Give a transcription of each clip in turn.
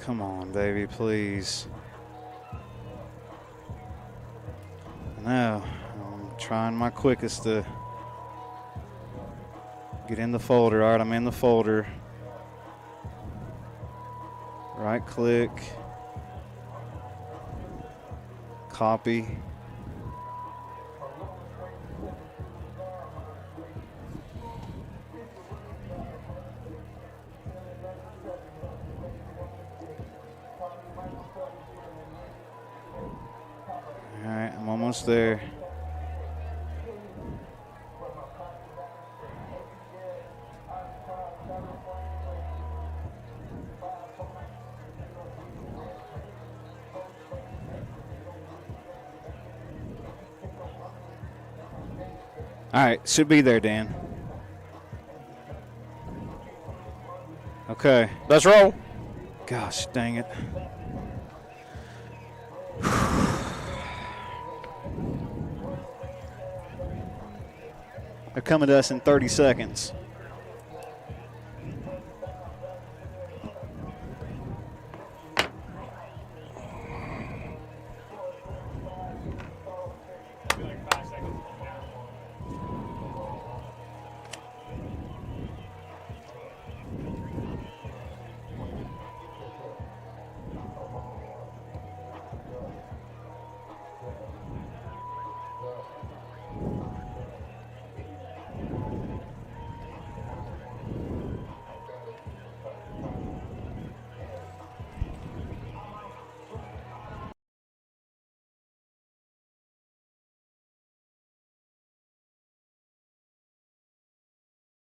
Come on, baby, please. No, I'm trying my quickest to get in the folder. All right, I'm in the folder. Right click. Copy. All right, I'm almost there. All right, should be there, Dan. Okay. Let's roll. Gosh, dang it. They're coming to us in 30 seconds.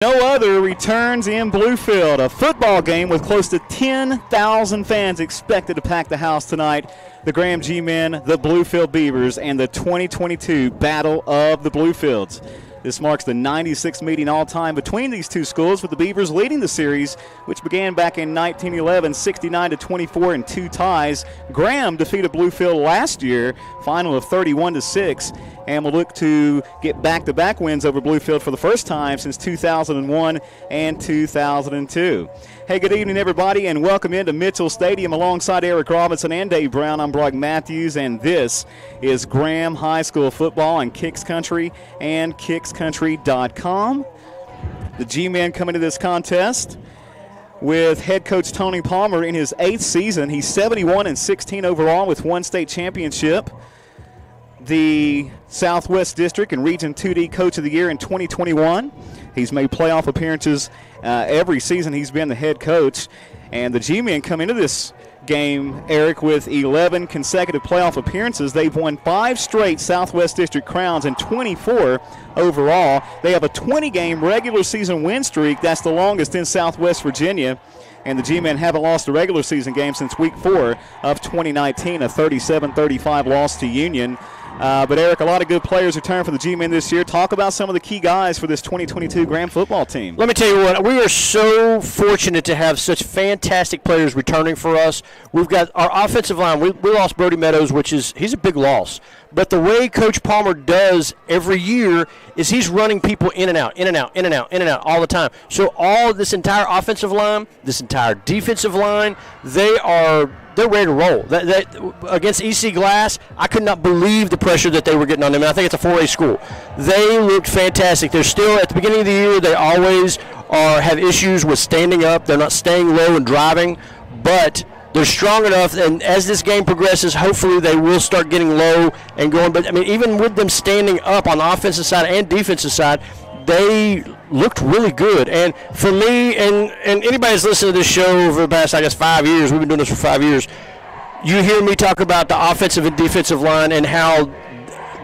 No other returns in Bluefield, a football game with close to 10,000 fans expected to pack the house tonight. The Graham G-Men, the Bluefield Beavers, and the 2022 Battle of the Bluefields. This marks the 96th meeting all-time between these two schools, with the Beavers leading the series, which began back in 1911, 69-24 in 2 ties. Graham defeated Bluefield last year, final of 31-6, and will look to get back-to-back wins over Bluefield for the first time since 2001 and 2002. Hey, good evening, everybody, and welcome into Mitchell Stadium alongside Eric Robinson and Dave Brown. I'm Brock Matthews, and this is Graham High School football on Kicks Country and kickscountry.com. The G-Men come into this contest with head coach Tony Palmer in his 8th season. He's 71-16 overall with 1 state championship. The Southwest District and Region 2D Coach of the Year in 2021. He's made playoff appearances every season he's been the head coach. And the G-Men come into this game, Eric, with 11 consecutive playoff appearances. They've won 5 straight Southwest District crowns and 24 overall. They have a 20-game regular season win streak. That's the longest in Southwest Virginia. And the G-Men haven't lost a regular season game since week 4 of 2019, a 37-35 loss to Union. But, Eric, a lot of good players return for the G-Men this year. Talk about some of the key guys for this 2022 Graham football team. Let me tell you what, we are so fortunate to have such fantastic players returning for us. We've got our offensive line. We lost Brody Meadows, he's a big loss. But the way Coach Palmer does every year is he's running people in and out, in and out, in and out, in and out all the time. So all this entire offensive line, this entire defensive line, they're ready to roll. Against EC Glass, I could not believe the pressure that they were getting on them. And I think it's a 4A school. They looked fantastic. They're still, at the beginning of the year, they always have issues with standing up. They're not staying low and driving, but they're strong enough, and as this game progresses, hopefully they will start getting low and going. But, I mean, even with them standing up on the offensive side and defensive side, they looked really good. And for me, and anybody that's listened to this show over the past, 5 years, we've been doing this for 5 years, you hear me talk about the offensive and defensive line and how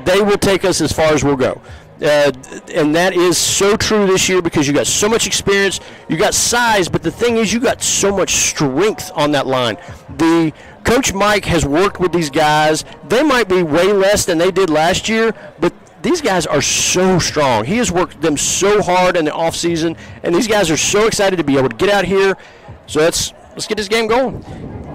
they will take us as far as we'll go. And that is so true this year because you got so much experience, you got size, but the thing is you got so much strength on that line. The Coach Mike has worked with these guys. They might be way less than they did last year, but these guys are so strong. He has worked them so hard in the offseason, and these guys are so excited to be able to get out here. So let's get this game going.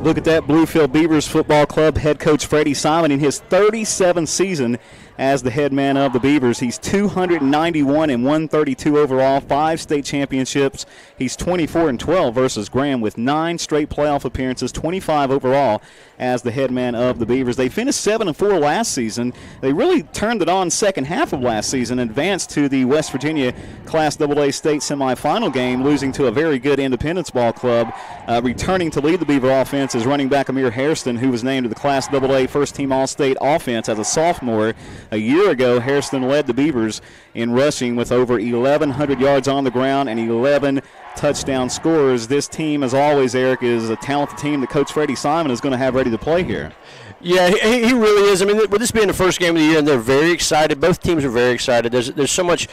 Look at that, Bluefield Beavers Football Club head coach Freddie Simon in his 37th season as the head man of the Beavers. He's 291 and 132 overall, 5 state championships. He's 24-12 versus Graham with 9 straight playoff appearances, 25 overall as the head man of the Beavers. They finished 7-4 last season. They really turned it on second half of last season, advanced to the West Virginia Class AA state semifinal game, losing to a very good Independence ball club. Returning to lead the Beaver offense is running back Amir Hairston, who was named to the Class AA first-team All-State offense as a sophomore. A year ago, Hairston led the Beavers in rushing with over 1,100 yards on the ground and 11 touchdown scores. This team, as always, Eric, is a talented team that Coach Freddie Simon is going to have ready to play here. Yeah, he really is. I mean, with this being the first game of the year, and they're very excited. Both teams are very excited. There's so much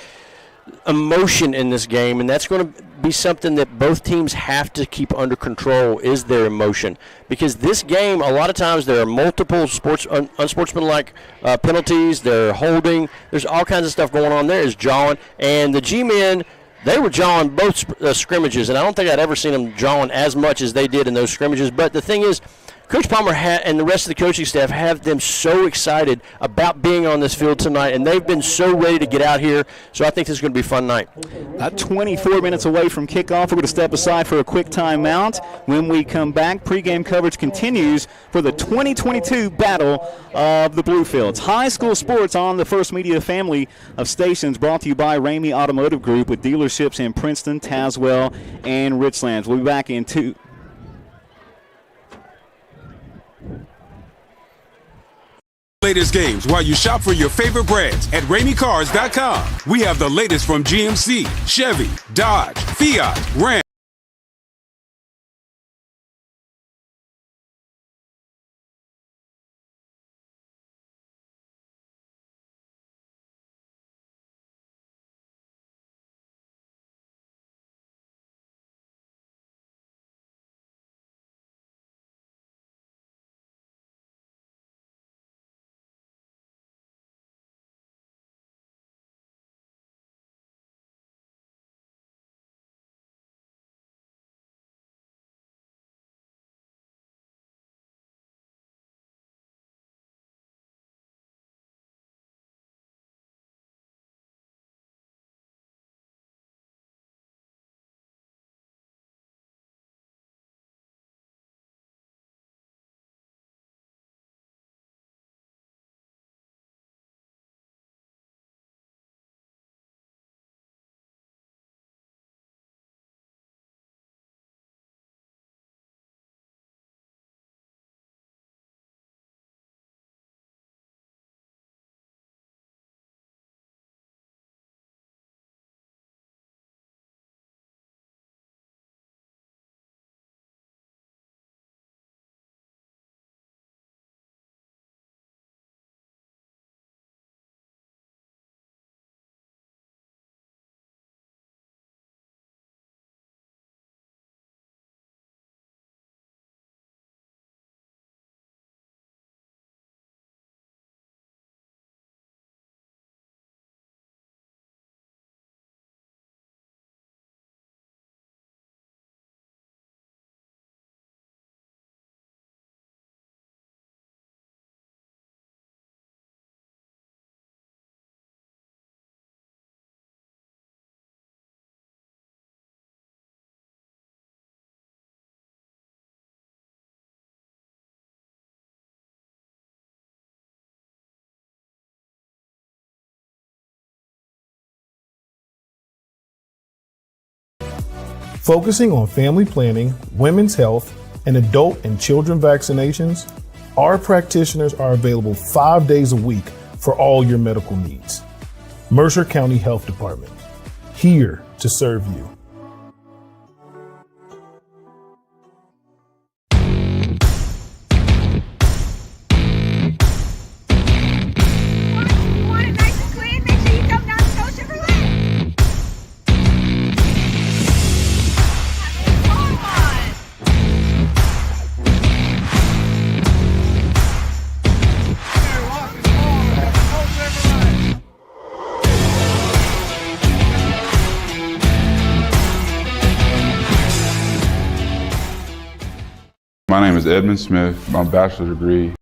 emotion in this game, and that's going to be something that both teams have to keep under control, is their emotion. Because this game, a lot of times there are multiple unsportsmanlike penalties. They're holding. There's all kinds of stuff going on there. Is jawing. And the G-men, they were jawing both scrimmages, and I don't think I'd ever seen them jawing as much as they did in those scrimmages. But the thing is, Coach Palmer and the rest of the coaching staff have them so excited about being on this field tonight, and they've been so ready to get out here. So I think this is going to be a fun night. 24 minutes away from kickoff. We're going to step aside for a quick timeout. When we come back, pregame coverage continues for the 2022 Battle of the Bluefields. High school sports on the First Media family of stations, brought to you by Ramey Automotive Group with dealerships in Princeton, Tazewell, and Richlands. We'll be back in 2. Latest games while you shop for your favorite brands at RameyCars.com. We have the latest from GMC, Chevy, Dodge, Fiat, Ram. Focusing on family planning, women's health, and adult and children vaccinations, our practitioners are available 5 days a week for all your medical needs. Mercer County Health Department, here to serve you. My name is Edmund Smith. My bachelor's degree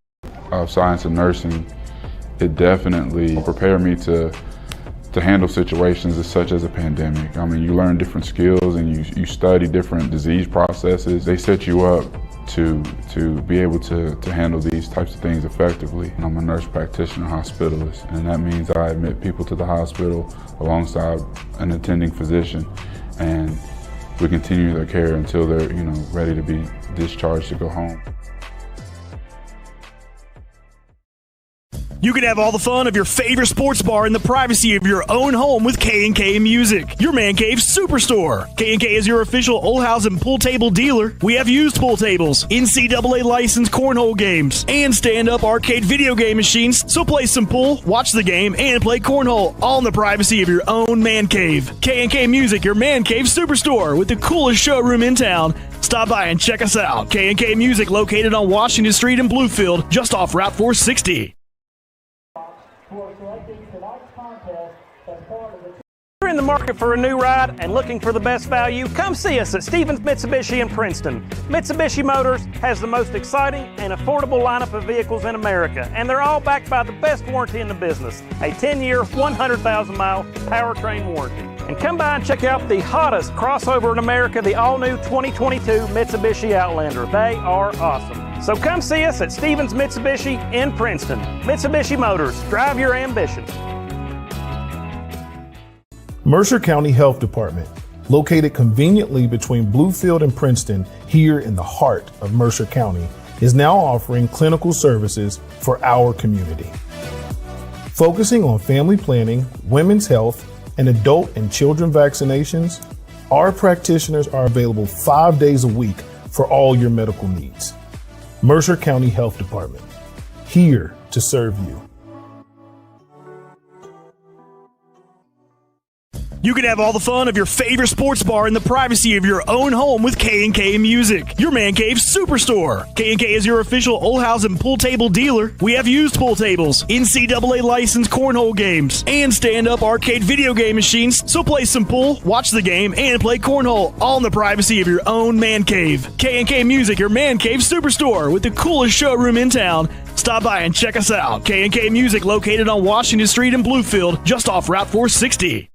of science and nursing It definitely prepared me to handle situations such as a pandemic. I mean, you learn different skills and you study different disease processes. They set you up to be able to handle these types of things effectively. I'm a nurse practitioner hospitalist, and that means I admit people to the hospital alongside an attending physician, and we continue their care until they're ready to be discharged to go home. You can have all the fun of your favorite sports bar in the privacy of your own home with K&K Music, your man cave superstore. K&K is your official Old House and pool table dealer. We have used pool tables, NCAA licensed cornhole games, and stand-up arcade video game machines. So play some pool, watch the game, and play cornhole, all in the privacy of your own man cave. K&K Music, your man cave superstore with the coolest showroom in town. Stop by and check us out. K&K Music, located on Washington Street in Bluefield, just off Route 460. If you're in the market for a new ride and looking for the best value, come see us at Stevens Mitsubishi in Princeton. Mitsubishi Motors has the most exciting and affordable lineup of vehicles in America, and they're all backed by the best warranty in the business, a 10-year, 100,000-mile powertrain warranty. And come by and check out the hottest crossover in America, the all-new 2022 Mitsubishi Outlander. They are awesome. So come see us at Stevens Mitsubishi in Princeton. Mitsubishi Motors, drive your ambition. Mercer County Health Department, located conveniently between Bluefield and Princeton, here in the heart of Mercer County, is now offering clinical services for our community. Focusing on family planning, women's health, and adult and children vaccinations, our practitioners are available 5 days a week for all your medical needs. Mercer County Health Department, here to serve you. You can have all the fun of your favorite sports bar in the privacy of your own home with K&K Music, your man cave superstore. K&K is your official Old House and pool table dealer. We have used pool tables, NCAA licensed cornhole games, and stand-up arcade video game machines. So play some pool, watch the game, and play cornhole, all in the privacy of your own man cave. K&K Music, your man cave superstore with the coolest showroom in town. Stop by and check us out. K&K Music, located on Washington Street in Bluefield, just off Route 460.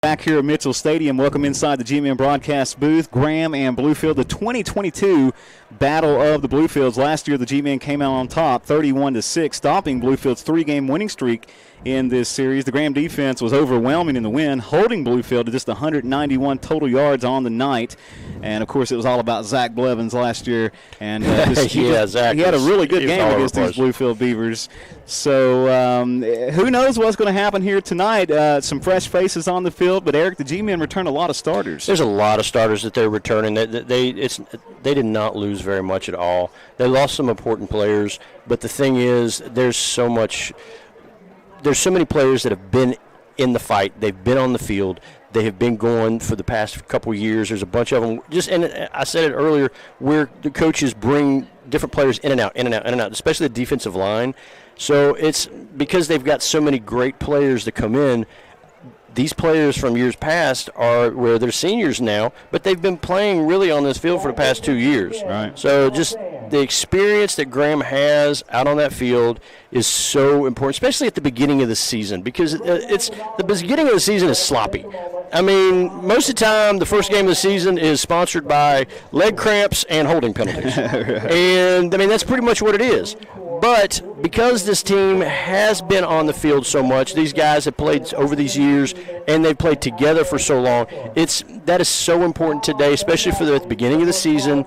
Back here at Mitchell Stadium, welcome inside the G-Men broadcast booth. Graham and Bluefield, the 2022 Battle of the Bluefields. Last year, the G-Men came out on top, 31-6, stopping Bluefield's three-game winning streak in this series. The Graham defense was overwhelming in the win, holding Bluefield to just 191 total yards on the night. And, of course, it was all about Zach Blevins last year. And he had a really good game against these Bluefield Beavers. So who knows what's going to happen here tonight. Some fresh faces on the field. But, Eric, the G-Men returned a lot of starters. There's a lot of starters that they're returning. They did not lose very much at all. They lost some important players. But the thing is, there's so many players that have been in the fight. They've been on the field. They have been going for the past couple years. There's a bunch of them. And I said it earlier, where the coaches bring different players in and out, especially the defensive line. So it's because they've got so many great players that come in. These players from years past are where they're seniors now, but they've been playing really on this field for the past 2 years. Right. So just the experience that Graham has out on that field is so important, especially at the beginning of the season, because it's the beginning of the season is sloppy. I mean, most of the time, the first game of the season is sponsored by leg cramps and holding penalties. Right. And, I mean, that's pretty much what it is. But because this team has been on the field so much, these guys have played over these years, and they've played together for so long, that is so important today, especially for at the beginning of the season,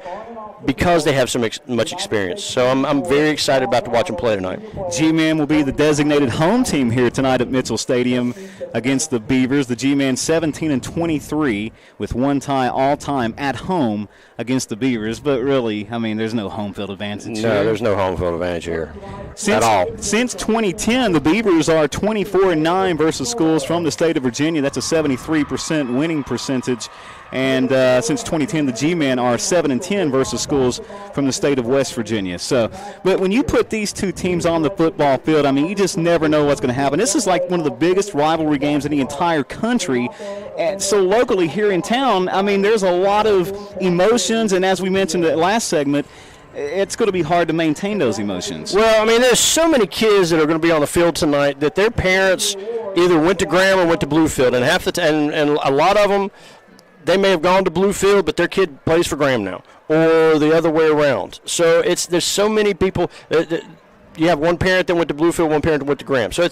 because they have so much experience. So I'm very excited about to watch them play tonight. G-Men will be the designated home team here tonight at Mitchell Stadium against the Beavers. The G-Men 17-23 with one tie all time at home against the Beavers. But really, I mean, there's no home field advantage here. No, there's no home field advantage here at all. Since 2010, the Beavers are 24-9 versus schools from the state of Virginia. That's a 73% winning percentage. And since 2010, the G-Men are 7-10 versus schools from the state of West Virginia. But when you put these two teams on the football field, I mean, you just never know what's going to happen. This is like one of the biggest rivalry games in the entire country. And so locally here in town, I mean, there's a lot of emotions. And as we mentioned in the last segment, it's going to be hard to maintain those emotions. Well, I mean, there's so many kids that are going to be on the field tonight that their parents either went to Graham or went to Bluefield. And and a lot of them, they may have gone to Bluefield, but their kid plays for Graham now, or the other way around. So there's so many people. You have one parent that went to Bluefield, one parent that went to Graham. So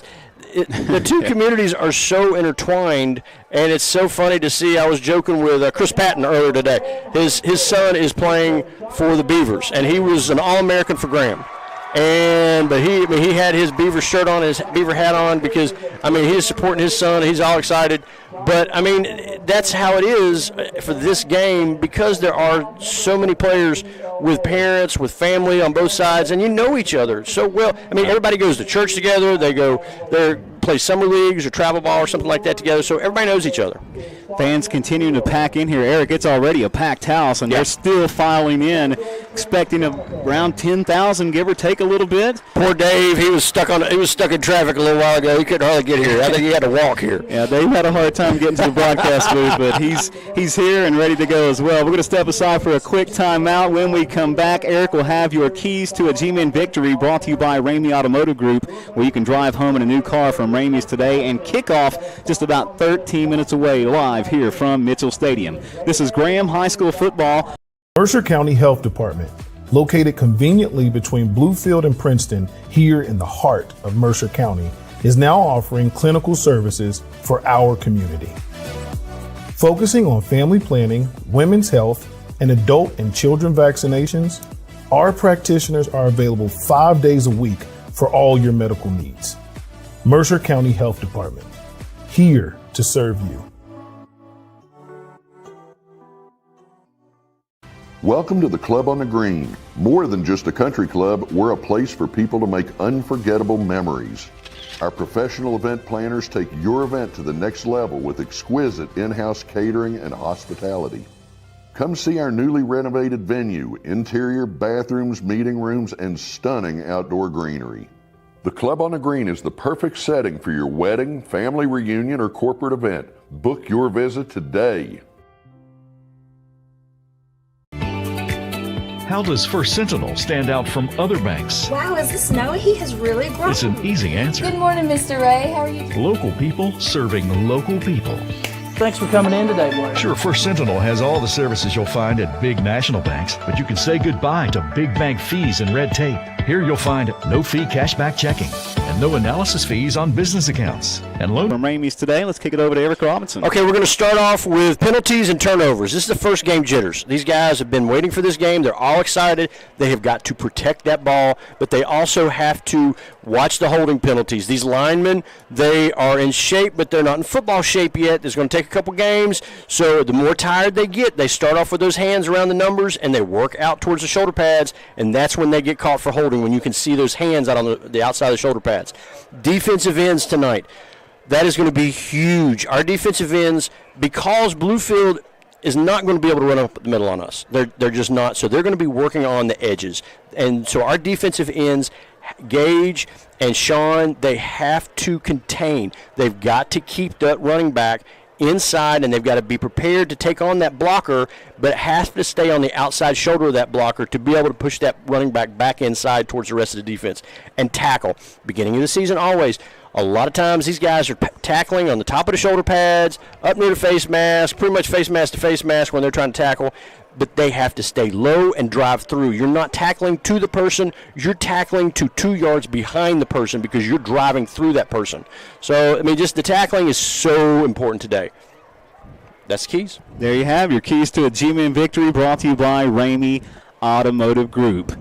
the two communities are so intertwined, and it's so funny to see. I was joking with Chris Patton earlier today. His son is playing for the Beavers, and he was an All-American for Graham. But he had his Beaver shirt on, his Beaver hat on, because I mean, he's supporting his son. He's all excited. But I mean, that's how it is for this game, because there are so many players with parents, with family on both sides, and you know each other so well. I mean, everybody goes to church together. They play summer leagues or travel ball or something like that together. So everybody knows each other. Fans continuing to pack in here. Eric, it's already a packed house, and they're still filing in, expecting around 10,000, give or take a little bit. Poor Dave, he was stuck in traffic a little while ago. He couldn't hardly get here. I think he had to walk here. Yeah, Dave had a hard time getting to the broadcast booth, but he's here and ready to go as well. We're going to step aside for a quick timeout. When we come back, Eric will have your keys to a G-Men victory, brought to you by Ramey Automotive Group, where you can drive home in a new car from Ramey's today, and kickoff just about 13 minutes away, live here from Mitchell Stadium. This is Graham High School football. Mercer County Health Department, located conveniently between Bluefield and Princeton, here in the heart of Mercer County, is now offering clinical services for our community. Focusing on family planning, women's health, and adult and children vaccinations, our practitioners are available 5 days a week for all your medical needs. Mercer County Health Department, here to serve you. Welcome to the Club on the Green. More than just a country club, we're a place for people to make unforgettable memories. Our professional event planners take your event to the next level with exquisite in-house catering and hospitality. Come see our newly renovated venue, interior bathrooms, meeting rooms, and stunning outdoor greenery. The Club on the Green is the perfect setting for your wedding, family reunion, or corporate event. Book your visit today. How does First Sentinel stand out from other banks? Wow, is this Noah? He has really grown. It's an easy answer. Good morning, Mr. Ray. How are you? Local people serving local people. Thanks for coming in today, Blair. Sure, First Sentinel has all the services you'll find at big national banks, but you can say goodbye to big bank fees and red tape. Here you'll find no-fee cashback checking and no analysis fees on business accounts. And loan from Ramey's today, let's kick it over to Eric Robinson. Okay, we're going to start off with penalties and turnovers. This is the first game jitters. These guys have been waiting for this game. They're all excited. They have got to protect that ball, but they also have to watch the holding penalties. These linemen, they are in shape, but they're not in football shape yet. It's going to take a couple games, so the more tired they get, they start off with those hands around the numbers, and they work out towards the shoulder pads, and that's when they get caught for holding, when you can see those hands out on the outside of the shoulder pads. Defensive ends tonight. That is going to be huge. Our defensive ends, because Bluefield is not going to be able to run up the middle on us. They're just not. So they're going to be working on the edges. And so our defensive ends, Gage and Sean, they have to contain. They've got to keep that running back inside, and they've got to be prepared to take on that blocker, but it has to stay on the outside shoulder of that blocker to be able to push that running back inside towards the rest of the defense and tackle. Beginning of the season, always A lot of times these guys are tackling on the top of the shoulder pads, up near the face mask, pretty much face mask to face mask when they're trying to tackle. But they have to stay low and drive through. You're not tackling to the person. You're tackling to 2 yards behind the person because you're driving through that person. So, I mean, just the tackling is so important today. That's the keys. There you have your keys to a G-Men victory, brought to you by Ramey Automotive Group.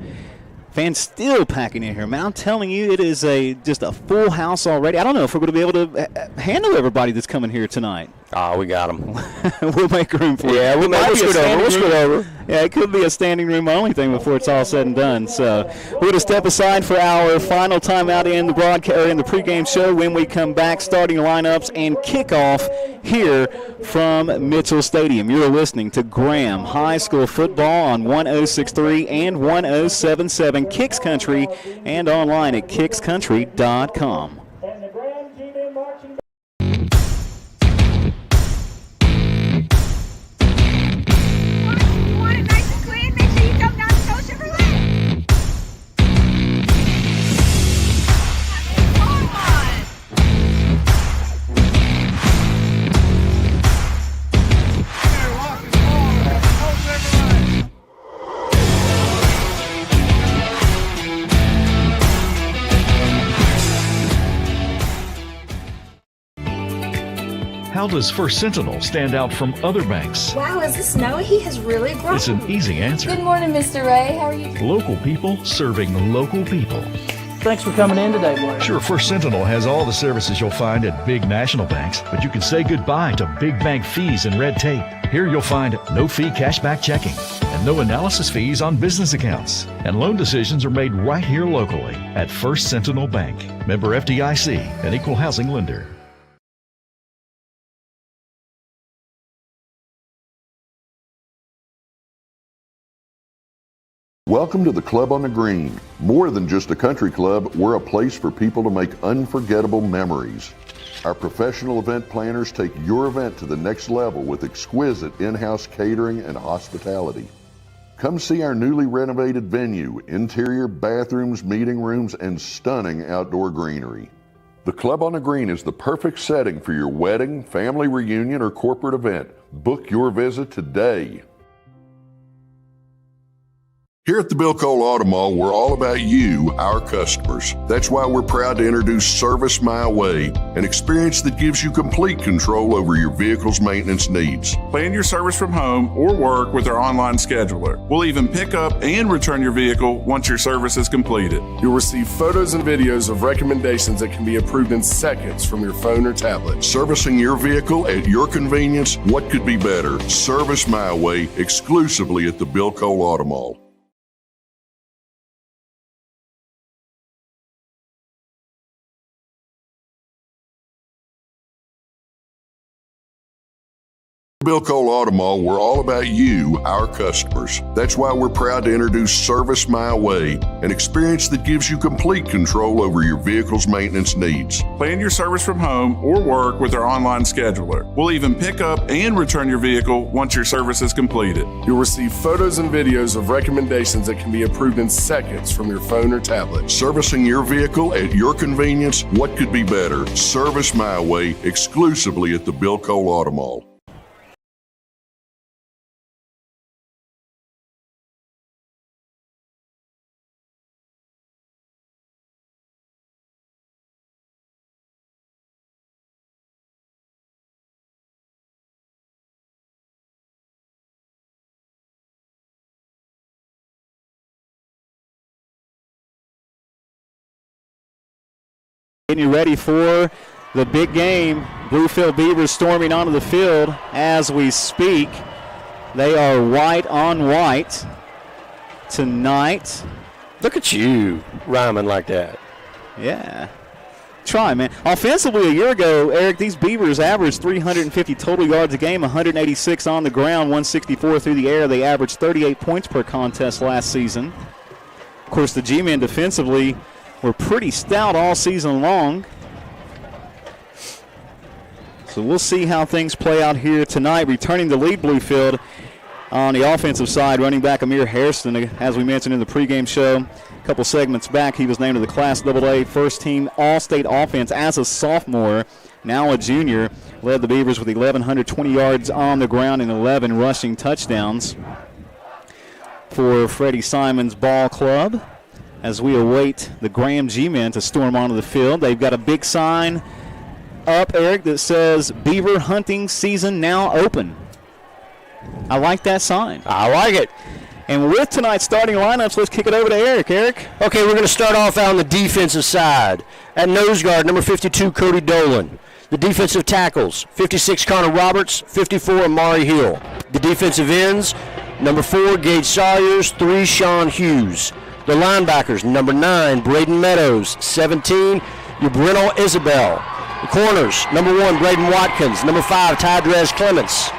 Fans still packing in here, man. I'm telling you, it is just a full house already. I don't know if we're going to be able to handle everybody that's coming here tonight. Oh, we got them. We'll make room for it. Yeah, we'll scoot over. Yeah, it could be a standing room only thing before it's all said and done. So we're going to step aside for our final time out in the broadcast, in the pregame show. When we come back, starting lineups and kickoff here from Mitchell Stadium. You're listening to Graham High School football on 106.3 and 107.7 Kicks Country and online at kickscountry.com. How does First Sentinel stand out from other banks? Wow, is this Noah? He has really grown. It's an easy answer. Good morning, Mr. Ray. How are you? Local people serving local people. Thanks for coming in today, Blair. Sure, First Sentinel has all the services you'll find at big national banks, but you can say goodbye to big bank fees and red tape. Here you'll find no-fee cashback checking and no analysis fees on business accounts. And loan decisions are made right here locally at First Sentinel Bank. Member FDIC, an equal housing lender. Welcome to the Club on the Green. More than just a country club, we're a place for people to make unforgettable memories. Our professional event planners take your event to the next level with exquisite in-house catering and hospitality. Come see our newly renovated venue, interior bathrooms, meeting rooms, and stunning outdoor greenery. The Club on the Green is the perfect setting for your wedding, family reunion, or corporate event. Book your visit today. Here at the Bill Cole Auto Mall, we're all about you, our customers. That's why we're proud to introduce Service My Way, an experience that gives you complete control over your vehicle's maintenance needs. Plan your service from home or work with our online scheduler. We'll even pick up and return your vehicle once your service is completed. You'll receive photos and videos of recommendations that can be approved in seconds from your phone or tablet. Servicing your vehicle at your convenience, what could be better? Service My Way, exclusively at the Bill Cole Auto Mall. Bill Cole Auto Mall, we're all about you, our customers. That's why we're proud to introduce Service My Way, an experience that gives you complete control over your vehicle's maintenance needs. Plan your service from home or work with our online scheduler. We'll even pick up and return your vehicle once your service is completed. You'll receive photos and videos of recommendations that can be approved in seconds from your phone or tablet. Servicing your vehicle at your convenience, what could be better? Service My Way, exclusively at the Bill Cole Auto Mall. Getting you ready for the big game. Bluefield Beavers storming onto the field as we speak. They are white on white tonight. Look at you rhyming like that. Yeah. Try, man. Offensively, a year ago, Eric, these Beavers averaged 350 total yards a game, 186 on the ground, 164 through the air. They averaged 38 points per contest last season. Of course, the G-men defensively were pretty stout all season long. So we'll see how things play out here tonight. Returning the lead, Bluefield On the offensive side, running back Amir Hairston, as we mentioned in the pregame show a couple segments back, he was named to the Class AA first-team All-State offense as a sophomore, now a junior. Led the Beavers with 1,120 yards on the ground and 11 rushing touchdowns for Freddie Simon's ball club. As we await the Graham G-men to storm onto the field, they've got a big sign up, Eric, that says Beaver hunting season now open. I like that sign. I like it. And with tonight's starting lineups, let's kick it over to Eric. Eric? Okay, we're going to start off out on the defensive side. At nose guard, number 52, Cody Dolan. The defensive tackles, 56, Connor Roberts, 54, Amari Hill. The defensive ends, number 4, Gage Sawyers, 3, Sean Hughes. The linebackers, number 9, Braden Meadows, 17, Ubrino Isabel. The corners, number 1, Braden Watkins, number 5, Tydrez Clements.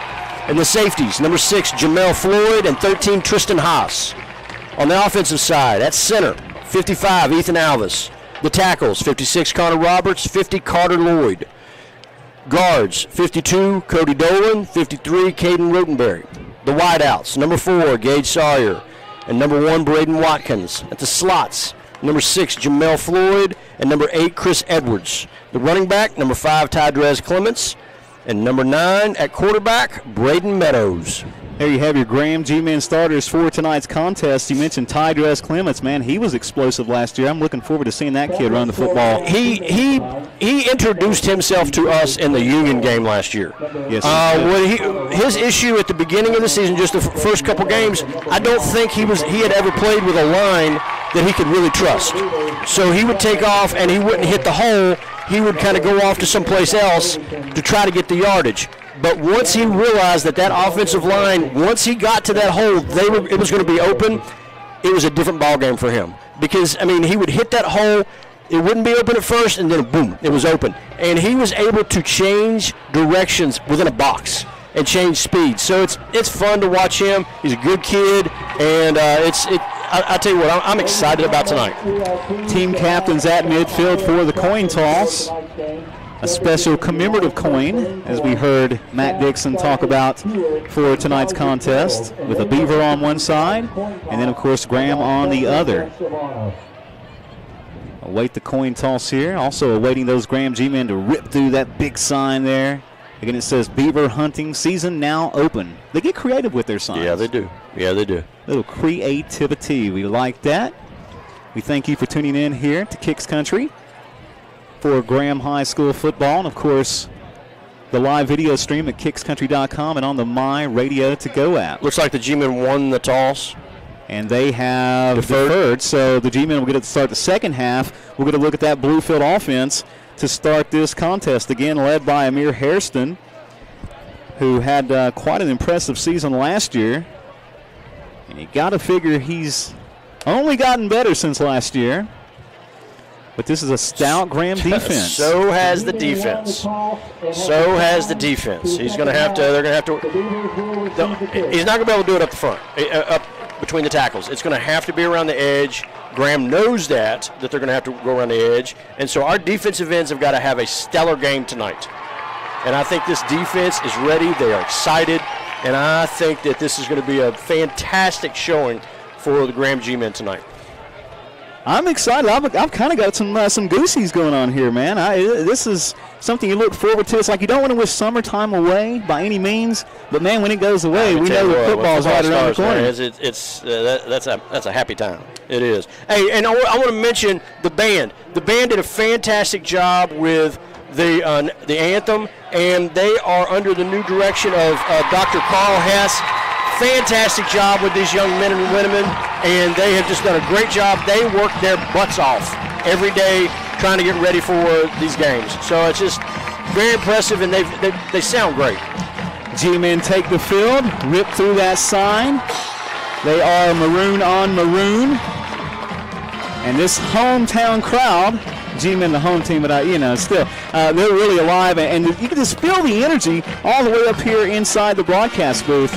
And the safeties, number 6, Jamel Floyd, and 13, Tristan Haas. On the offensive side, at center, 55, Ethan Alvis. The tackles, 56, Connor Roberts, 50, Carter Lloyd. Guards, 52, Cody Dolan, 53, Caden Rotenberry. The wideouts, number 4, Gage Sawyer, and number 1, Braden Watkins. At the slots, number 6, Jamel Floyd, and number 8, Chris Edwards. The running back, number 5, Tydrez Clements, and number 9 at quarterback, Braden Meadows. There you have your Graham G-Men starters for tonight's contest. You mentioned Tydrez Clements, man. He was explosive last year. I'm looking forward to seeing that kid run the football. He introduced himself to us in the Union game last year. Yes. His issue at the beginning of the season, just the first couple games, I don't think he had ever played with a line that he could really trust. So he would take off and he wouldn't hit the hole. He would kind of go off to someplace else to try to get the yardage. But once he realized that offensive line, once he got to that hole, it was going to be open, it was a different ball game for him. Because, I mean, he would hit that hole, it wouldn't be open at first, and then boom, it was open. And he was able to change directions within a box and change speed. So it's fun to watch him. He's a good kid, and I tell you what, I'm excited about tonight. Team captains at midfield for the coin toss. A special commemorative coin, as we heard Matt Dixon talk about for tonight's contest, with a Beaver on one side, and then, of course, Graham on the other. Await the coin toss here. Also awaiting those Graham G-men to rip through that big sign there. Again, it says Beaver hunting season now open. They get creative with their signs. Yeah, they do. Little creativity. We like that. We thank you for tuning in here to Kicks Country for Graham High School football. And, of course, the live video stream at kickscountry.com and on the My Radio To Go app. Looks like the G-men won the toss. And they have deferred. So the G-men will get to start the second half. We'll get a look at that Bluefield offense to start this contest. Again, led by Amir Hairston, who had quite an impressive season last year. And you got to figure he's only gotten better since last year. But this is a stout Graham defense. So has the defense. He's going to have to. They're going to have to. He's not going to be able to do it up the front, up between the tackles. It's going to have to be around the edge. Graham knows that they're going to have to go around the edge, and so our defensive ends have got to have a stellar game tonight. And I think this defense is ready. They are excited, and I think that this is going to be a fantastic showing for the Graham G-men tonight. I'm excited. I've kind of got some goosies going on here, man. This is something you look forward to. It's like you don't want to wish summertime away by any means, but man, when it goes away, we know that football's right around the corner. That's a happy time. It is. Hey, and I want to mention the band. The band did a fantastic job with the anthem, and they are under the new direction of Dr. Carl Hess. Fantastic job with these young men and women, and they have just done a great job. They work their butts off every day trying to get ready for these games. So it's just very impressive, and they sound great. G-men take the field, rip through that sign. They are maroon on maroon. And this hometown crowd, G-men the home team, but still, they're really alive, and you can just feel the energy all the way up here inside the broadcast booth.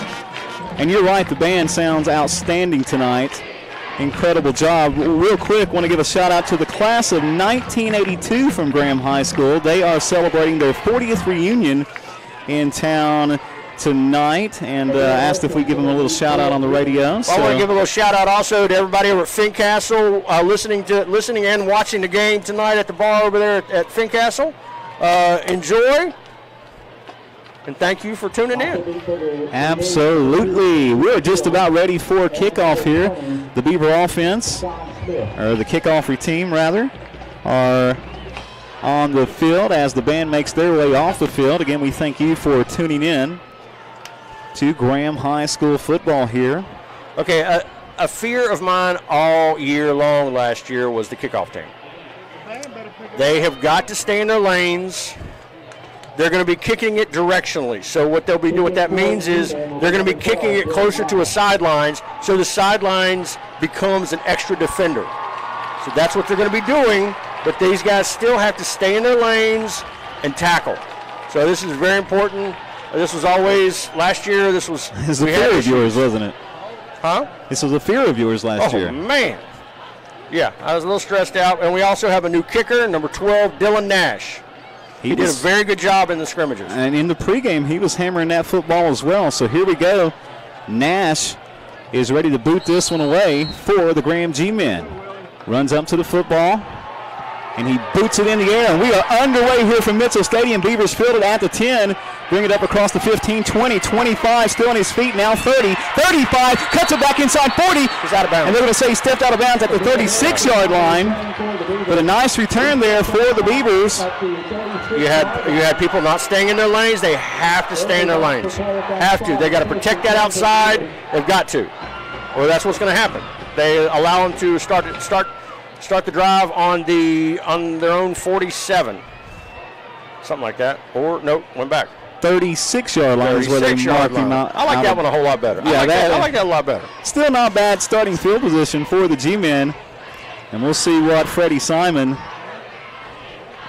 And you're right, the band sounds outstanding tonight. Incredible job. Real quick, want to give a shout out to the class of 1982 from Graham High School. They are celebrating their 40th reunion in town tonight and asked if we give him a little shout-out on the radio. I want to give a little shout-out also to everybody over at Fincastle listening and watching the game tonight at the bar over there at Fincastle. Enjoy, and thank you for tuning in. Absolutely. We're just about ready for kickoff here. The Beaver offense, or the kickoff team rather, are on the field as the band makes their way off the field. Again, we thank you for tuning in to Graham High School football here. Okay, a fear of mine all year long last year was the kickoff team. They have got to stay in their lanes. They're going to be kicking it directionally. So what they'll be doing, what that means is they're going to be kicking it closer to a sidelines, so the sidelines becomes an extra defender. So that's what they're going to be doing, but these guys still have to stay in their lanes and tackle. So this is very important. This was always, last year, this was a fear of yours, wasn't it? Huh? This was a fear of yours last year. Oh, man. Yeah, I was a little stressed out. And we also have a new kicker, number 12, Dylan Nash. He did a very good job in the scrimmages. And in the pregame, he was hammering that football as well. So here we go. Nash is ready to boot this one away for the Graham G-men. Runs up to the football, and he boots it in the air. And we are underway here from Mitchell Stadium. Beavers fielded at the 10. Bring it up across the 15, 20, 25, still on his feet now, 30, 35, cuts it back inside 40. He's out of bounds. And they're going to say he stepped out of bounds at the 36-yard line. But a nice return there for the Beavers. You had people not staying in their lanes. They have to stay in their lanes. Have to. They got to protect that outside. They've got to, or that's what's going to happen. They allow them to start the drive on their own 47, something like that. Or nope, went back. 36-yard line is where they mark him out. I like that one a whole lot better. Yeah, I like that a lot better. Still not bad starting field position for the G-men. And we'll see what Freddie Simon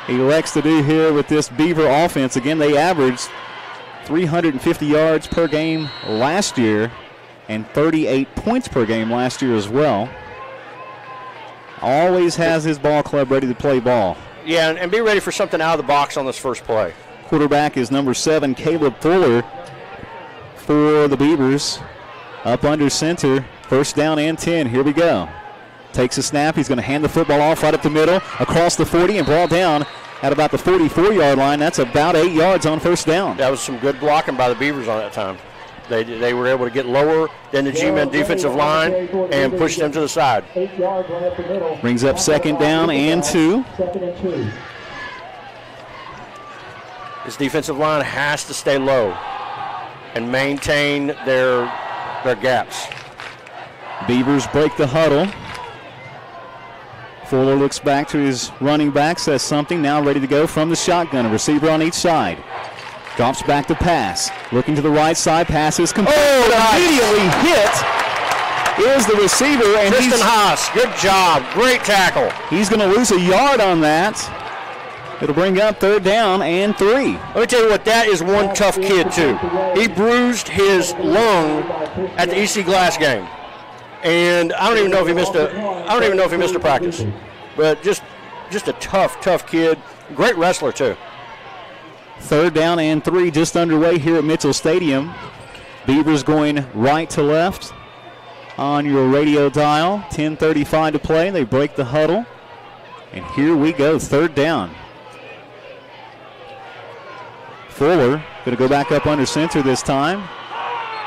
elects to do here with this Beaver offense. Again, they averaged 350 yards per game last year and 38 points per game last year as well. Always has his ball club ready to play ball. Yeah, and be ready for something out of the box on this first play. Quarterback is number 7, Caleb Fuller for the Beavers. Up under center, first down and 10. Here we go. Takes a snap. He's going to hand the football off right up the middle, across the 40, and brought down at about the 44-yard line. That's about 8 yards on first down. That was some good blocking by the Beavers on that time. They were able to get lower than the G-men defensive line and push them to the side. Brings up second down and 2. This defensive line has to stay low and maintain their gaps. Beavers break the huddle. Fuller looks back to his running back, says something, now ready to go from the shotgun. A receiver on each side. Drops back to pass. Looking to the right side, passes complete. Immediately hit is the receiver. And Tristan Haas, good job. Great tackle. He's going to lose a yard on that. It'll bring up third down and 3. Let me tell you what, that is one tough kid, too. He bruised his lung at the EC Glass game. And I don't even know if he missed a practice. But just a tough kid. Great wrestler, too. Third down and 3 just underway here at Mitchell Stadium. Beavers going right to left on your radio dial. 10:35 to play. They break the huddle. And here we go, third down. Fuller going to go back up under center this time.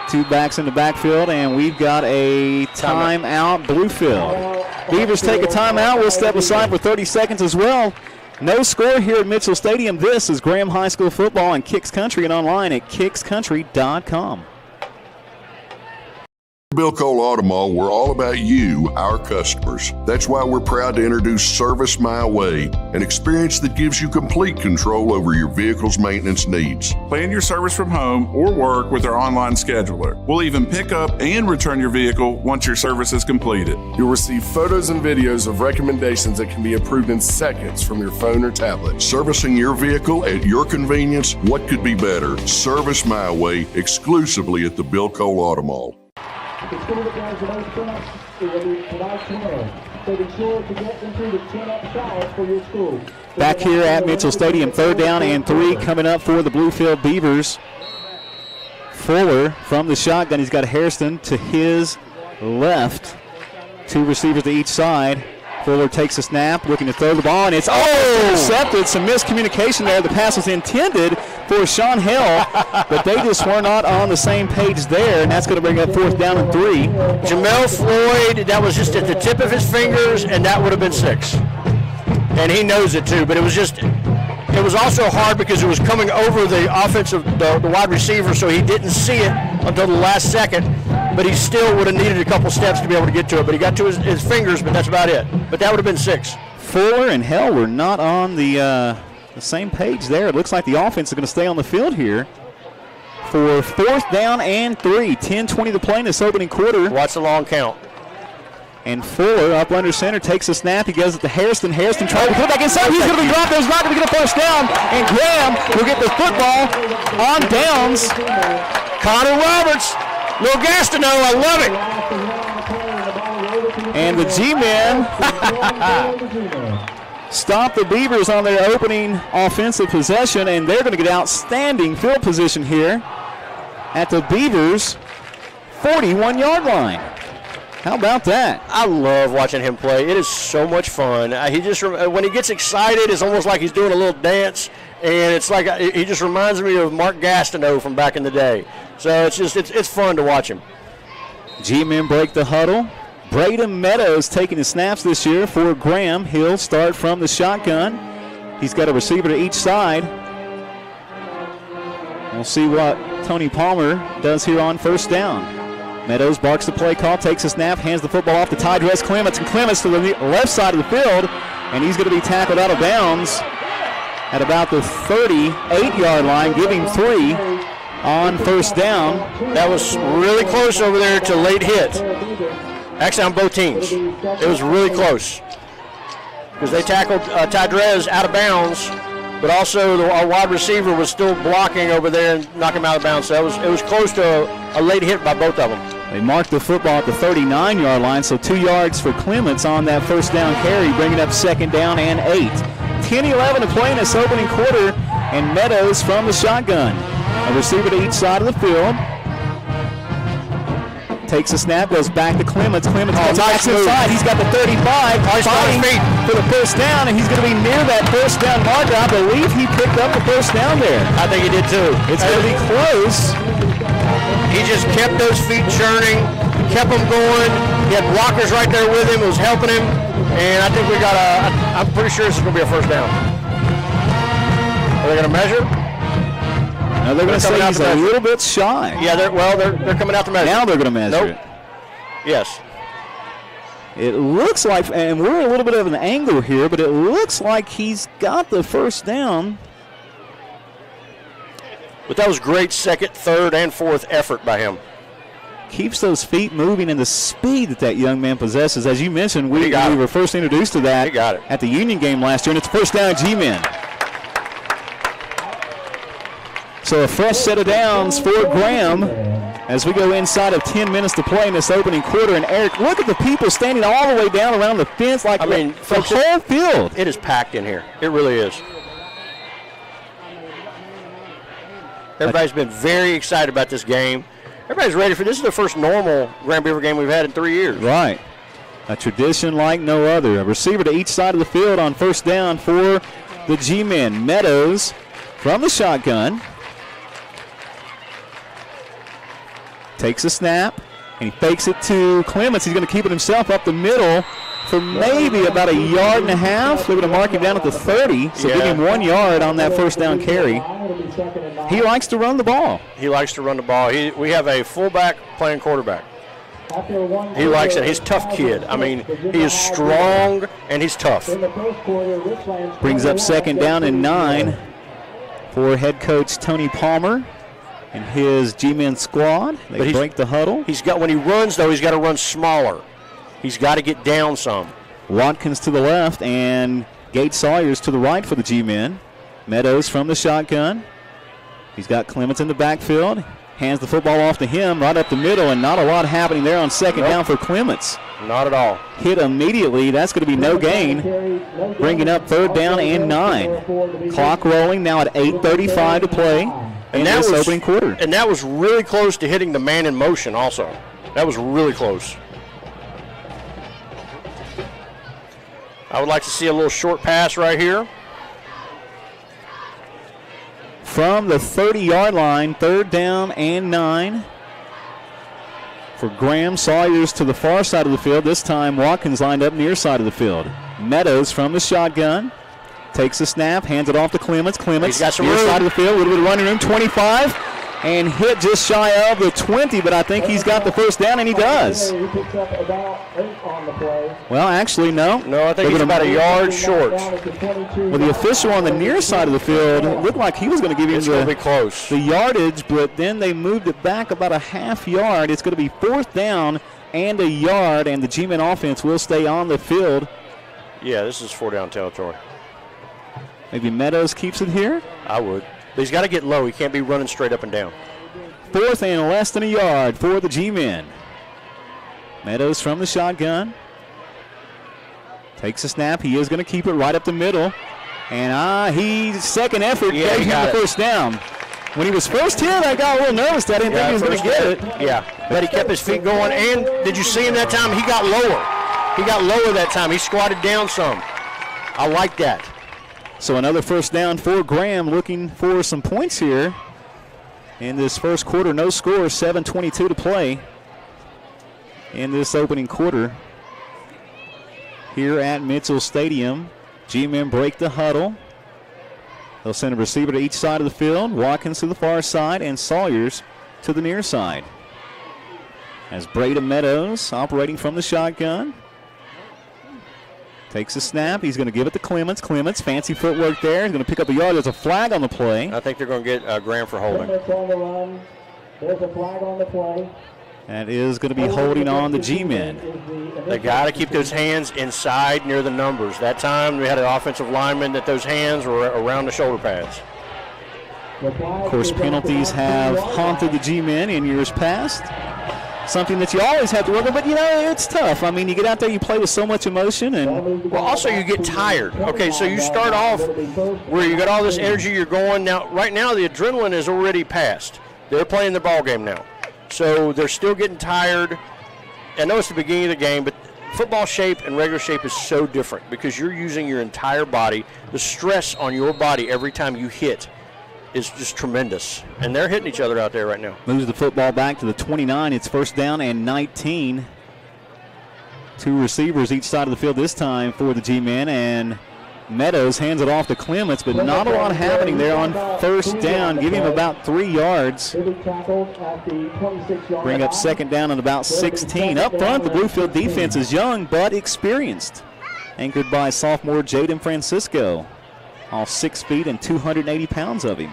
2 backs in the backfield, and we've got a timeout, Bluefield. Beavers take a timeout. We'll step aside for 30 seconds as well. No score here at Mitchell Stadium. This is Graham High School football and Kicks Country and online at kickscountry.com. Bill Cole Auto Mall, we're all about you, our customers. That's why we're proud to introduce Service My Way, an experience that gives you complete control over your vehicle's maintenance needs. Plan your service from home or work with our online scheduler. We'll even pick up and return your vehicle once your service is completed. You'll receive photos and videos of recommendations that can be approved in seconds from your phone or tablet. Servicing your vehicle at your convenience, what could be better? Service My Way, exclusively at the Bill Cole Auto Mall. Back here at Mitchell Stadium, third down and 3 coming up for the Bluefield Beavers. Fuller from the shotgun. He's got Hairston to his left. 2 receivers to each side. Fuller takes a snap, looking to throw the ball, and it's intercepted. Some miscommunication there. The pass was intended for Sean Hill, but they just were not on the same page there, and that's going to bring up 4th down and 3. Jamel Floyd, that was just at the tip of his fingers, and that would have been 6. And he knows it too, but it was also hard because it was coming over the the wide receiver, so he didn't see it until the last second. But he still would have needed a couple steps to be able to get to it. But he got to his fingers, but that's about it. But that would have been 6. Fuller and Hell were not on the same page there. It looks like the offense is going to stay on the field here for 4th down and 3. 10:20 to play in this opening quarter. Watch the long count. And Fuller up under center takes a snap. He goes it to Hairston. Hairston trying to put back inside. He's going to be dropped. There's not going to get a first down. And Graham will get the football on downs. Connor Roberts. Little Gastineau, I love it. And the G-men stop the Beavers on their opening offensive possession, and they're going to get outstanding field position here at the Beavers' 41-yard line. How about that? I love watching him play. It is so much fun. He just when he gets excited, it's almost like he's doing a little dance, and it's like he just reminds me of Mark Gastineau from back in the day. So it's fun to watch him. G-men break the huddle. Braden Meadows taking the snaps this year for Graham. He'll start from the shotgun. He's got a receiver to each side. We'll see what Tony Palmer does here on 1st down. Meadows barks the play call, takes a snap, hands the football off to Tydress Clements, and Clements to the left side of the field, and he's going to be tackled out of bounds at about the 38-yard line, giving 3 on 1st down. That was really close over there to late hit. Actually, on both teams. It was really close because they tackled Tydrez out of bounds, but also our wide receiver was still blocking over there and knocking him out of bounds. So it was close to a late hit by both of them. They marked the football at the 39-yard line, so 2 yards for Clements on that 1st down carry, bringing up 2nd down and 8. 10-11 to play in this opening quarter, and Meadows from the shotgun. A receiver to each side of the field. Takes a snap, goes back to Clements. Clements nice inside. He's got the 35. Fighting for the 1st down, and he's going to be near that 1st down marker. I believe he picked up the 1st down there. I think he did too. It's going to be close. He just kept those feet churning, kept them going. He had blockers right there with him. It was helping him. And I think I'm pretty sure this is going to be a 1st down. Are they going to measure? No, they're going to say he's a little bit shy. Yeah, they're coming out to measure. Now they're going to measure it. Yes. It looks like, and we're a little bit of an angle here, but it looks like he's got the 1st down. But that was great 2nd, 3rd, and 4th effort by him. Keeps those feet moving and the speed that young man possesses. As you mentioned, we were first introduced to that at the Union game last year, and it's 1st down G-men. So a fresh set of downs for Graham as we go inside of 10 minutes to play in this opening quarter. And Eric, look at the people standing all the way down around the fence the whole field. It is packed in here. It really is. Everybody's been very excited about this game. Everybody's ready for this. Is the first normal Grand Beaver game we've had in 3 years. Right. A tradition like no other. A receiver to each side of the field on 1st down for the G-men. Meadows from the shotgun. Takes a snap, and he fakes it to Clements. He's going to keep it himself up the middle for maybe about 1.5 yards. They're going to mark him down at the 30, so give him 1 yard on that 1st down carry. He likes to run the ball. He likes to run the ball. We have a fullback playing quarterback. He likes it. He's a tough kid. I mean, he is strong, and he's tough. Brings up 2nd down and 9 for head coach Tony Palmer and his G-men squad. They break the huddle. When he runs, though, he's got to run smaller. He's got to get down some. Watkins to the left and Gates Sawyers to the right for the G-men. Meadows from the shotgun. He's got Clements in the backfield. Hands the football off to him right up the middle, and not a lot happening there on 2nd down for Clements. Not at all. Hit immediately. That's going to be no gain. Bringing up 3rd down and 9. Clock rolling now at 8:35 to play. in this opening quarter. And that was really close to hitting the man in motion also. That was really close. I would like to see a little short pass right here. From the 30-yard line, 3rd down and 9. For Graham, Sawyers to the far side of the field. This time Watkins lined up near side of the field. Meadows from the shotgun. Takes the snap, hands it off to Clements. Clements got some near room. side of the field, a little bit of running room, 25. And hit just shy of the 20, but I think he's got the first down, and he does. Well, actually, no. No, I think he's about a yard short. Well, the official on the near side of the field, it looked like he was going to give him the yardage, but then they moved it back about a half yard. It's going to be 4th down and a yard, and the G-Men offense will stay on the field. Yeah, this is 4-down territory. Maybe Meadows keeps it here? I would. But he's got to get low. He can't be running straight up and down. 4th and less than a yard for the G-Men. Meadows from the shotgun. Takes a snap. He is going to keep it right up the middle. And he's second effort gave him the first down. When he was first hit, I got a little nervous. I didn't think he was going to get it. Yeah, but he kept his feet going. And did you see him that time? He got lower. He got lower that time. He squatted down some. I like that. So another first down for Graham, looking for some points here in this first quarter. No score, 7:22 to play in this opening quarter here at Mitchell Stadium. G-men break the huddle. They'll send a receiver to each side of the field. Watkins to the far side and Sawyers to the near side. As Braden Meadows operating from the shotgun. Takes a snap. He's going to give it to Clements. Clements, fancy footwork there. He's going to pick up a yard. There's a flag on the play. I think they're going to get Graham for holding. There's a flag on the play. That is going to be holding on the G-men. They got to keep those hands inside near the numbers. That time we had an offensive lineman that those hands were around the shoulder pads. Of course, penalties have haunted the G-men in years past. Something that you always have to work on, but it's tough. I mean, you get out there, you play with so much emotion, and also you get tired. Okay, so you start off where you got all this energy, you're going. Now, right now, the adrenaline is already passed. They're playing the ball game now, so they're still getting tired. I know it's the beginning of the game, but football shape and regular shape is so different because you're using your entire body. The stress on your body every time you hit is just tremendous. And they're hitting each other out there right now. Moves the football back to the 29. It's 1st down and 19. 2 receivers each side of the field this time for the G-men. And Meadows hands it off to Clements, but not a lot happening there on 1st down. Give him about 3 yards. Bring up 2nd down and about 16. Up front, the Bluefield defense is young but experienced. Anchored by sophomore Jaden Francisco. All 6 feet and 280 pounds of him.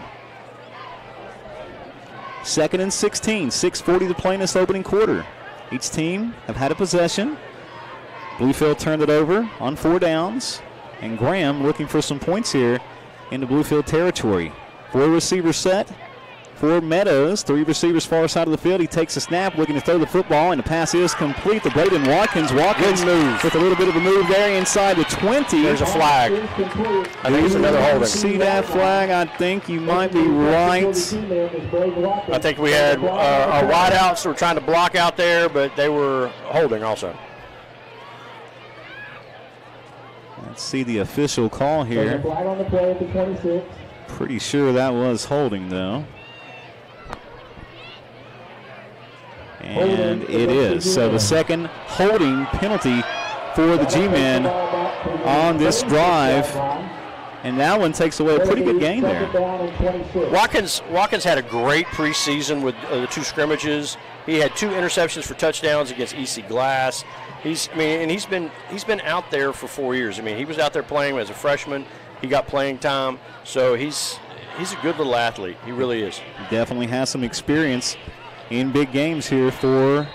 2nd and 16, 6:40 to play in this opening quarter. Each team have had a possession. Bluefield turned it over on 4 downs. And Graham looking for some points here into Bluefield territory. 4 receivers set for Meadows. 3 receivers far side of the field. He takes a snap, looking to throw the football, and the pass is complete to Braden Watkins. Watkins move with a little bit of a move there inside the 20. There's a flag. I think it's another holding. See that flag? I think you might be right. I think we had our wideouts were trying to block out there, but they were holding also. Let's see the official call here. Flag on the play at the 26. Pretty sure that was holding, though. And it is. So the second holding penalty for the G-men on this drive. And that one takes away a pretty good gain there. Watkins had a great preseason with the 2 scrimmages. He had 2 interceptions for touchdowns against EC Glass. He's been out there for 4 years. I mean, he was out there playing as a freshman. He got playing time. So he's a good little athlete. He really is. Definitely has some experience in big games here for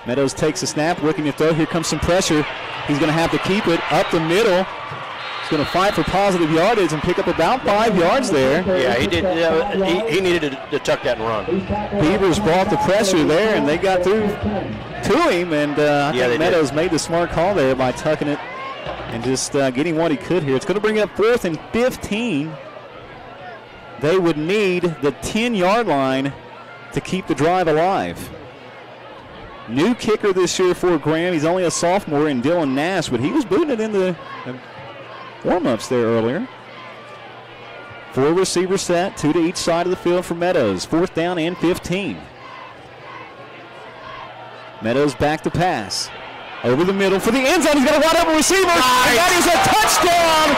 Meadows takes a snap, looking to throw. Here comes some pressure. He's going to have to keep it up the middle. He's going to fight for positive yardage and pick up about 5 yards there. Yeah, he did. He needed to tuck that and run. Beavers brought the pressure there, and they got through to him. And I think Meadows made the smart call there by tucking it and just getting what he could here. It's going to bring up 4th and 15. They would need the 10-yard line to keep the drive alive. New kicker this year for Graham. He's only a sophomore in Dylan Nash, but he was booting it in the warm-ups there earlier. 4 receivers set, 2 to each side of the field for Meadows. 4th down and 15. Meadows back to pass. Over the middle for the end zone. He's got a wide open receiver. Nice. And that is a touchdown.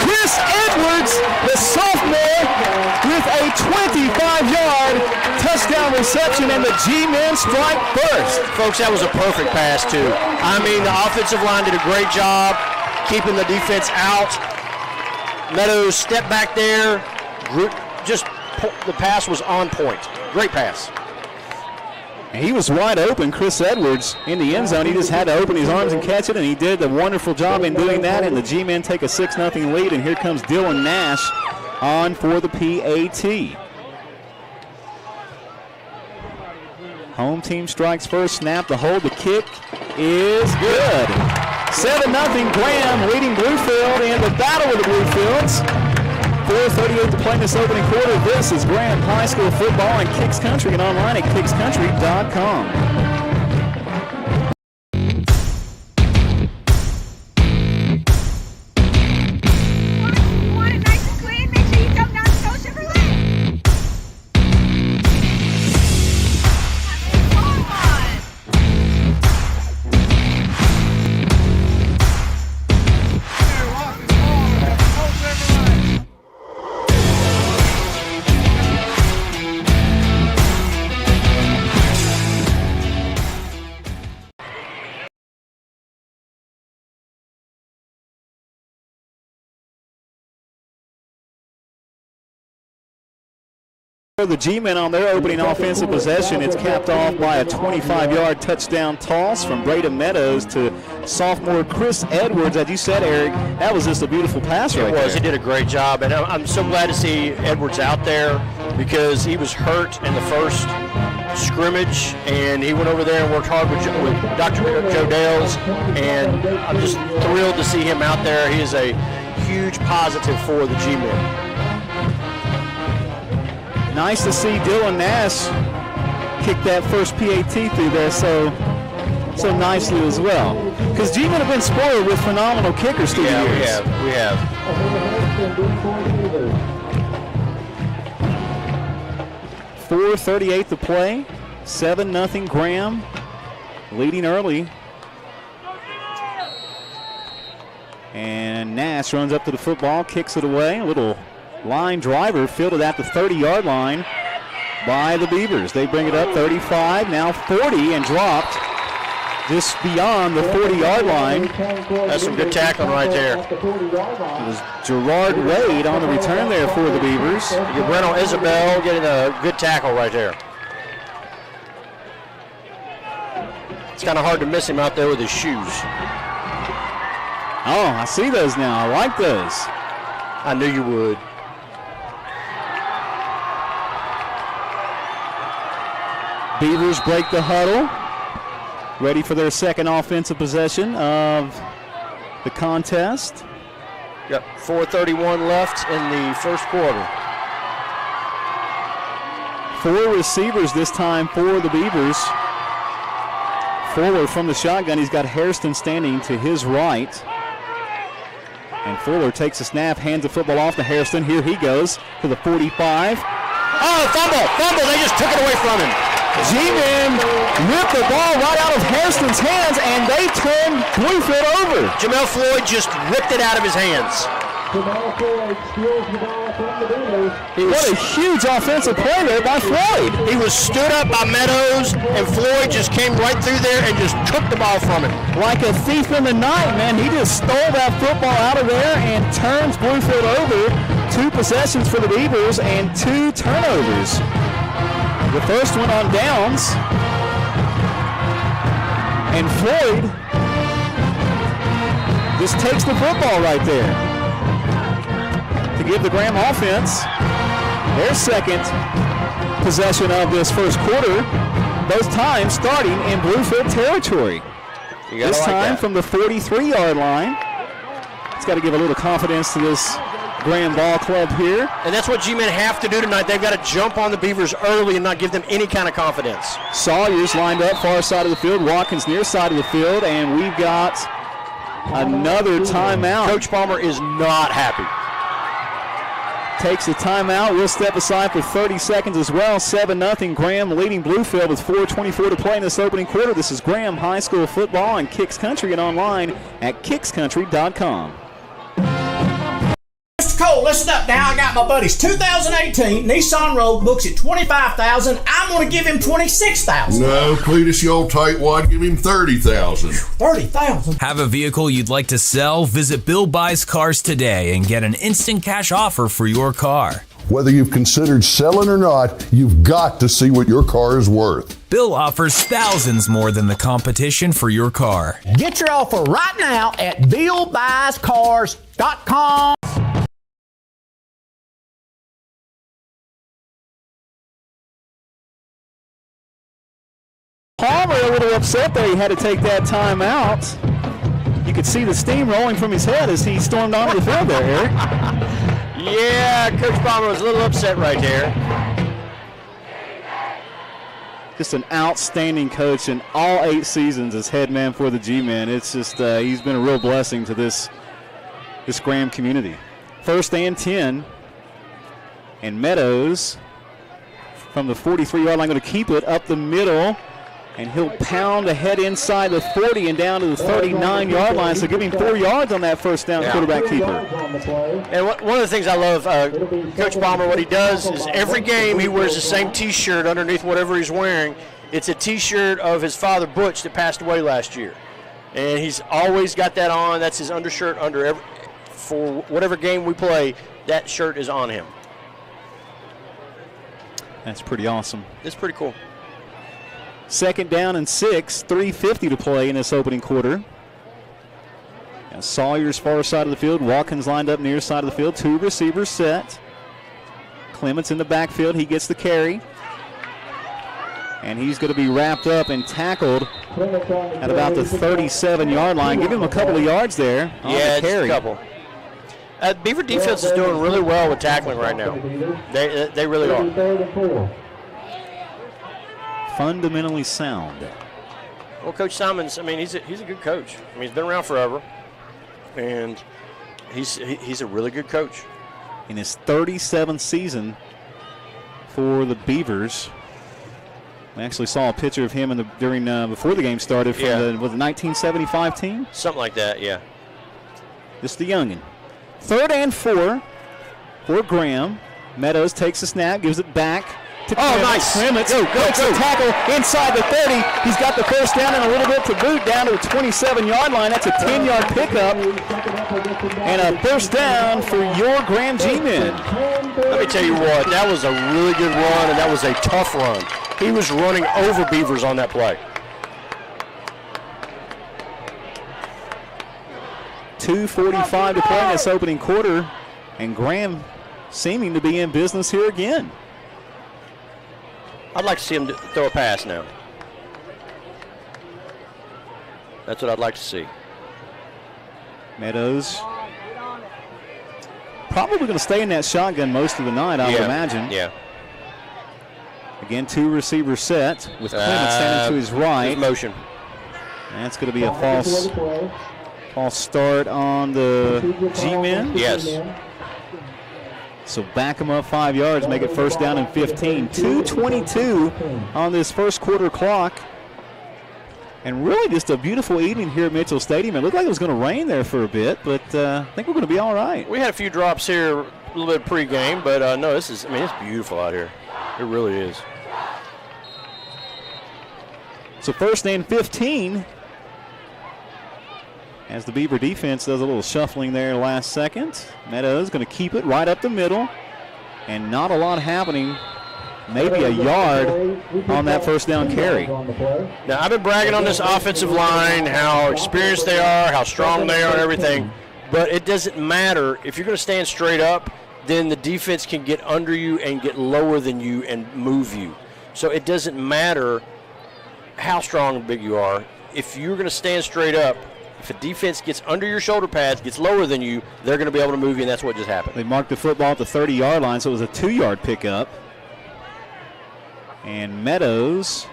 Chris Edwards, the sophomore, with a 25-yard touchdown reception, and the G-men strike first. Folks, that was a perfect pass, too. I mean, the offensive line did a great job keeping the defense out. Meadows stepped back there. The pass was on point. Great pass. He was wide open, Chris Edwards, in the end zone. He just had to open his arms and catch it, and he did a wonderful job in doing that. And the G-men take a 6-0 lead, and here comes Dylan Nash on for the PAT. Home team strikes first, snap, the hold, the kick is good. 7-0 Graham leading Bluefield in the battle with the Bluefields. 4:38 to play in this opening quarter. This is Graham High School football and Kicks Country, and online at kickscountry.com. The G-men on their opening offensive possession, it's capped off by a 25-yard touchdown toss from Braden Meadows to sophomore Chris Edwards. As you said, Eric, that was just a beautiful pass right there. It was. He did a great job, and I'm so glad to see Edwards out there because he was hurt in the first scrimmage, and he went over there and worked hard with Dr. Joe Dales, and I'm just thrilled to see him out there. He is a huge positive for the G-men. Nice to see Dylan Nash kick that first PAT through there so nicely as well. Because G-men have been spoiled with phenomenal kickers through the years. We have. 4:38 to play. 7-0 Graham leading early. And Nash runs up to the football, kicks it away. A little line driver fielded at the 30-yard line by the Beavers. They bring it up 35, now 40, and dropped just beyond the 40-yard line. That's some good tackling right there. It was Gerard Wade on the return there for the Beavers. Gabriel Isabel getting a good tackle right there. It's kind of hard to miss him out there with his shoes. Oh, I see those now. I like those. I knew you would. Beavers break the huddle, ready for their second offensive possession of the contest. Got 4:31 left in the first quarter. 4 receivers this time for the Beavers. Fuller from the shotgun. He's got Hairston standing to his right. And Fuller takes a snap, hands the football off to Hairston. Here he goes to the 45. Oh, fumble. They just took it away from him. G-men ripped the ball right out of Hairston's hands, and they turned Bluefield over. Jamel Floyd just ripped it out of his hands. What a huge offensive play there by Floyd. He was stood up by Meadows, and Floyd just came right through there and just took the ball from him. Like a thief in the night, man. He just stole that football out of there and turns Bluefield over. 2 possessions for the Beavers and 2 turnovers. The first one on downs. And Floyd just takes the football right there to give the Graham offense their second possession of this first quarter, both times starting in Bluefield territory. This time from the 43-yard line. It's got to give a little confidence to this Graham ball club here. And that's what G-Men have to do tonight. They've got to jump on the Beavers early and not give them any kind of confidence. Sawyer's lined up far side of the field, Watkins near side of the field, and we've got another timeout. Coach Palmer is not happy. Takes the timeout. We'll step aside for 30 seconds as well. 7-0. Graham leading Bluefield with 4:24 to play in this opening quarter. This is Graham High School football on Kicks Country and online at kickscountry.com. Mr. Cole, listen up now. I got my buddies. 2018 Nissan Rogue books at $25,000. I'm going to give him $26,000. No, Cletus, you old tightwad, give him $30,000. $30,000. Have a vehicle you'd like to sell? Visit Bill Buys Cars today and get an instant cash offer for your car. Whether you've considered selling or not, you've got to see what your car is worth. Bill offers thousands more than the competition for your car. Get your offer right now at BillBuysCars.com. Palmer a little upset there. He had to take that time out. You could see the steam rolling from his head as he stormed onto the field there, Eric. Yeah, Coach Palmer was a little upset right there. Just an outstanding coach in all 8 seasons as head man for the G-Men. It's just he's been a real blessing to this Graham community. 1st and 10. And Meadows from the 43-yard line going to keep it up the middle. And he'll pound ahead inside the 40 and down to the 39-yard line. So give him 4 yards on that first down quarterback keeper. And one of the things I love, Coach Palmer, what he does is every game he wears the same T-shirt underneath whatever he's wearing. It's a T-shirt of his father, Butch, that passed away last year. And he's always got that on. That's his undershirt for whatever game we play, that shirt is on him. That's pretty awesome. It's pretty cool. 2nd down and 6, 3:50 to play in this opening quarter. Now Sawyer's far side of the field. Watkins lined up near side of the field. 2 receivers set. Clements in the backfield. He gets the carry. And he's going to be wrapped up and tackled at about the 37-yard line. Give him a couple of yards there on the carry. Just a couple. Beaver defense is doing really well with tackling right now. They really are. Fundamentally sound. Well, Coach Simons, I mean, he's a good coach. I mean, he's been around forever, and he's a really good coach. In his 37th season for the Beavers, we actually saw a picture of him before the game started from the 1975 team. Something like that, yeah. Just the youngin. 3rd and 4 for Graham. Meadows takes the snap, gives it back to Clements. Nice. Clements makes the tackle inside the 30. He's got the first down and a little bit to boot down to the 27-yard line. That's a 10-yard pickup and a first down for your Graham G-Men. Let me tell you what, that was a really good run, and that was a tough run. He was running over Beavers on that play. 2:45 to play in this opening quarter, and Graham seeming to be in business here again. I'd like to see him throw a pass now. That's what I'd like to see. Meadows probably going to stay in that shotgun most of the night, I would imagine. Yeah. Again, 2 receivers set with Clements standing to his right. Motion. That's going to be a false start on the G-Men. Yes. So back them up 5 yards, make it first down and 15. 2:22 on this first quarter clock. And really just a beautiful evening here at Mitchell Stadium. It looked like it was going to rain there for a bit, but I think we're going to be all right. We had a few drops here, a little bit pregame, but no, it's beautiful out here. It really is. So first and 15. As the Beaver defense does a little shuffling there last second. Meadows going to keep it right up the middle. And not a lot happening maybe a yard on that first down carry. Now, I've been bragging on this offensive line, how experienced they are, how strong they are and everything, but it doesn't matter. If you're going to stand straight up, then the defense can get under you and get lower than you and move you. So it doesn't matter how strong and big you are. If you're going to stand straight up, if a defense gets under your shoulder pads, gets lower than you, they're going to be able to move you, and that's what just happened. They marked the football at the 30-yard line, so it was a 2-yard pickup. And Meadows,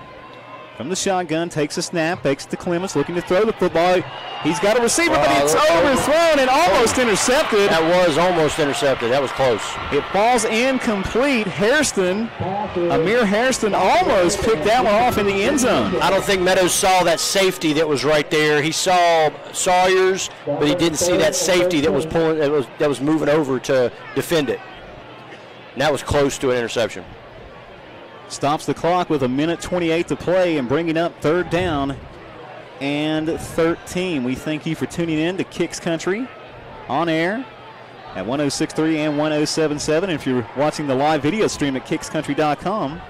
from the shotgun, takes a snap, takes it to Clements, looking to throw the football. He's got a receiver, but it's overthrown and almost intercepted. That was almost intercepted. That was close. It falls incomplete. Amir Hairston almost picked that one off in the end zone. I don't think Meadows saw that safety that was right there. He saw Sawyers, but he didn't see that safety that was that was moving over to defend it. And that was close to an interception. Stops the clock with 1:28 to play and bringing up 3rd down and 13. We thank you for tuning in to Kicks Country on air at 106.3 and 107.7. If you're watching the live video stream at kickscountry.com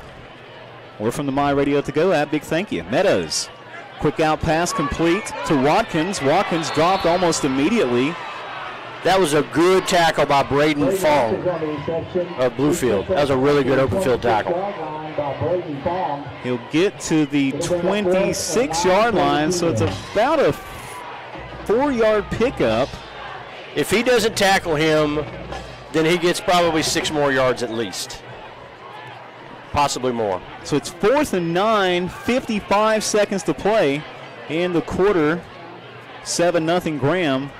or from the My Radio To Go app, big thank you. Meadows, quick out pass complete to Watkins. Watkins dropped almost immediately. That was a good tackle by Braden Fong of Bluefield. That was a really good open field tackle. He'll get to the 26-yard line, so it's about a 4-yard pickup. If he doesn't tackle him, then he gets probably 6 more yards at least. Possibly more. So it's 4th and 9, 55 seconds to play in the quarter. 7-0 Graham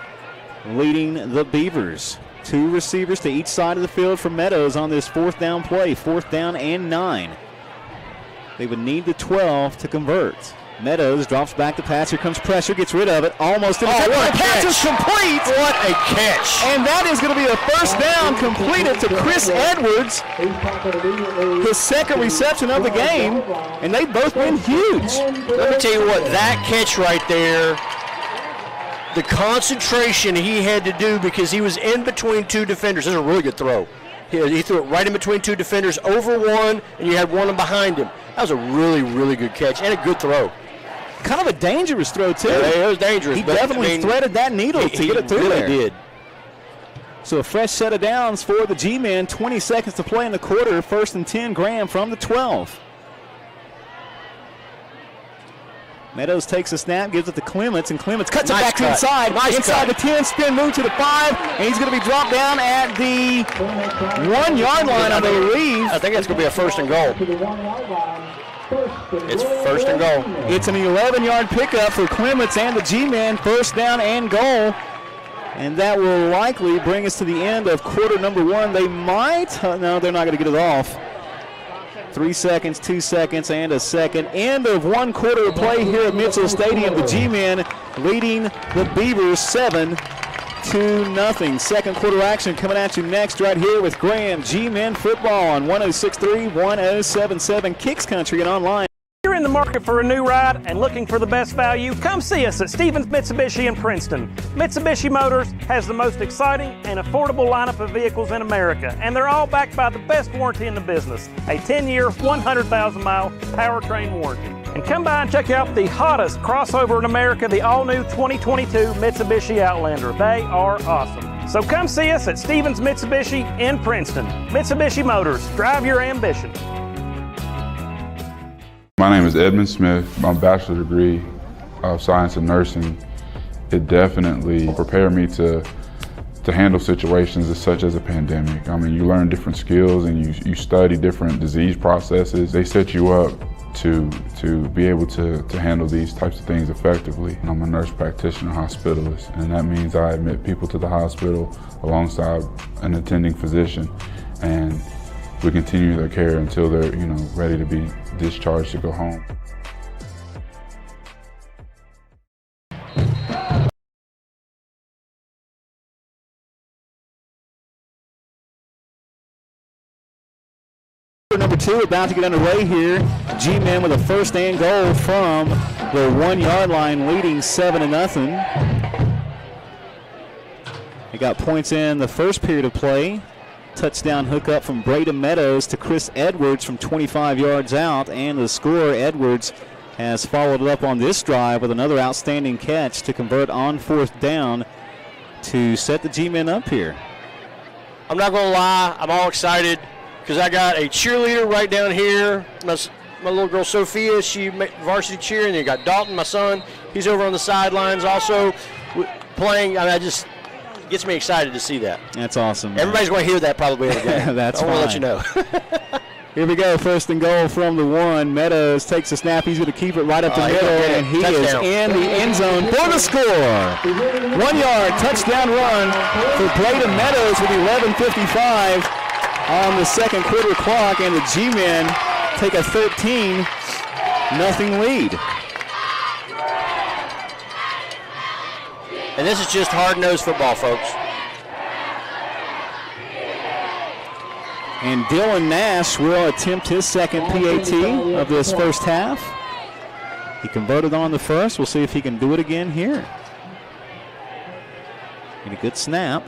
leading the Beavers. 2 receivers to each side of the field for Meadows on this 4th down play. 4th down and 9. They would need the 12 to convert. Meadows drops back the pass. Here comes pressure. Gets rid of it. Almost. What a pass is complete. What a catch. And that is going to be a 1st down completed to Chris Edwards. His 2nd reception of the game. And they've both been huge. Let me tell you what, that catch right there, the concentration he had to do because he was in between 2 defenders. This is a really good throw. He threw it right in between 2 defenders, over one, and you had one behind him. That was a really, really good catch and a good throw. Kind of a dangerous throw, too. Yeah, it was dangerous. He definitely threaded that needle to get it through there. He really did. So a fresh set of downs for the G-men. 20 seconds to play in the quarter. 1st and 10, Graham from the 12. Meadows takes a snap, gives it to Clements, and Clements cuts it back inside. Inside the 10, spin move to the 5, and he's going to be dropped down at the 1-yard line, I believe. I think that's going to be a 1st and goal. It's 1st and goal. It's an 11-yard pickup for Clements and the G-men, 1st down and goal. And that will likely bring us to the end of quarter number 1. They might, no, they're not going to get it off. 3 seconds, 2 seconds, and a second. End of 1 quarter of play here at Mitchell Stadium. The G-men leading the Beavers 7-0. 2nd quarter action coming at you next right here with Graham G-men football on 106.3, 107.7 Kicks Country and online. If you're in the market for a new ride and looking for the best value, come see us at Stevens Mitsubishi in Princeton. Mitsubishi Motors has the most exciting and affordable lineup of vehicles in America, and they're all backed by the best warranty in the business, a 10-year, 100,000-mile powertrain warranty. And come by and check out the hottest crossover in America, the all-new 2022 Mitsubishi Outlander. They are awesome. So come see us at Stevens Mitsubishi in Princeton. Mitsubishi Motors, drive your ambition. My name is Edmund Smith. My bachelor's degree of science and nursing, it definitely prepared me to handle situations such as a pandemic. I mean, you learn different skills and you study different disease processes. They set you up to be able to handle these types of things effectively. I'm a nurse practitioner hospitalist, and that means I admit people to the hospital alongside an attending physician, and we continue their care until they're ready to be discharged to go home. Number 2 about to get underway here. G-men with a 1st and goal from their 1-yard line, leading 7-0. They got points in the first period of play. touchdown hookup from Braden Meadows to Chris Edwards from 25 yards out. And the scorer, Edwards, has followed it up on this drive with another outstanding catch to convert on 4th down to set the G-men up here. I'm not going to lie, I'm all excited because I got a cheerleader right down here. My little girl Sophia, she varsity cheer, and you got Dalton, my son. He's over on the sidelines also playing. I mean, it gets me excited to see that. That's awesome. Everybody's going to hear that probably in the game. That's I fine. want to let you know. Here we go, 1st and goal from the 1. Meadows takes a snap. He's going to keep it right up the middle, and he is in the end zone for the score. 1 yard touchdown run for Braden Meadows with 11:55 on the second quarter clock, and the G-men take a 13-0 lead. And this is just hard-nosed football, folks. And Dylan Nash will attempt his second PAT of this first half. He converted on the first. We'll see if he can do it again here. And a good snap.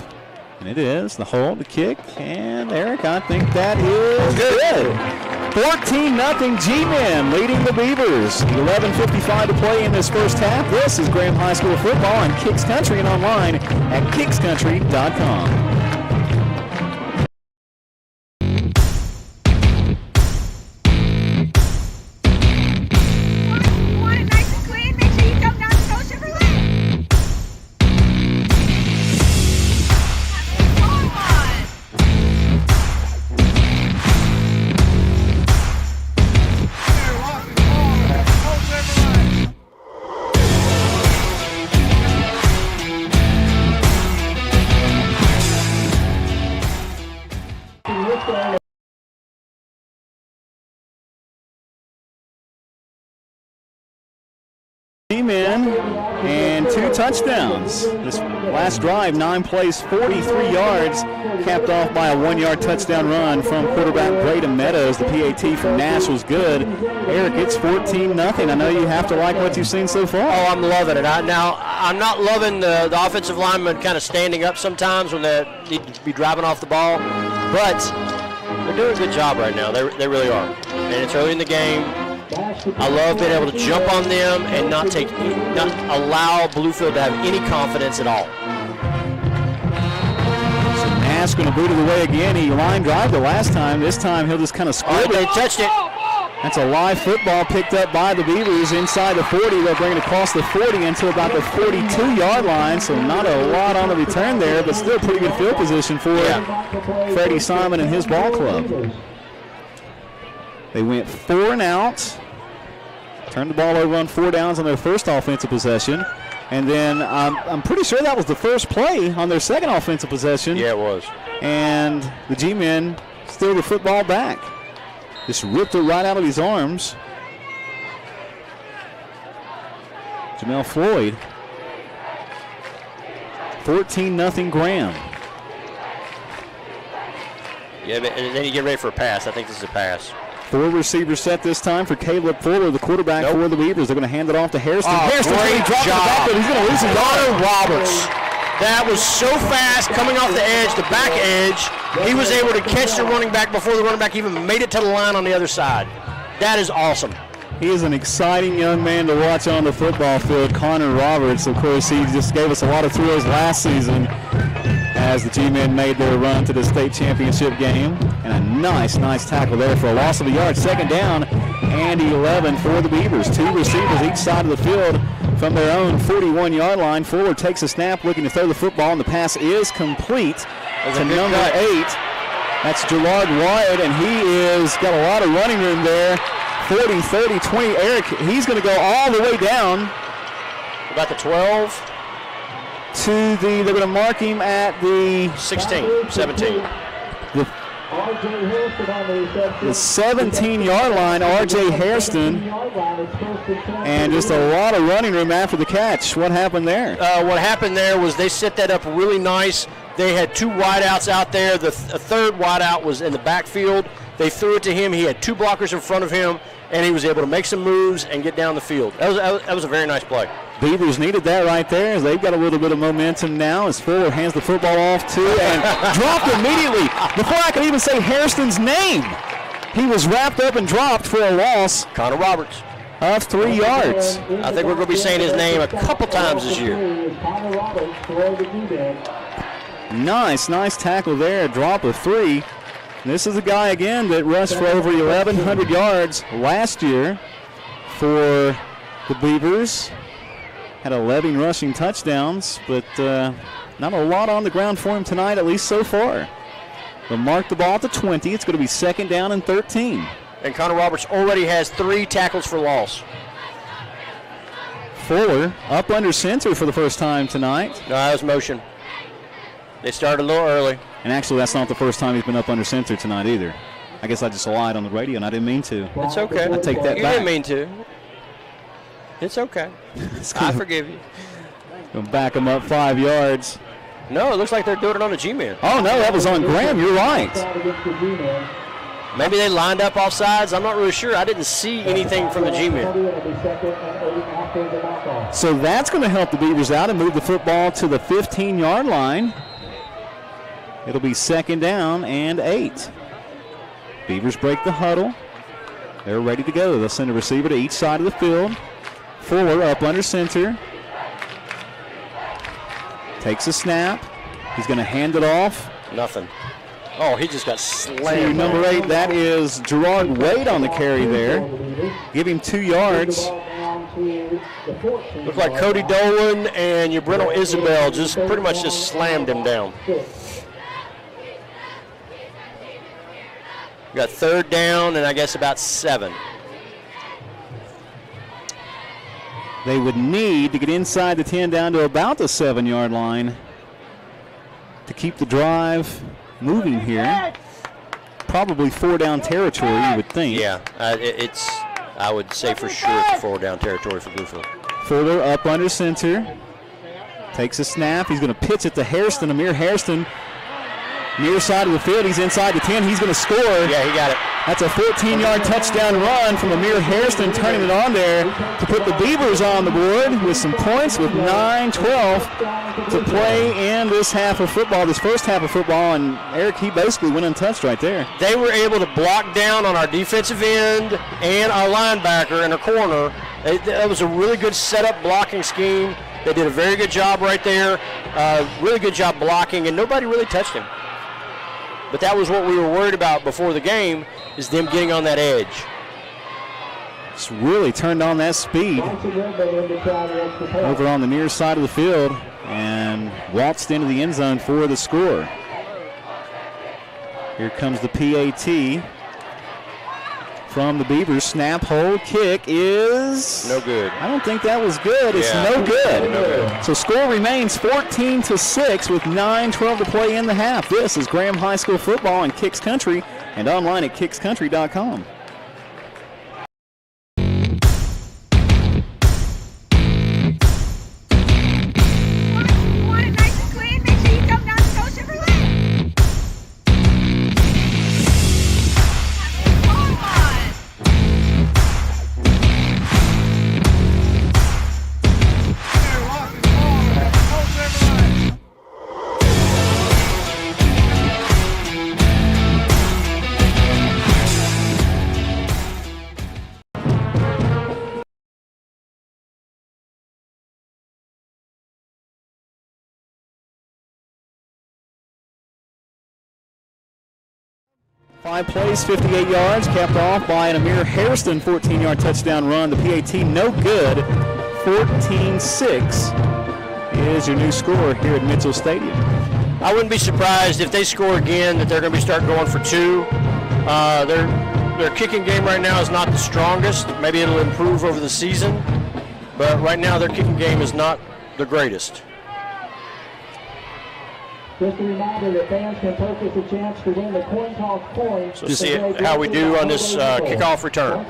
And it is. The hold, the kick. And Eric, I think that is good. 14-0 G-men leading the Beavers. 11:55 to play in this first half. This is Graham High School football on Kicks Country and online at kickscountry.com. G-men and 2 touchdowns. This last drive, 9 plays, 43 yards, capped off by a 1-yard touchdown run from quarterback Braden Meadows. The PAT from Nash was good. Eric, it's 14-0. I know you have to like what you've seen so far. Oh, I'm loving it. Now, I'm not loving the offensive linemen kind of standing up sometimes when they need to be driving off the ball, but they're doing a good job right now. They really are. And it's early in the game. I love being able to jump on them and not allow Bluefield to have any confidence at all. So Nash going to boot it away again. He line drive the last time. This time he'll just kind of squib it. They touched it. That's a live football picked up by the Beavers inside the 40. They'll bring it across the 40 into about the 42-yard line, so not a lot on the return there, but still pretty good field position for Freddie Simon and his ball club. They went 4 and out, turned the ball over on 4 downs on their first offensive possession, and then I'm pretty sure that was the first play on their second offensive possession. Yeah, it was. And the G-men steal the football back. Just ripped it right out of his arms. Jamel Floyd. 14-0 Graham. Yeah, and then you get ready for a pass. I think this is a pass. 4 receivers set this time for Caleb Fuller, the quarterback for the Beavers. They're going to hand it off to Hairston. Hairston, great job. He's going to lose his Connor Roberts. That was so fast coming off the edge, the back edge. He was able to catch the running back before the running back even made it to the line on the other side. That is awesome. He is an exciting young man to watch on the football field, Connor Roberts. Of course, he just gave us a lot of thrills last season as the G-men made their run to the state championship game. And a nice tackle there for a loss of a yard. Second down and 11 for the Beavers. 2 receivers each side of the field from their own 41-yard line. Fuller takes a snap looking to throw the football, and the pass is complete to number 8. That's Gerard Wyatt, and he is got a lot of running room there. 40, 30, 20. Eric, he's going to go all the way down. About the 12. They're going to mark him at the 16, 17. The 17-yard line, R.J. Hairston. And just a lot of running room after the catch. What happened there? What happened there was they set that up really nice. They had 2 wideouts out there. The third wideout was in the backfield. They threw it to him. He had 2 blockers in front of him, and he was able to make some moves and get down the field. That was a very nice play. Beavers needed that right there. They've got a little bit of momentum now as Fuller hands the football off to and dropped immediately. Before I could even say Hairston's name, he was wrapped up and dropped for a loss. Connor Roberts. Of 3 yards. I think we're going to be saying his name a couple times this year. Nice tackle there. Drop of 3. This is a guy, again, that rushed for over 1,100 yards last year for the Beavers. Had 11 rushing touchdowns, but not a lot on the ground for him tonight, at least so far. They'll mark the ball at the 20. It's going to be 2nd down and 13. And Connor Roberts already has 3 tackles for loss. Fuller up under center for the first time tonight. No, that was motion. They started a little early. And actually, that's not the first time he's been up under center tonight either. I guess I just lied on the radio, and I didn't mean to. It's okay. I take that you back. You didn't mean to. It's okay. I forgive you. Gonna back him up 5 yards. No, it looks like they're doing it on the G-man. Oh, no, that was on Graham. You're right. Maybe they lined up off sides. I'm not really sure. I didn't see anything from the G-man. So that's going to help the Beavers out and move the football to the 15-yard line. It'll be 2nd down and 8. Beavers break the huddle. They're ready to go. They'll send a receiver to each side of the field. Fuller up under center. Takes a snap. He's going to hand it off. Nothing. Oh, he just got slammed. To number 8, that is Gerard Wade on the carry there. Give him 2 yards. Looked like Cody Dolan and Breno Isabel just pretty much just slammed him down. We got 3rd down and I guess about 7. They would need to get inside the 10 down to about the 7-yard line to keep the drive moving here. Probably 4-down territory, you would think. Yeah, I would say for sure it's 4-down territory for Bluefield. Fuller up under center. Takes a snap. He's going to pitch it to Hairston. Amir Hairston, near side of the field. He's inside the 10. He's going to score. Yeah, he got it. That's a 14-yard touchdown run from Amir Hairston, turning it on there to put the Beavers on the board with some points with 9:12 to play in this half of football, this first half of football, and Eric, he basically went untouched right there. They were able to block down on our defensive end and our linebacker in a corner. That was a really good setup blocking scheme. They did a very good job right there, really good job blocking, and nobody really touched him. But that was what we were worried about before the game, is them getting on that edge. It's really turned on that speed over on the near side of the field and waltzed into the end zone for the score. Here comes the PAT from the Beavers. Snap, hold, kick is no good. I don't think that was good. It's no good. So score remains 14-6 with 9:12 to play in the half. This is Graham High School football in Kicks Country and online at kickscountry.com. Five plays, 58 yards, capped off by an Amir Hairston 14-yard touchdown run. The PAT no good. 14-6 is your new score here at Mitchell Stadium. I wouldn't be surprised if they score again that they're going to be starting going for 2. Their kicking game right now is not the strongest. Maybe it'll improve over the season, but right now their kicking game is not the greatest. Just a reminder that fans can purchase a chance to win the coin toss coins. So see how we do on this kickoff return.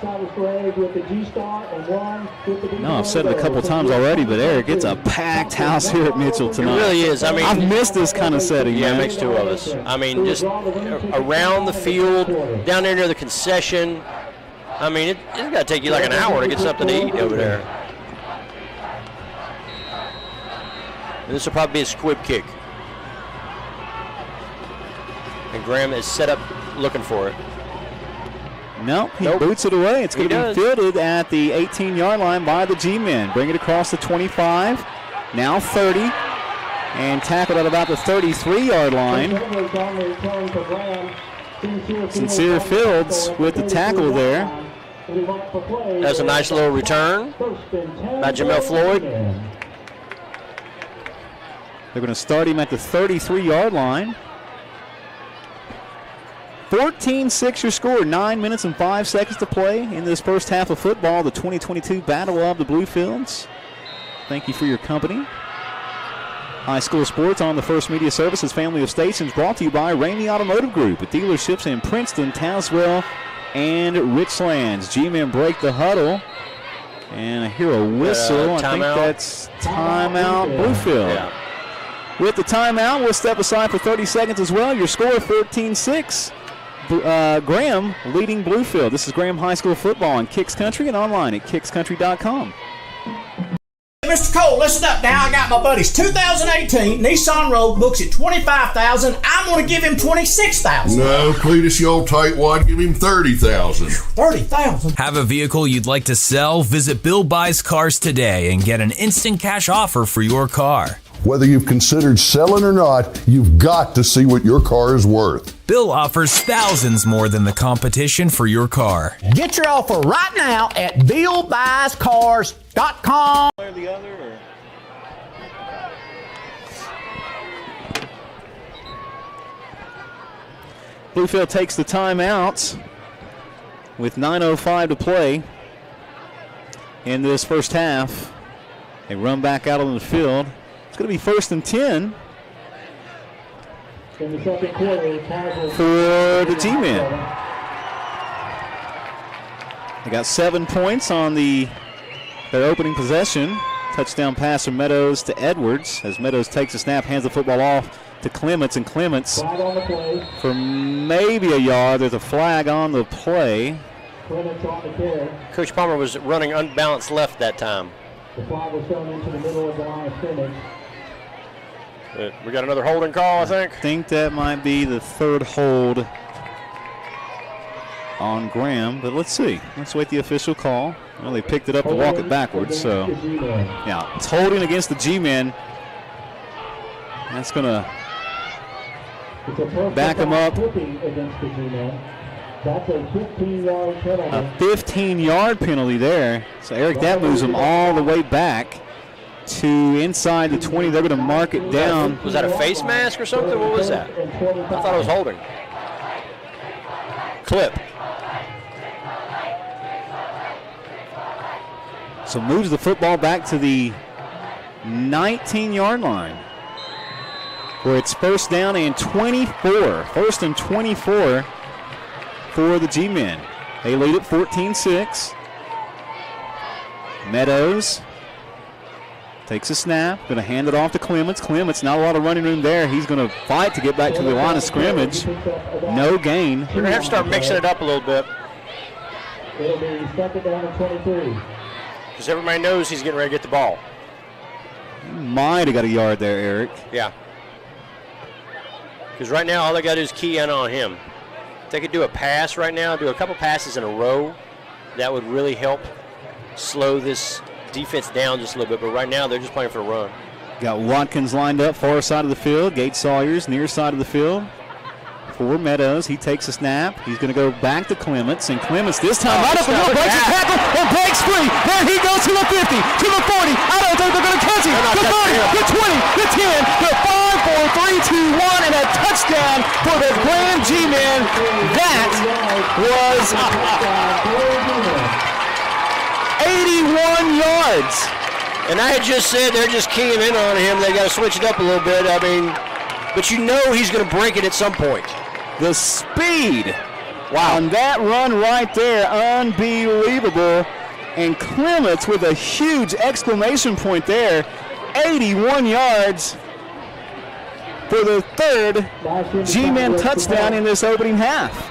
No, I've said it a couple times already, but Eric, it's a packed house here at Mitchell tonight. It really is. I mean, I've missed this kind of setting. Yeah, man. it makes 2 of us. I mean, just around the field, down there near the concession, I mean, it's got to take you like an hour to get something to eat over there. And this will probably be a squib kick. And Graham is set up looking for it. Nope, he boots it away. It's going to be fielded at the 18-yard line by the G-men. Bring it across the 25, now 30, and tackled at about the 33-yard line. Sincere Fields with the tackle there. That's a nice little return by Jamel Floyd. They're going to start him at the 33-yard line. 14-6 your score, 9 minutes and 5 seconds to play in this first half of football, the 2022 Battle of the Bluefields. Thank you for your company. High school sports on the First Media Services family of stations, brought to you by Ramey Automotive Group with dealerships in Princeton, Tazewell, and Richlands. G-men break the huddle, and I hear a whistle. I think that's timeout Bluefield. Yeah. With the timeout, we'll step aside for 30 seconds as well. Your score 14-6. Graham leading Bluefield. This is Graham High School football on Kicks Country and online at kickscountry.com. Mr. Cole, listen up now. I got my buddies. 2018 Nissan Rogue books at $25,000. I'm going to give him $26,000. No, Cletus, you old tightwad, give him $30,000. $30,000. Have a vehicle you'd like to sell? Visit Bill Buys Cars today and get an instant cash offer for your car. Whether you've considered selling or not, you've got to see what your car is worth. Bill offers thousands more than the competition for your car. Get your offer right now at BillBuysCars.com. Bluefield takes the timeout with 9:05 to play in this first half. They run back out on the field. It's going to be 1st and 10 In the second quarter, for the G-men. They got 7 points on their opening possession. Touchdown pass from Meadows to Edwards as Meadows takes a snap, hands the football off to Clements, and Clements for maybe a yard. There's a flag on the play. Clements on the carry. Coach Palmer was running unbalanced left that time. The flag was thrown into the middle of the line of scrimmage. We got another holding call, I think. I think that might be the third hold on Graham, but let's see. Let's wait the official call. Well, they picked it up to walk it backwards, so yeah, it's holding against the G-men. That's going to back him up. That's a 15-yard penalty. A 15-yard penalty there. So, Eric, that moves them all the way back to inside the 20. They're going to mark it down. Was that a face mask or something? What was that? I thought it was holding. Clip. So moves the football back to the 19-yard line, where it's 1st down and 24. 1st and 24 for the G-men. They lead it 14-6. Meadows takes a snap, going to hand it off to Clements. Clements, not a lot of running room there. He's going to fight to get back to the line of scrimmage. No gain. You're going to have to start mixing it up a little bit. It'll be 2nd down and 23. Because everybody knows he's getting ready to get the ball. Might have got a yard there, Eric. Yeah. Because right now, all they got to do is key in on him. If they could do a pass right now, do a couple passes in a row, that would really help slow this defense down just a little bit. But right now, they're just playing for a run. Got Watkins lined up, far side of the field. Gate Sawyers, near side of the field. For Meadows, he takes a snap. He's going to go back to Clements, and Clements this time right up the middle, breaks the tackle, and breaks free. There he goes to the 50, to the 40. I don't think they're going to catch him. The 30, the 20, the 10, the 5, 4, 3, 2, 1, and a touchdown for the Graham G-men. That was 81 yards. And I had just said they're just keying in on him. They got to switch it up a little bit. I mean, but you know he's going to break it at some point. The speed on that run right there, unbelievable. And Clements with a huge exclamation point there, 81 yards for the 3rd G-men touchdown in this opening half.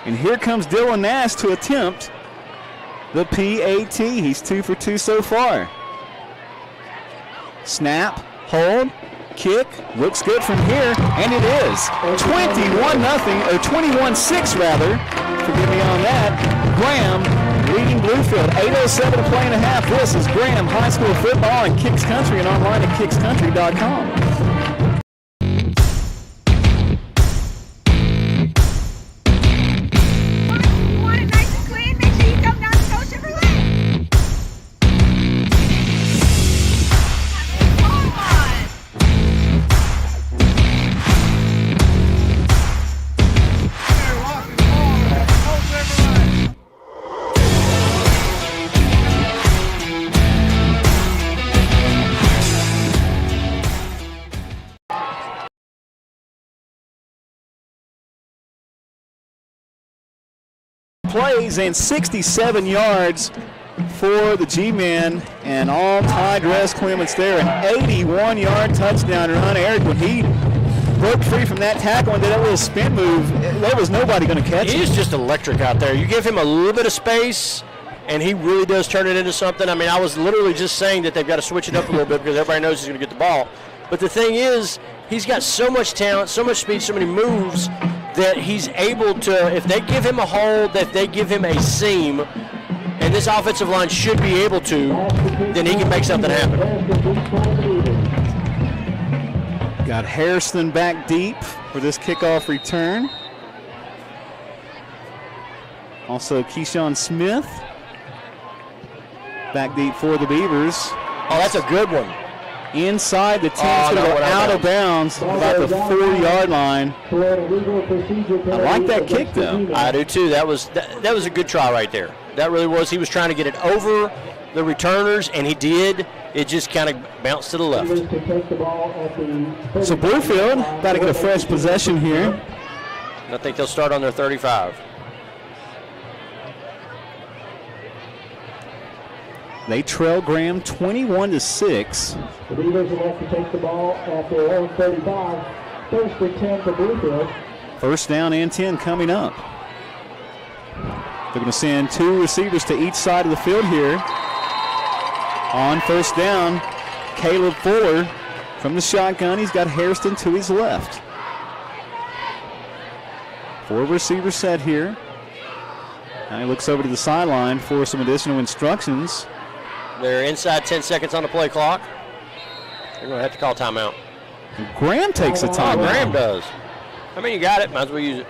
And here comes Dylan Nash to attempt the PAT. He's 2 for 2 so far. Snap, hold, kick, looks good from here, and it is 21-0, or 21-6 rather. Forgive me on that. Graham leading Bluefield. 8:07 to play and a half. This is Graham High School Football and Kicks Country and online at kickscountry.com. Plays and 67 yards for the G-men, and all tied Res Clements there. An 81-yard touchdown run. Eric, when he broke free from that tackle and did that little spin move, there was nobody going to catch him. He's just electric out there. You give him a little bit of space, and he really does turn it into something. I mean, I was literally just saying that they've got to switch it up a little bit because everybody knows he's going to get the ball. But the thing is, he's got so much talent, so much speed, so many moves, that he's able to, if they give him a hold, if they give him a seam, and this offensive line should be able to, then he can make something happen. Got Harrison back deep for this kickoff return. Also Keyshawn Smith back deep for the Beavers. Oh, that's a good one. Inside the 10, it's going to go out of bounds about the 4-yard line. I like that kick, though. I do, too. That was a good try right there. That really was. He was trying to get it over the returners, and he did. It just kind of bounced to the left. So Bluefield about to get a fresh possession here. I think they'll start on their 35. They trail Graham 21-6. The Beavers elect to take the ball at their own 35. First and 10 for Bluefield. First down and 10 coming up. They're going to send 2 receivers to each side of the field here. On first down, Caleb Fuller from the shotgun. He's got Hairston to his left. 4 receivers set here. Now he looks over to the sideline for some additional instructions. They're inside 10 seconds on the play clock. They're going to have to call timeout. Graham takes a timeout. Graham does. I mean, you got it. Might as well use it.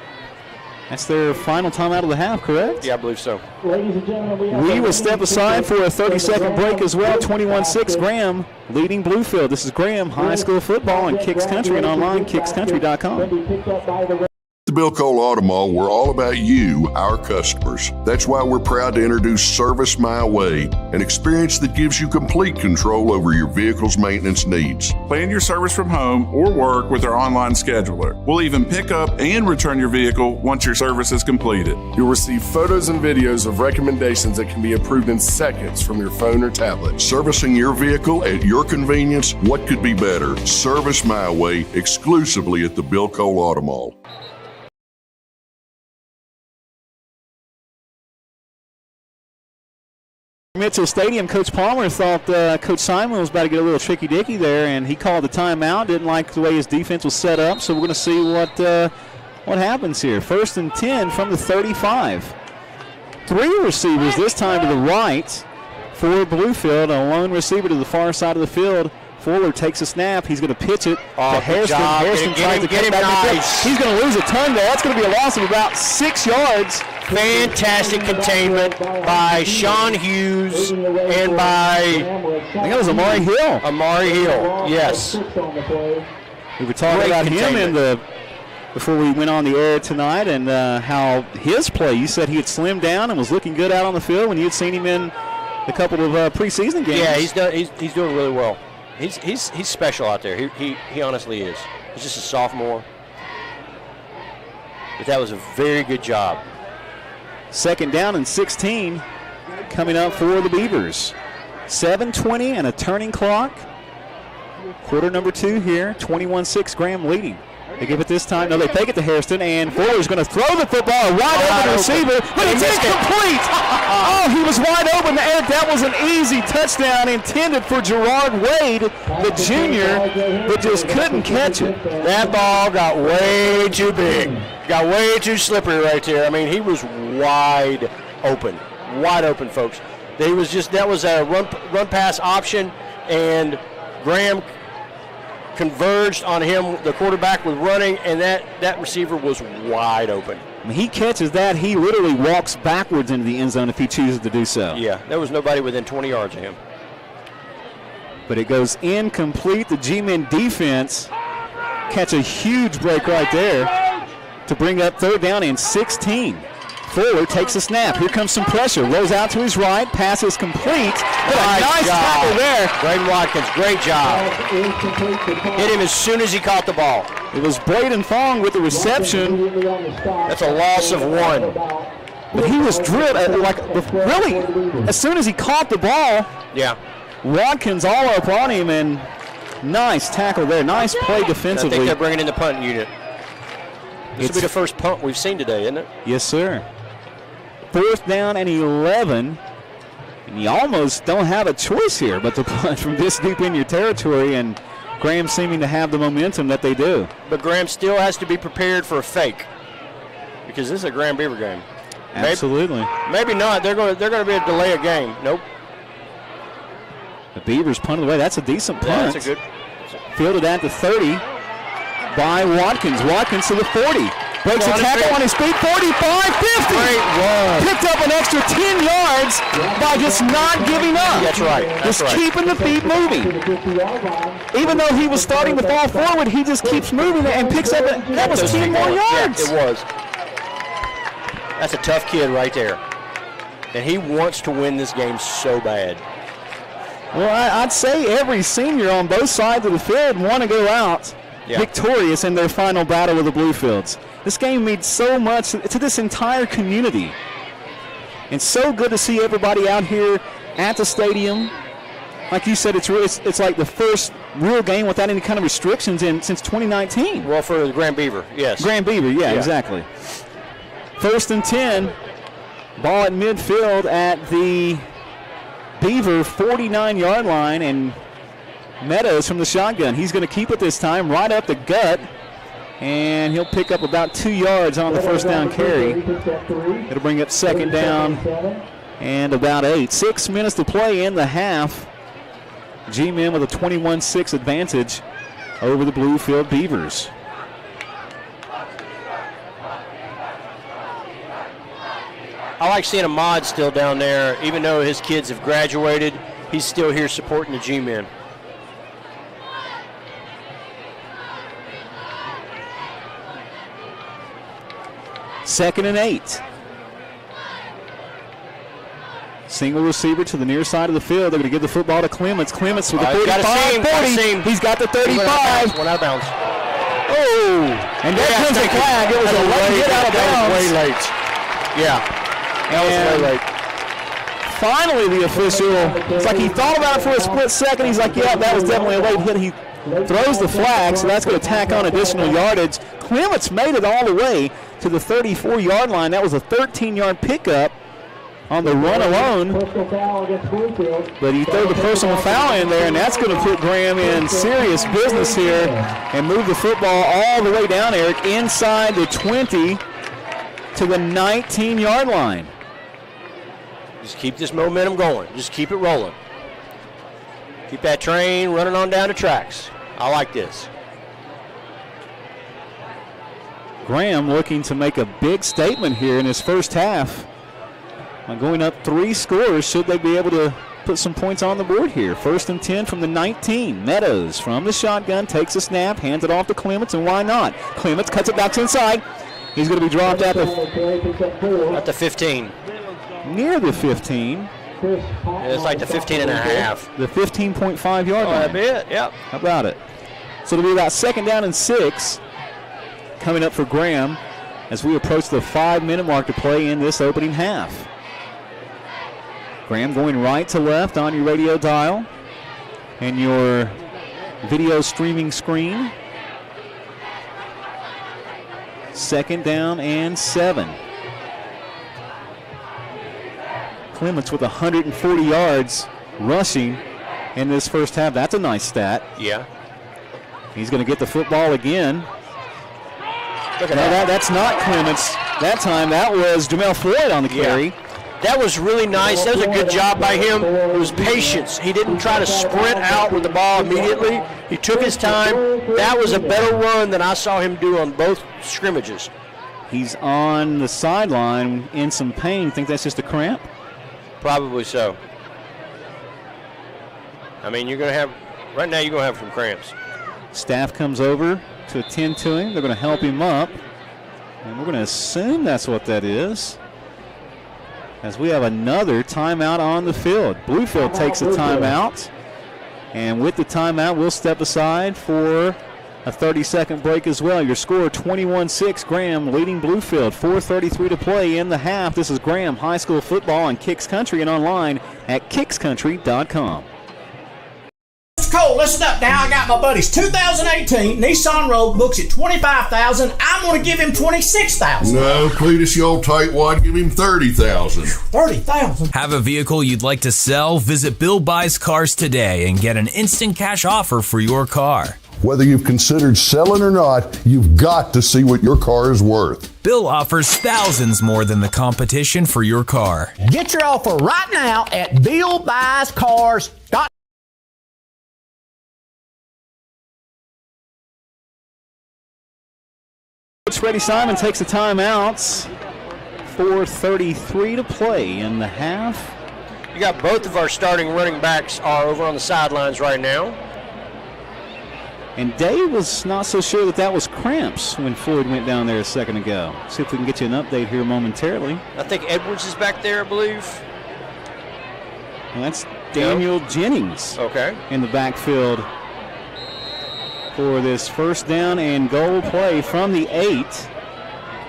That's their final timeout of the half, correct? Yeah, I believe so. Ladies and gentlemen, we will step aside for a 30-second break as well. 21-6 Graham leading Bluefield. This is Graham High School Football and Kicks Country and online kickscountry.com. The Bill Cole Auto Mall, we're all about you, our customers. That's why we're proud to introduce Service My Way, an experience that gives you complete control over your vehicle's maintenance needs. Plan your service from home or work with our online scheduler. We'll even pick up and return your vehicle once your service is completed. You'll receive photos and videos of recommendations that can be approved in seconds from your phone or tablet. Servicing your vehicle at your convenience, what could be better? Service My Way, exclusively at the Bill Cole Auto Mall. Mitchell Stadium, Coach Palmer thought Coach Simon was about to get a little tricky-dicky there, and he called the timeout. Didn't like the way his defense was set up, so we're going to see what happens here. First and 10 from the 35. 3 receivers this time to the right for Bluefield. A lone receiver to the far side of the field. Fuller takes a snap. He's going to pitch it to Harrison. Harrison tries to get back. Nice. He's going to lose a ton there. That's going to be a loss of about 6 yards. Fantastic containment by Sean Hughes and by, I think it was Amari Hill. Amari Hill, yes. We were talking about him before we went on the air tonight, and how his play, you said he had slimmed down and was looking good out on the field when you had seen him in a couple of preseason games. Yeah, he's doing really well. He's special out there. He honestly is. He's just a sophomore. But that was a very good job. Second down and 16 coming up for the Beavers. 7:20 and a turning clock. Quarter number 2 here. 21-6 Graham leading. They give it this time. No, they fake it to Hairston, and Fuller's going to throw the football. Wide open receiver, but it's incomplete. Oh, he was wide open. Eric, that was an easy touchdown intended for Gerard Wade, the junior, but just couldn't catch it. That ball got way too big. Got way too slippery right there. I mean, he was wide open. Wide open, folks. That was a run pass option, and Graham converged on him. The quarterback was running, and that receiver was wide open. When he catches that, he literally walks backwards into the end zone if he chooses to do so. Yeah, there was nobody within 20 yards of him. But it goes incomplete. The G-Men defense catch a huge break right there to bring up 3rd down and 16. Fuller takes a snap. Here comes some pressure. Rolls out to his right. Pass is complete. Nice tackle there. Braden Watkins, great job. Hit him as soon as he caught the ball. It was Braden Fong with the reception. That's a loss of 1. But he was drilled, really, as soon as he caught the ball. Yeah. Watkins all up on him, and nice tackle there. Nice play defensively. I think they're bringing in the punt unit. This will be the first punt we've seen today, isn't it? Yes, sir. 4th down and 11. And you almost don't have a choice here but to punt from this deep in your territory, and Graham seeming to have the momentum that they do. But Graham still has to be prepared for a fake because this is a Graham Beaver game. Absolutely. Maybe not. They're going to be a delay a game. Nope. The Beavers punted away. That's a decent punt. Yeah, that's a good. Fielded at the 30 by Watkins. Watkins to the 40. Breaks a tackle on his feet. 45, 50. Great run. Picked up an extra 10 yards by just not giving up. That's right. Just keeping the feet moving. Even though he was starting to fall forward, he just keeps moving and picks up. That was 10 more yards. Yeah, it was. That's a tough kid right there. And he wants to win this game so bad. Well, I'd say every senior on both sides of the field want to go out victorious in their final battle with the Bluefields. This game means so much to this entire community. And so good to see everybody out here at the stadium. Like you said, it's like the first real game without any kind of restrictions since 2019. Well, for the Grand Beaver, yes. Grand Beaver, yeah, exactly. 1st and 10. Ball at midfield at the Beaver 49-yard line, and Meadows from the shotgun. He's going to keep it this time right up the gut, and he'll pick up about 2 yards on the 1st down carry. It'll bring up 2nd down and about 8. 6 minutes to play in the half. G-Men with a 21-6 advantage over the Bluefield Beavers. I like seeing Ahmad still down there. Even though his kids have graduated, he's still here supporting the G-Men. Second and 8. Single receiver to the near side of the field. They're going to give the football to Clements. Clements with the 45-40. He's got the 35. Went out of bounds. Oh, and there comes a flag. It was a late hit out of bounds. Way late. Yeah. That was way late. Finally, the official, it's like he thought about it for a split second. He's like, yeah, that was definitely a late hit. He throws the flag, so that's going to tack on additional yardage. Clements made it all the way to the 34-yard line. That was a 13-yard pickup on the run alone. But he threw the personal foul in there, and that's going to put Graham in serious business here and move the football all the way down, Eric, inside the 20 to the 19-yard line. Just keep this momentum going. Just keep it rolling. Keep that train running on down the tracks. I like this. Graham looking to make a big statement here in his first half. Going up 3 scores, should they be able to put some points on the board here. 1st and 10 from the 19. Meadows from the shotgun takes a snap, hands it off to Clements, and why not? Clements cuts it back inside. He's going to be dropped at the 15. Near the 15. It's like the 15 and a half. The 15.5 yard line. A bit, yep. How about it? So it'll be about 2nd down and 6 coming up for Graham as we approach the 5-minute mark to play in this opening half. Graham going right to left on your radio dial and your video streaming screen. 2nd down and 7. Clements with 140 yards rushing in this first half. That's a nice stat. Yeah. He's going to get the football again. Look at that. That's not Clements that time. That was Jamel Floyd on the carry. Yeah. That was really nice. That was a good job by him. It was patience. He didn't try to sprint out with the ball immediately. He took his time. That was a better run than I saw him do on both scrimmages. He's on the sideline in some pain. Think that's just a cramp? Probably so. I mean, you're going to have, right now you're going to have some cramps. Staff comes over to attend to him. They're going to help him up. And we're going to assume that's what that is, as we have another timeout on the field. Bluefield takes a timeout, and with the timeout, we'll step aside for a 30-second break as well. Your score, 21-6, Graham leading Bluefield, 4:33 to play in the half. This is Graham High School football on Kicks Country and online at kickscountry.com. Cole, listen up now. I got my buddies. 2018 Nissan Rogue, books at $25,000. I'm going to give him $26,000. No, Cletus, you old tightwad, give him $30,000. $30,000. Have a vehicle you'd like to sell? Visit Bill Buys Cars today and get an instant cash offer for your car. Whether you've considered selling or not, you've got to see what your car is worth. Bill offers thousands more than the competition for your car. Get your offer right now at BillBuysCars.com. Coach Freddie Simon takes a timeout. 4:33 to play in the half. You got both of our starting running backs are over on the sidelines right now. And Dave was not so sure that was cramps when Floyd went down there a second ago. See if we can get you an update here momentarily. I think Edwards is back there, I believe. And that's Daniel Jennings. Okay. In the backfield for this first down and goal play from the 8.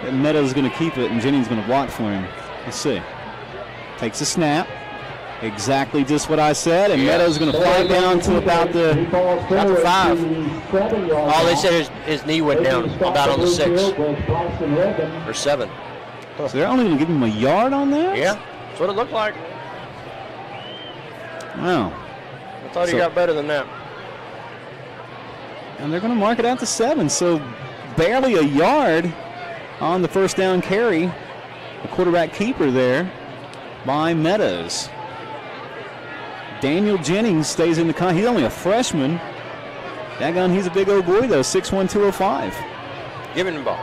And Meadows going to keep it, and Jennings going to block for him. Let's see. Takes a snap. Exactly just what I said, and Meadows going to fly down to about the 5. Oh, they said his knee went down about on the 6 or 7. So they're only going to give him a yard on that? Yeah, that's what it looked like. Wow. I thought he got better than that. And they're going to mark it out to 7, so barely a yard on the first down carry. The quarterback keeper there by Meadows. Daniel Jennings stays in the he's only a freshman. Daggone, he's a big old boy though, 6'1", 205. Give him the ball.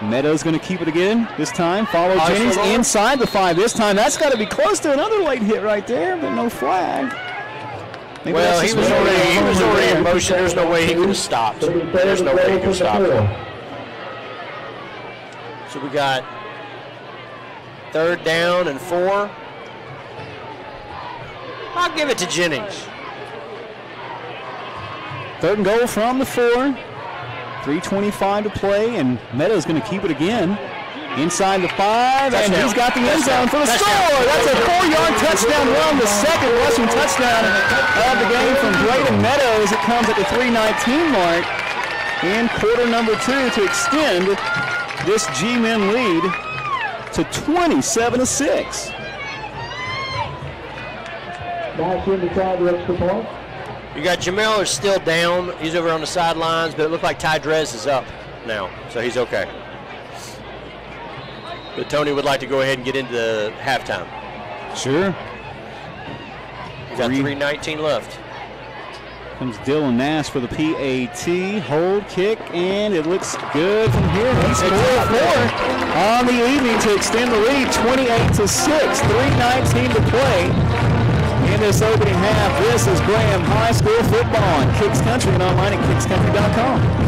Meadows going to keep it again this time. Follow Jennings inside the 5 this time. That's got to be close to another late hit right there, but no flag. Maybe well, he was already in motion. There's no way he could have stopped. There's no way he could have stopped him. So we got 3rd down and 4. I'll give it to Jennings. 3rd and goal from the 4. 3:25 to play, and Meadows going to keep it again. Inside the 5, and he's got the end zone for the score. That's a 4-yard touchdown run, the second rushing touchdown of the game from Braden Meadows. It comes at the 3:19 mark in quarter number 2 to extend this G-Men lead to 27-6. You got Jamel is still down. He's over on the sidelines, but it looked like Ty Drez is up now, so he's okay. But Tony would like to go ahead and get into halftime. Sure. You got 3:19 left. Comes Dylan Nash for the PAT. Hold, kick, and it looks good from here. He scored 4 on the evening to extend the lead, 28-6. 3:19 to play in this opening half. This is Graham High School football on Kicks Country and online at kickscountry.com.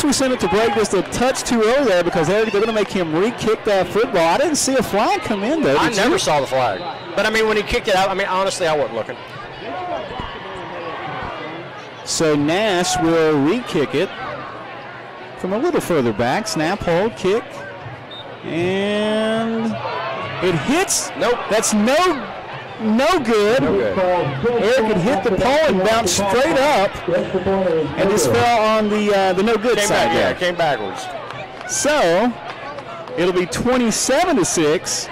We sent it to break just a touch too early there because they're going to make him re-kick that football. I didn't see a flag come in, though. I never saw the flag. But, I mean, when he kicked it out, I mean, honestly, I wasn't looking. So Nash will re-kick it from a little further back. Snap, hold, kick. And it hits. Nope. That's no good. Eric had hit the pole and bounced straight up and just fell on the no good side. Yeah, it came backwards. So it'll be 27-6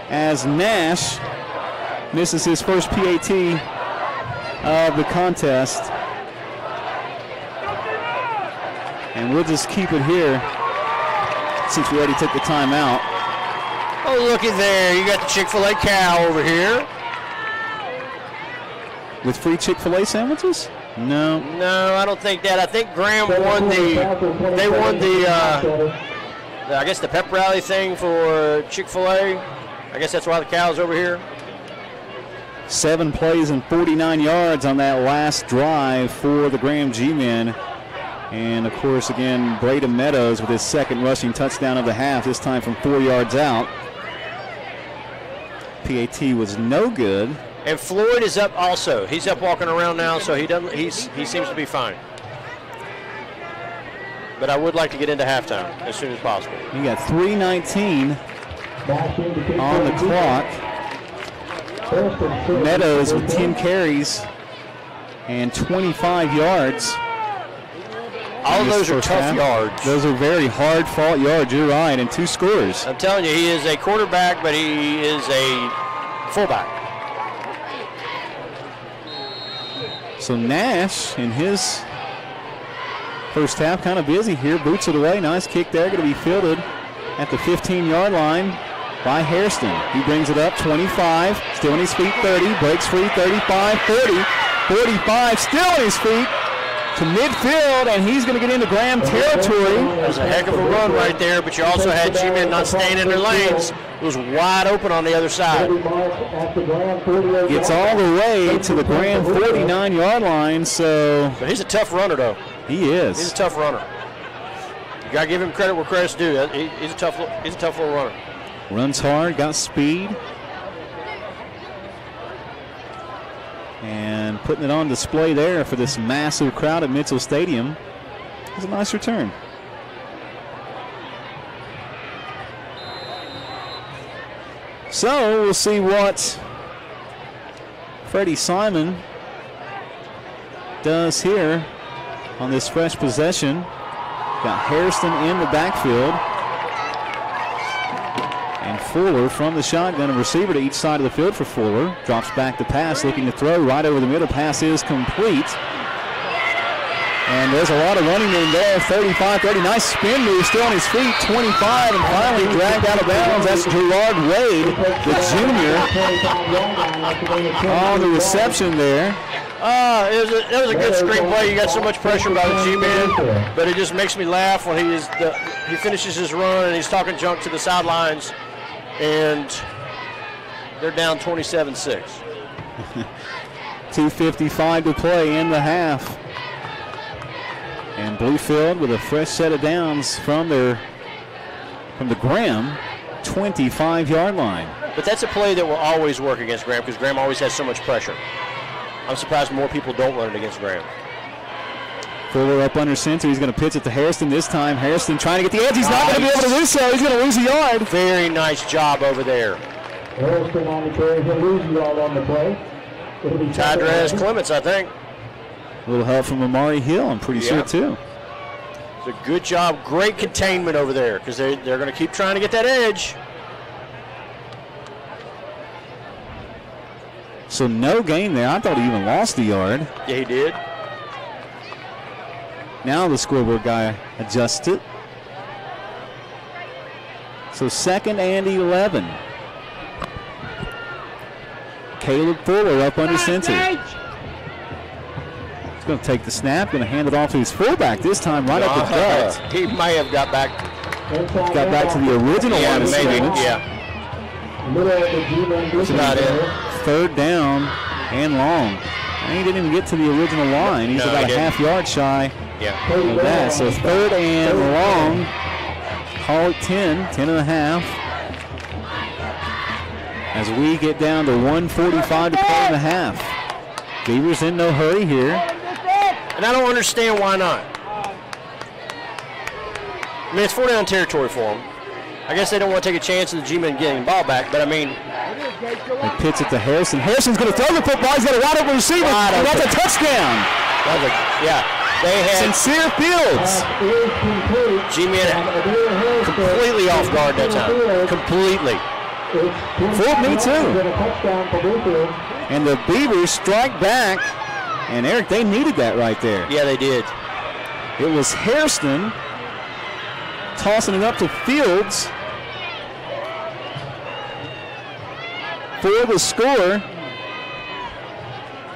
as Nash misses his first PAT of the contest. And we'll just keep it here since we already took the timeout. Oh, looky there. You got the Chick-fil-A cow over here. With free Chick-fil-A sandwiches? No. No, I don't think that. I think Graham won they won the I guess the pep rally thing for Chick-fil-A. I guess that's why the cow's over here. 7 plays and 49 yards on that last drive for the Graham G-men. And, of course, again, Braden Meadows with his second rushing touchdown of the half, this time from 4 yards out. PAT was no good. And Floyd is up also. He's up walking around now, so he seems to be fine. But I would like to get into halftime as soon as possible. You got 3:19 on the clock. Meadows with 10 carries and 25 yards. All of those are tough yards. Those are very hard-fought yards. You're right, and 2 scores. I'm telling you, he is a quarterback, but he is a fullback. So Nash in his first half kind of busy here. Boots it away. Nice kick there. Going to be fielded at the 15-yard line by Hairston. He brings it up, 25. Still on his feet, 30. Breaks free, 35, 40. 45, still on his feet. To midfield, and he's going to get into Graham territory. That was a heck of a run right there, but you also had G-men not staying in their lanes. It was wide open on the other side. Gets all the way to the Graham 49-yard line, so... But he's a tough runner, though. He is. He's a tough runner. You got to give him credit where credit's due. He's a tough little runner. Runs hard, got speed. And putting it on display there for this massive crowd at Mitchell Stadium. It's a nice return. So we'll see what Freddie Simon does here on this fresh possession. Got Hairston in the backfield. And Fuller from the shotgun, a receiver to each side of the field for Fuller. Drops back to pass, looking to throw right over the middle. Pass is complete. And there's a lot of running in there. 35-30, nice spin move, still on his feet. 25, and finally dragged out of bounds. That's Gerard Wade, the junior, on the reception there. That was a good screen play. You got so much pressure by the G-man, but it just makes me laugh when he finishes his run and he's talking junk to the sidelines, and they're down 27-6. 2:55 to play in the half. And Bluefield with a fresh set of downs from the Graham 25-yard line. But that's a play that will always work against Graham because Graham always has so much pressure. I'm surprised more people don't run it against Graham. Fuller up under center. He's going to pitch it to Hairston this time. Hairston trying to get the edge. He's not going to be able to do so. He's going to lose a yard. Very nice job over there. Hairston on the carry. He'll lose a yard on the play. Tydras Clements, I think. A little help from Amari Hill, I'm pretty sure, too. It's a good job. Great containment over there because they're going to keep trying to get that edge. So no gain there. I thought he even lost a yard. Yeah, he did. Now the scoreboard guy adjusts it. So 2nd and 11. Caleb Fuller up under center. He's going to take the snap, going to hand it off to his fullback this time, right up the gut. He may have got back to the original line of scrimmage. That's about it. 3rd down and long. And he didn't even get to the original line. He's about a half yard shy Yeah. That. So 3rd and long. Call it 10 and a half. As we get down to 1:45 to play in the half. Beavers in no hurry here. And I don't understand why not. I mean, it's 4-down territory for them. I guess they don't want to take a chance of the G-men getting the ball back, but I mean. They pitch it to Harrison. Harrison's going to throw the football. He's got a wide open receiver. And that's a touchdown. They had Sincere Fields. G-men completely off guard that time. Completely. Fooled me too. And the Beavers strike back. And Eric, they needed that right there. Yeah, they did. It was Hairston tossing it up to Fields for the score.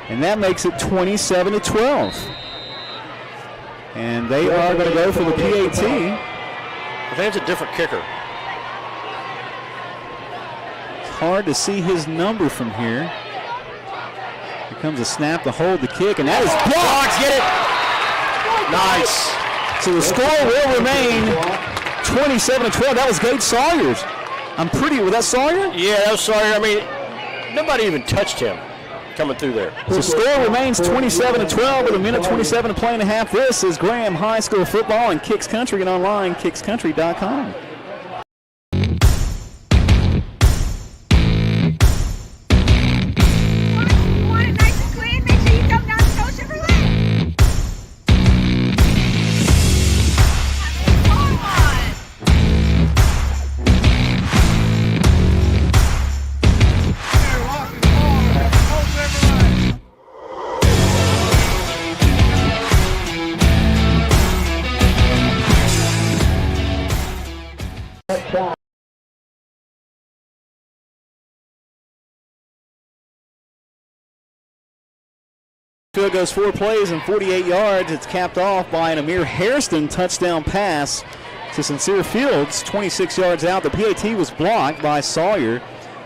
And that makes it 27-12. And they are going to go for the PAT. I think it's a different kicker. It's hard to see his number from here. Here comes a snap to hold the kick, and that is blocked. Get it. Nice. So the score will remain 27-12. That was Gage Sawyer's. Was that Sawyer? Yeah, that was Sawyer. I mean, nobody even touched him coming through there. So score remains 27-12 with 1:27 to play in the half. This is Graham High School football and Kicks Country and online kickscountry.com. Field goes 4 plays and 48 yards. It's capped off by an Amir Hairston touchdown pass to Sincere Fields, 26 yards out. The PAT was blocked by Sawyer,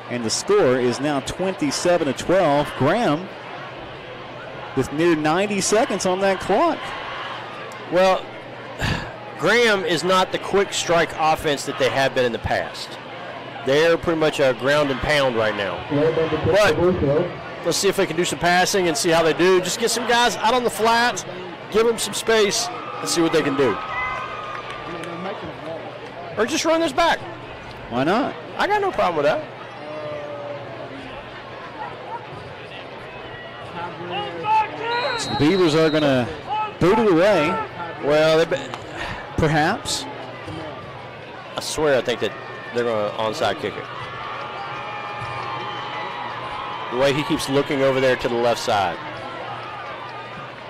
and the score is now 27-12. Graham with near 90 seconds on that clock. Well, Graham is not the quick strike offense that they have been in the past. They're pretty much a ground and pound right now. But let's see if they can do some passing and see how they do. Just get some guys out on the flat, give them some space, and see what they can do. Or just run this back. Why not? I got no problem with that. So the Beavers are going to boot it away. Well, perhaps. I swear I think that they're going to onside kick it. The way he keeps looking over there to the left side.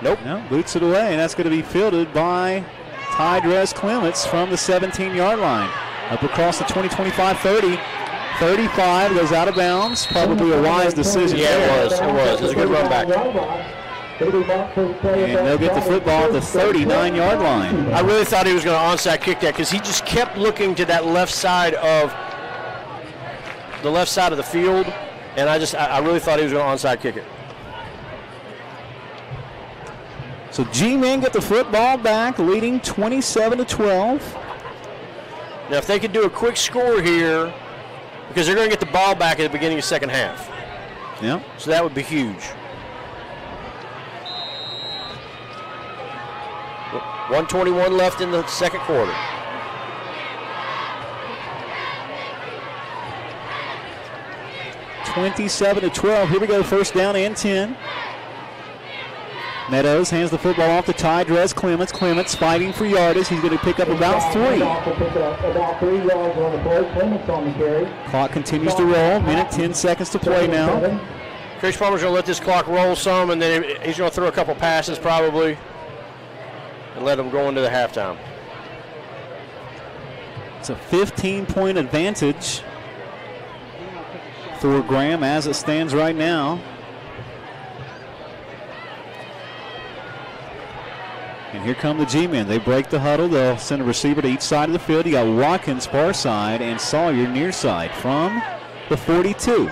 Nope. No, boots it away, and that's going to be fielded by Ty Dress Clements from the 17-yard line. Up across the 20-25, 30. 35 goes out of bounds. Probably a wise decision. Yeah, it was. It was. It was a good run back. And they'll get the football at the 39-yard line. I really thought he was going to onside kick that because he just kept looking to that left side of the field, and I really thought he was going to onside kick it. So G-Men get the football back, leading 27-12. Now, if they could do a quick score here, because they're going to get the ball back at the beginning of the second half. Yeah. So that would be huge. 1:21 left in the second quarter. (27-12). Here we go, first down and 10. Meadows hands the football off to Ty Dress Clements. Clements fighting for yardage. He's going to pick up about 3. Clock continues to roll. Minute 10 seconds to play now. Coach Palmer's going to let this clock roll some, and then he's going to throw a couple passes probably and let them go into the halftime. It's a 15-point advantage for Graham as it stands right now. And here come the G-men. They break the huddle. They'll send a receiver to each side of the field. You got Watkins far side and Sawyer near side from the 42.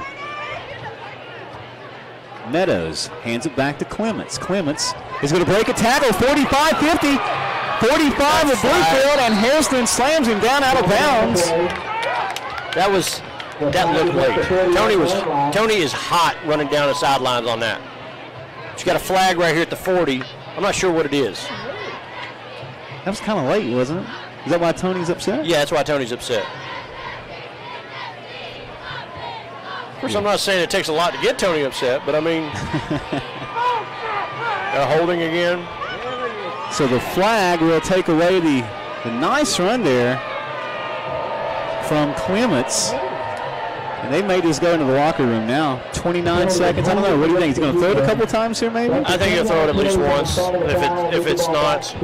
Meadows hands it back to Clements. Clements is going to break a tackle, 45-50, 45 of Bluefield, and Hairston slams him down out of bounds. That looked late. Tony is hot running down the sidelines on that. She's got a flag right here at the 40. I'm not sure what it is. That was kind of late, wasn't it? Is that why Tony's upset? Yeah, that's why Tony's upset. Of course, I'm not saying it takes a lot to get Tony upset, but I mean, holding again. So the flag will take away the nice run there from Clements. And they may just go into the locker room now. 29 seconds. I don't know. What do you think? He's going to throw it a couple times here, maybe? I think he'll throw it at least once. If it's not,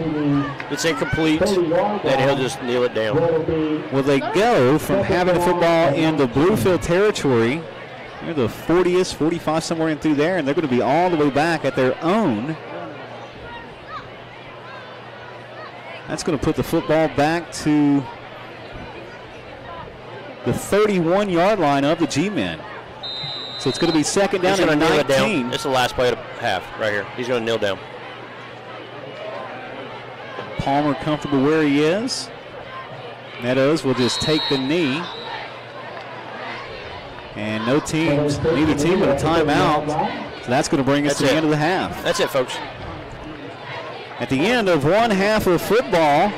it's incomplete, then he'll just kneel it down. Well, they go from having the football in the Bluefield territory. They're the 40th, 45, somewhere in through there, and they're going to be all the way back at their own. That's going to put the football back to the 31-yard line of the G-men. So it's going to be second down and 19. It's the last play of the half right here. He's going to kneel down. Palmer comfortable where he is. Meadows will just take the knee. And neither team with a timeout. So that's going to bring us to the end of the half. That's it, folks. At the end of one half of football,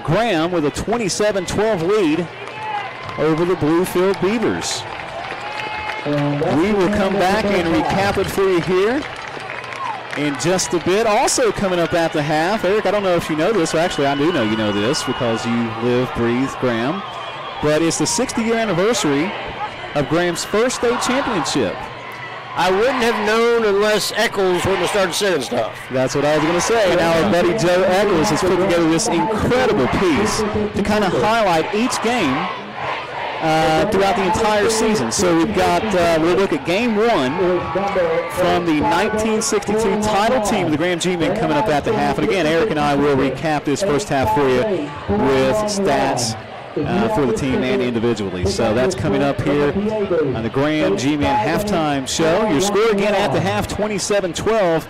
Graham with a 27-12 lead over the Bluefield Beavers. We will come back and recap it for you here in just a bit. Also coming up at the half, Eric, I don't know if you know this, or actually I do know you know this because you live, breathe Graham, but it's the 60-year anniversary of Graham's first state championship. I wouldn't have known unless Eccles wouldn't have started saying stuff. That's what I was going to say. Now our buddy Joe Eccles has put together this incredible piece to kind of highlight each game throughout the entire season. So we've got, we'll look at game one from the 1962 title team of the Graham G-men coming up at the half. And again, Eric and I will recap this first half for you with stats for the team and individually. So that's coming up here on the Graham G-men halftime show. Your score again at the half, 27-12.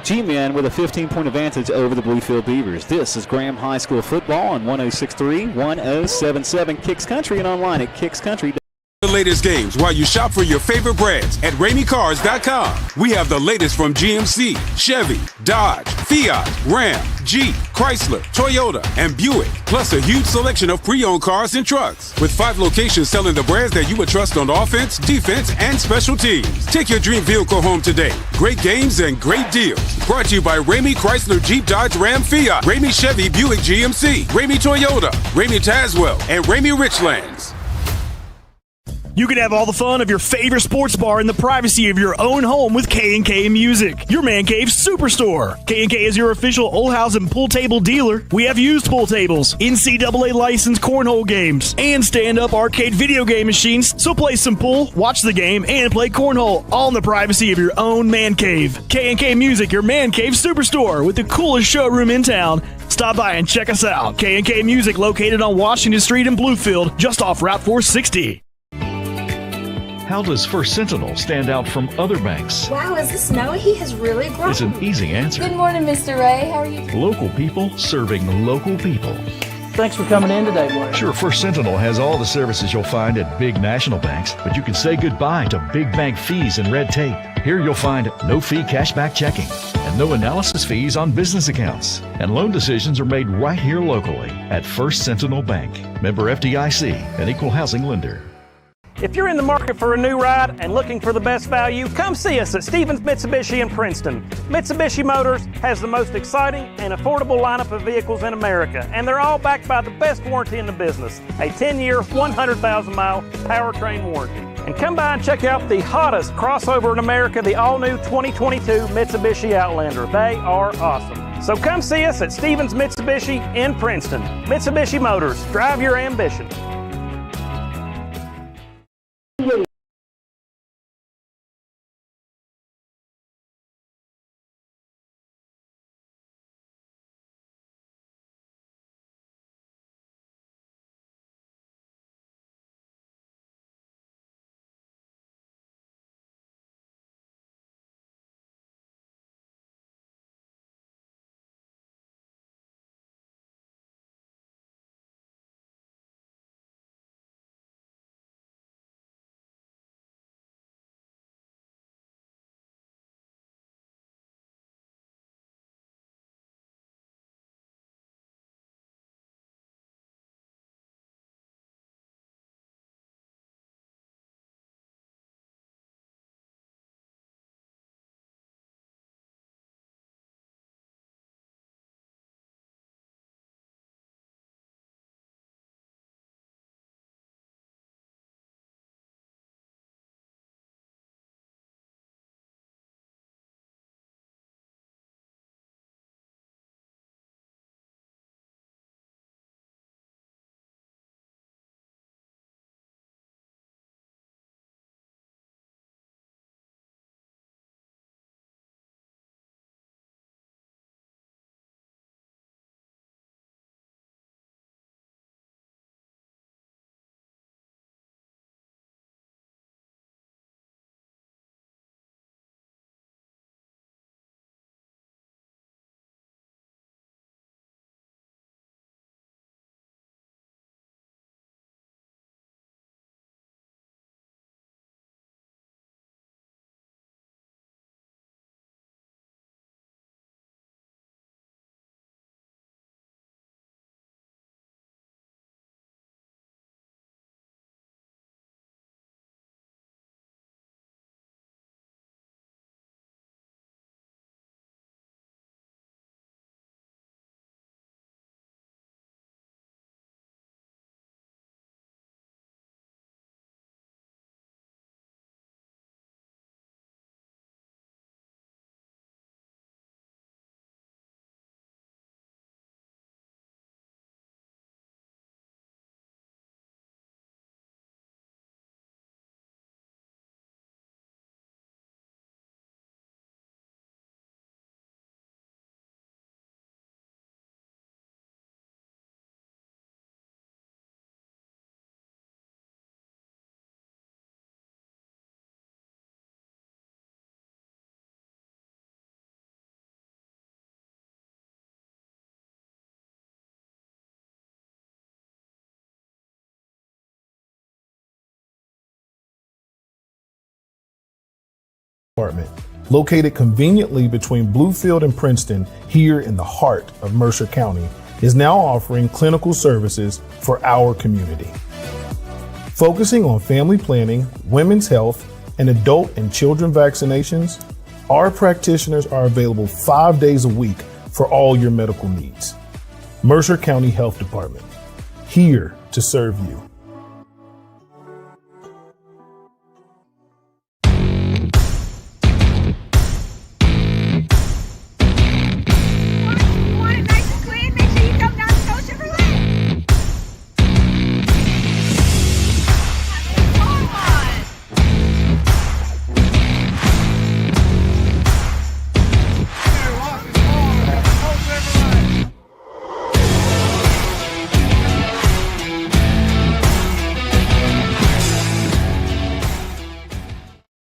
G-men with a 15-point advantage over the Bluefield Beavers. This is Graham High School football on 106.3, 107.7 Kicks Country, and online at kickscountry.com. The latest games while you shop for your favorite brands at RameyCars.com. We have the latest from GMC, Chevy, Dodge, Fiat, Ram, Jeep, Chrysler, Toyota, and Buick, plus a huge selection of pre-owned cars and trucks. With 5 locations selling the brands that you would trust on offense, defense, and special teams. Take your dream vehicle home today. Great games and great deals. Brought to you by Ramey Chrysler, Jeep, Dodge, Ram, Fiat, Ramey Chevy, Buick, GMC, Ramey Toyota, Ramey Tazewell, and Ramey Richlands. You can have all the fun of your favorite sports bar in the privacy of your own home with K&K Music, your man cave superstore. K&K is your official Old House and pool table dealer. We have used pool tables, NCAA licensed cornhole games, and stand-up arcade video game machines. So play some pool, watch the game, and play cornhole, all in the privacy of your own man cave. K&K Music, your man cave superstore with the coolest showroom in town. Stop by and check us out. K&K Music, located on Washington Street in Bluefield, just off Route 460. How does First Sentinel stand out from other banks? Wow, is this Noah? He has really grown. It's an easy answer. Good morning, Mr. Ray. How are you? Local people serving local people. Thanks for coming in today, Blair. Sure, First Sentinel has all the services you'll find at big national banks, but you can say goodbye to big bank fees and red tape. Here you'll find no-fee cashback checking and no analysis fees on business accounts. And loan decisions are made right here locally at First Sentinel Bank. Member FDIC, an equal housing lender. If you're in the market for a new ride and looking for the best value, come see us at Stevens Mitsubishi in Princeton. Mitsubishi Motors has the most exciting and affordable lineup of vehicles in America, and they're all backed by the best warranty in the business, a 10-year, 100,000-mile powertrain warranty. And come by and check out the hottest crossover in America, the all-new 2022 Mitsubishi Outlander. They are awesome. So come see us at Stevens Mitsubishi in Princeton. Mitsubishi Motors, drive your ambition. Department, located conveniently between Bluefield and Princeton here in the heart of Mercer County, is now offering clinical services for our community. Focusing on family planning, women's health, and adult and children vaccinations, our practitioners are available 5 days a week for all your medical needs. Mercer County Health Department, here to serve you.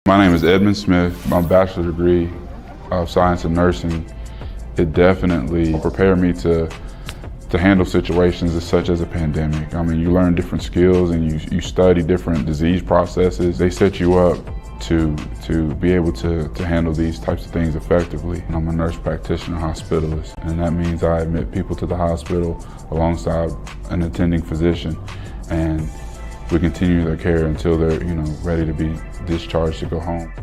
My name is Edmund Smith. My bachelor's degree of science and nursing, it definitely prepared me to handle situations such as a pandemic. I mean, you learn different skills and you study different disease processes. They set you up to be able to handle these types of things effectively. And I'm a nurse practitioner hospitalist, and that means I admit people to the hospital alongside an attending physician, and we continue their care until they're, ready to be discharged to go home.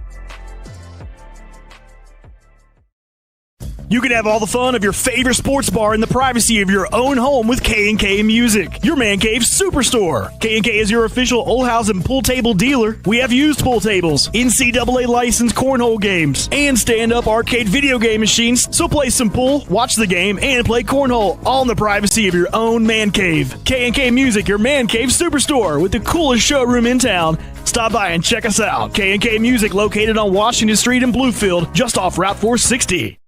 You can have all the fun of your favorite sports bar in the privacy of your own home with K&K Music, your man cave superstore. K&K is your official Old House and pool table dealer. We have used pool tables, NCAA licensed cornhole games, and stand-up arcade video game machines. So play some pool, watch the game, and play cornhole, all in the privacy of your own man cave. K&K Music, your man cave superstore with the coolest showroom in town. Stop by and check us out. K&K Music, located on Washington Street in Bluefield, just off Route 460.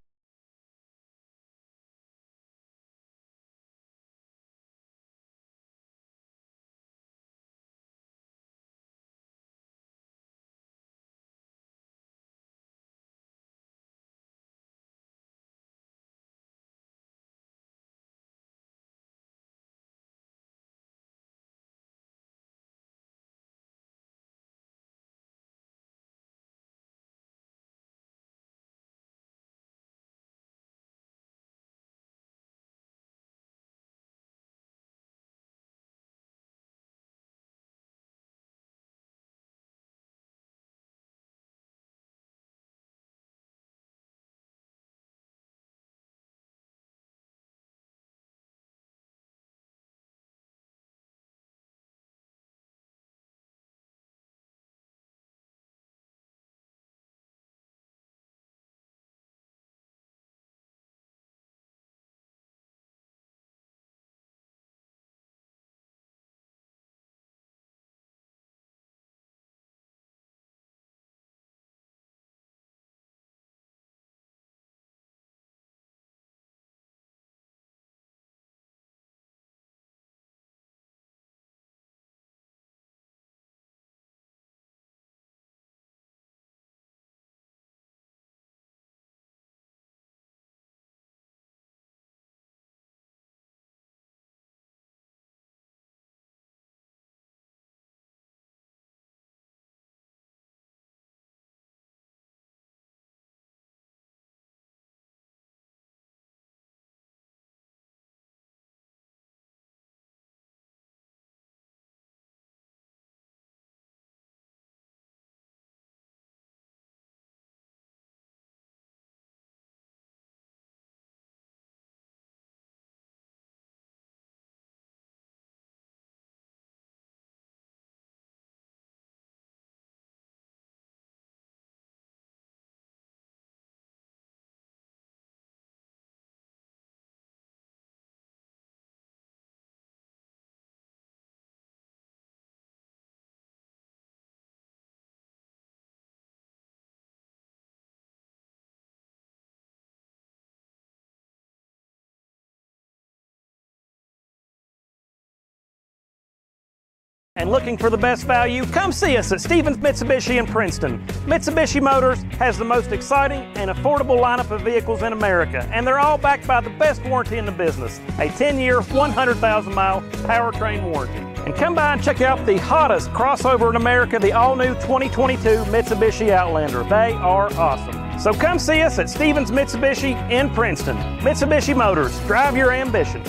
And looking for the best value? Come see us at Stevens Mitsubishi in Princeton. Mitsubishi Motors has the most exciting and affordable lineup of vehicles in America, and they're all backed by the best warranty in the business, a 10-year, 100,000-mile powertrain warranty. And come by and check out the hottest crossover in America, the all-new 2022 Mitsubishi Outlander. They are awesome. So come see us at Stevens Mitsubishi in Princeton. Mitsubishi Motors, drive your ambition.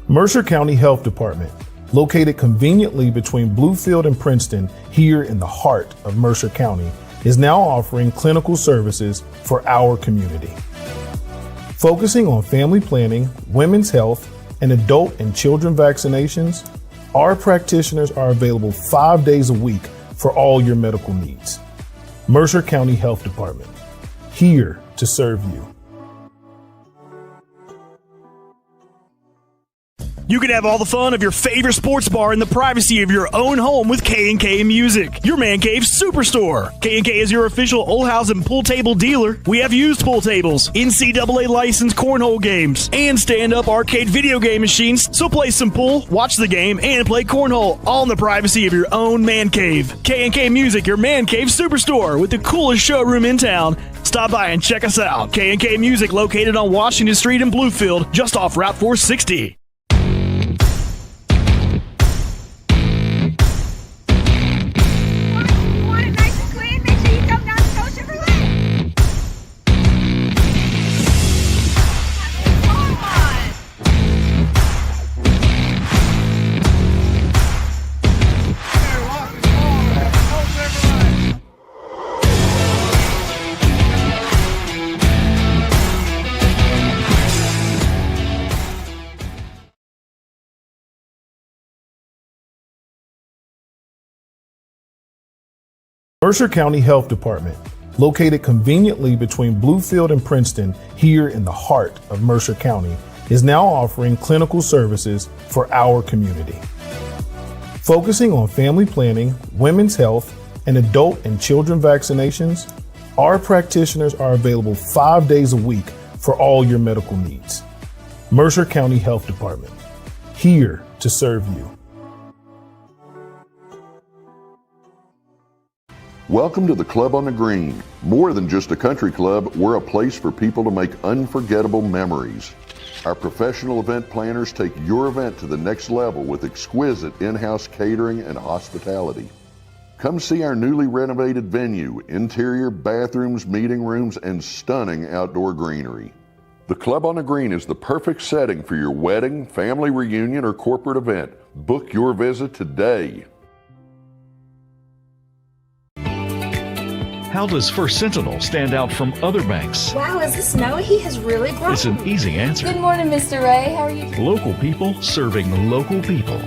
Mercer County Health Department, located conveniently between Bluefield and Princeton here in the heart of Mercer County, is now offering clinical services for our community. Focusing on family planning, women's health, and adult and children vaccinations, our practitioners are available 5 days a week for all your medical needs. Mercer County Health Department, here to serve you. You can have all the fun of your favorite sports bar in the privacy of your own home with K&K Music, your man cave superstore. K&K is your official Old House and pool table dealer. We have used pool tables, NCAA licensed cornhole games, and stand-up arcade video game machines. So play some pool, watch the game, and play cornhole, all in the privacy of your own man cave. K&K Music, your man cave superstore with the coolest showroom in town. Stop by and check us out. K&K Music, located on Washington Street in Bluefield, just off Route 460. Mercer County Health Department, located conveniently between Bluefield and Princeton here in the heart of Mercer County, is now offering clinical services for our community. Focusing on family planning, women's health, and adult and children vaccinations, our practitioners are available 5 days a week for all your medical needs. Mercer County Health Department, here to serve you. Welcome to the Club on the Green. More than just a country club, we're a place for people to make unforgettable memories. Our professional event planners take your event to the next level with exquisite in-house catering and hospitality. Come see our newly renovated venue, interior bathrooms, meeting rooms, and stunning outdoor greenery. The Club on the Green is the perfect setting for your wedding, family reunion, or corporate event. Book your visit today. How does First Sentinel stand out from other banks? Wow, is this Noah? He has really grown. It's an easy answer. Good morning, Mr. Ray. How are you? Local people serving local people.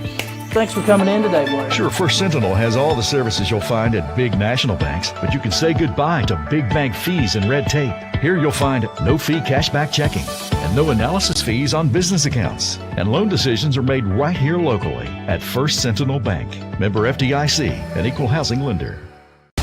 Thanks for coming in today, Blaine. Sure, First Sentinel has all the services you'll find at big national banks, but you can say goodbye to big bank fees and red tape. Here you'll find no-fee cashback checking and no analysis fees on business accounts. And loan decisions are made right here locally at First Sentinel Bank. Member FDIC, an equal housing lender.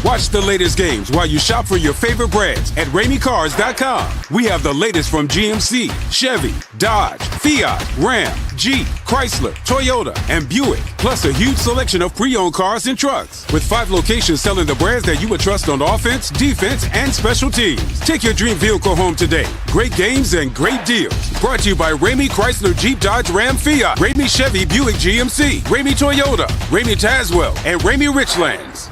Watch the latest games while you shop for your favorite brands at RameyCars.com. We have the latest from GMC, Chevy, Dodge, Fiat, Ram, Jeep, Chrysler, Toyota, and Buick, plus a huge selection of pre-owned cars and trucks. With 5 locations selling the brands that you would trust on offense, defense, and special teams. Take your dream vehicle home today. Great games and great deals. Brought to you by Ramey Chrysler, Jeep, Dodge, Ram, Fiat, Ramey Chevy, Buick, GMC, Ramey Toyota, Ramey Tazewell, and Ramey Richlands.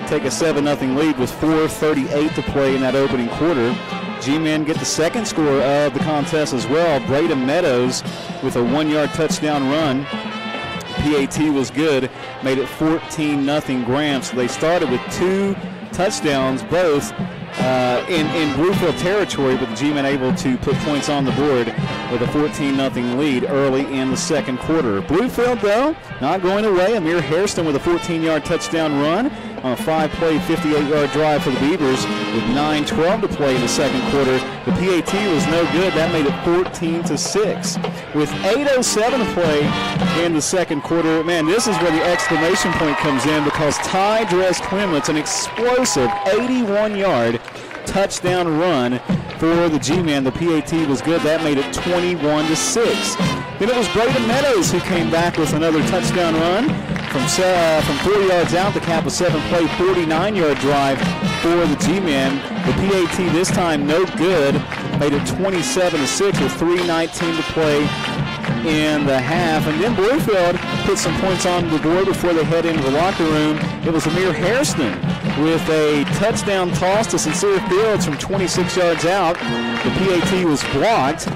Take a 7-0 lead with 4:38 to play in that opening quarter. G-Men get the second score of the contest as well. Braden Meadows with a 1-yard touchdown run. PAT was good, made it 14-0 Graham. So they started with 2 touchdowns, both in Bluefield territory, but the G-Men able to put points on the board with a 14-0 lead early in the second quarter. Bluefield, though, not going away. Amir Hairston with a 14-yard touchdown run on a 5-play, 58-yard drive for the Beavers with 9:12 to play in the second quarter. The PAT was no good. That made it 14-6. With 8:07 to play in the second quarter, man, this is where the exclamation point comes in, because Ty Dress Clements, an explosive 81-yard touchdown run for the G-Men. The PAT was good. That made it 21-6. Then it was Braden Meadows who came back with another touchdown run from 4 yards out to cap a 7-play, 49-yard drive for the G-Men. The PAT this time no good. Made it 27-6 with 3:19 to play in the half. And then Bluefield put some points on the board before they head into the locker room. It was Amir Hairston with a touchdown toss to Sincere Fields from 26 yards out. The PAT was blocked,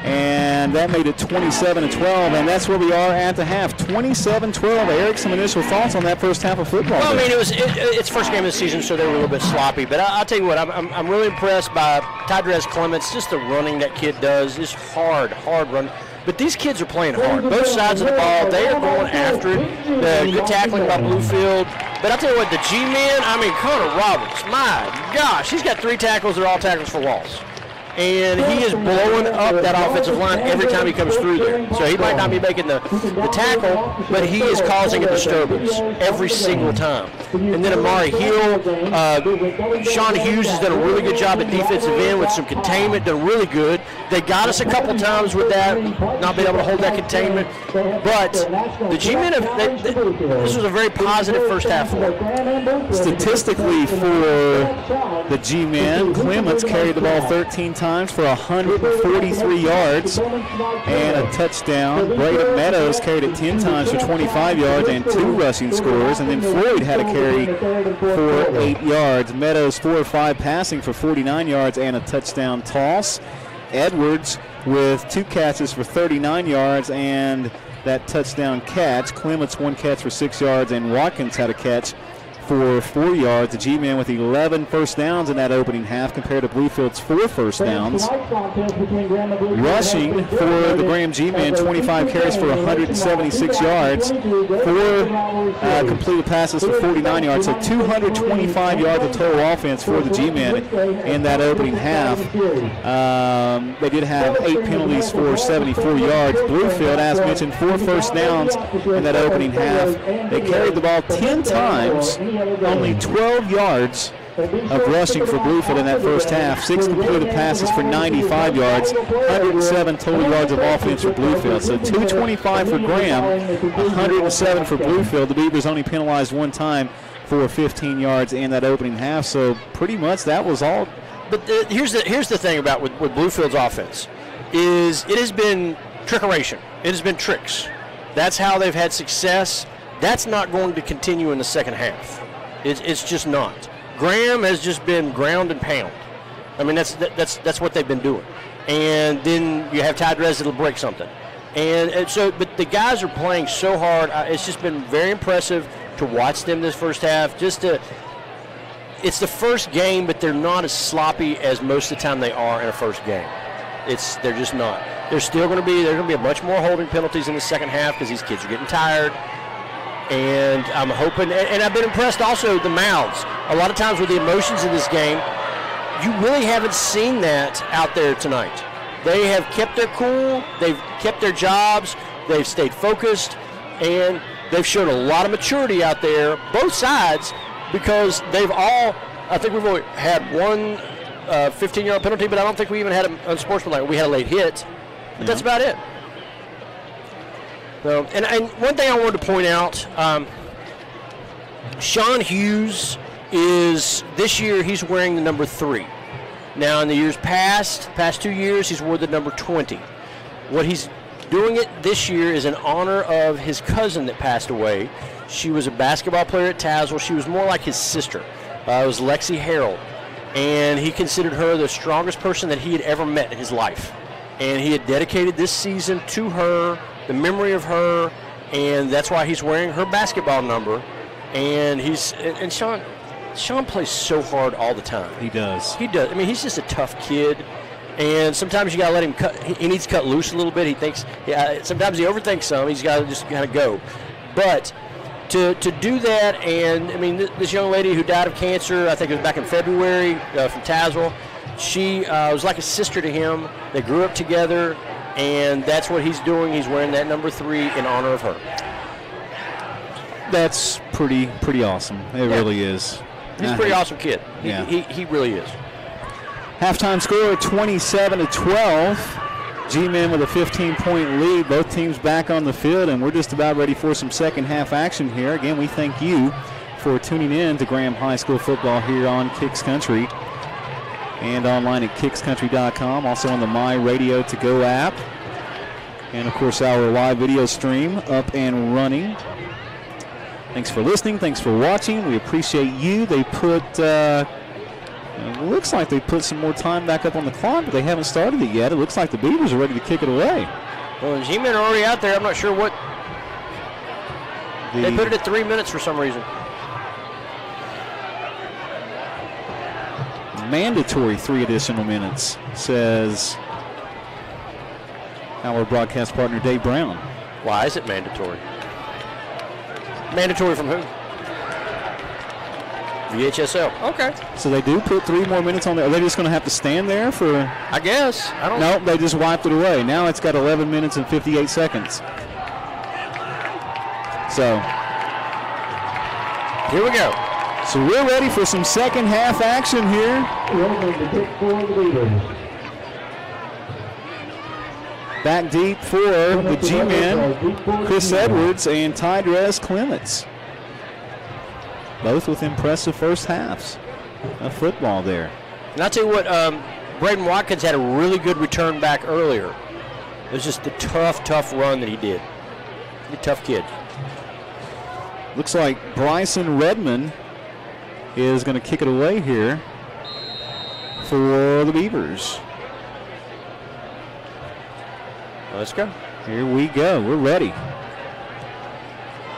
and that made it 27-12, and that's where we are at the half, 27-12. Eric, some initial thoughts on that first half of football? Well, I mean, it's first game of the season, so they were a little bit sloppy. But I'll tell you what, I'm really impressed by Tydrez Clements. Just the running that kid does is hard run. But these kids are playing hard. Both sides of the ball, they are going after it. Good tackling by Bluefield. But I'll tell you what, the G-man, I mean, Connor Roberts, my gosh, he's got 3 tackles. They're all tackles for loss. And he is blowing up that offensive line every time he comes through there. So he might not be making the tackle, but he is causing a disturbance every single time. And then Amari Hill, Sean Hughes has done a really good job at defensive end with some containment, done really good. They got us a couple times with that, not being able to hold that containment. But the G-men, this was a very positive first half for them. Statistically for the G-men, Clements carried the ball 13 times for 143 yards and a touchdown. Braden Meadows carried it 10 times for 25 yards and 2 rushing scores. And then Floyd had a carry for 8 yards. Meadows 4 of 5 passing for 49 yards and a touchdown toss. Edwards with 2 catches for 39 yards and that touchdown catch. Clements 1 catch for 6 yards, and Watkins had a catch for 4 yards. The G-men with 11 first downs in that opening half compared to Bluefield's 4 first downs. Rushing for the Graham G-men, 25 carries for 176 yards, 4 completed passes for 49 yards, so 225 yards of total offense for the G-men in that opening half. They did have 8 penalties for 74 yards. Bluefield, as mentioned, 4 first downs in that opening half. They carried the ball 10 times, only 12 yards of rushing for Bluefield in that first half. 6 completed passes for 95 yards, 107 total yards of offense for Bluefield. So 225 for Graham, 107 for Bluefield. The Beavers only penalized 1 time for 15 yards in that opening half. So pretty much that was all. But here's the thing about with Bluefield's offense is it has been trickeration. It has been tricks. That's how they've had success. That's not going to continue in the second half. It's just not. Graham has just been ground and pound. I mean, that's what they've been doing. And then you have Tydrez that'll break something. And so, but the guys are playing so hard. It's just been very impressive to watch them this first half. It's the first game, but they're not as sloppy as most of the time they are in a first game. They're just not. There's going to be a bunch more holding penalties in the second half because these kids are getting tired. And I'm hoping, and I've been impressed also, the mouths. A lot of times with the emotions in this game, you really haven't seen that out there tonight. They have kept their cool, they've kept their jobs, they've stayed focused, and they've shown a lot of maturity out there, both sides, because they've all, I think we've only had one 15-yard penalty, but I don't think we even had an unsportsmanlike. We had a late hit, but that's about it. So, and one thing I wanted to point out, Sean Hughes is, this year he's wearing the number 3. Now in the years past 2 years, he's wore the number 20. What he's doing it this year is in honor of his cousin that passed away. She was a basketball player at Tazewell. She was more like his sister. It was Lexi Harold. And he considered her the strongest person that he had ever met in his life. And he had dedicated this season to her, the memory of her, and that's why he's wearing her basketball number. And Sean plays so hard all the time. He does. I mean, he's just a tough kid. And sometimes you got to let him cut. He needs to cut loose a little bit. He thinks, sometimes he overthinks some. He's got to just kind of go. But to do that, and I mean, this young lady who died of cancer, I think it was back in February from Tazewell, she was like a sister to him. They grew up together. And that's what he's doing. He's wearing that number 3 in honor of her. That's pretty awesome. It really is. He's a pretty awesome kid. He really is. Halftime score 27-12. G-men with a 15-point lead. Both teams back on the field, and we're just about ready for some second half action here. Again, we thank you for tuning in to Graham High School football here on Kicks Country and online at kickscountry.com, also on the My Radio To Go app. And, of course, our live video stream up and running. Thanks for listening. Thanks for watching. We appreciate you. They put, it looks like they put some more time back up on the clock, but they haven't started it yet. It looks like the Beavers are ready to kick it away. Well, the G-men are already out there. I'm not sure what. They put it at 3 minutes for some reason. Mandatory 3 additional minutes, says our broadcast partner Dave Brown. Why is it mandatory? Mandatory from who? VHSL. Okay. So they do put 3 more minutes on there. Are they just going to have to stand there for? I guess. I don't know. No, they just wiped it away. Now it's got 11 minutes and 58 seconds. So here we go. So we're ready for some second half action here. Back deep for the G-men, Chris Edwards and Tydrez Clements. Both with impressive first halves of football there. And I'll tell you what, Braden Watkins had a really good return back earlier. It was just the tough run that he did. He's a tough kid. Looks like Bryson Redmond is going to kick it away here for the Beavers. Let's go. Here we go. We're ready.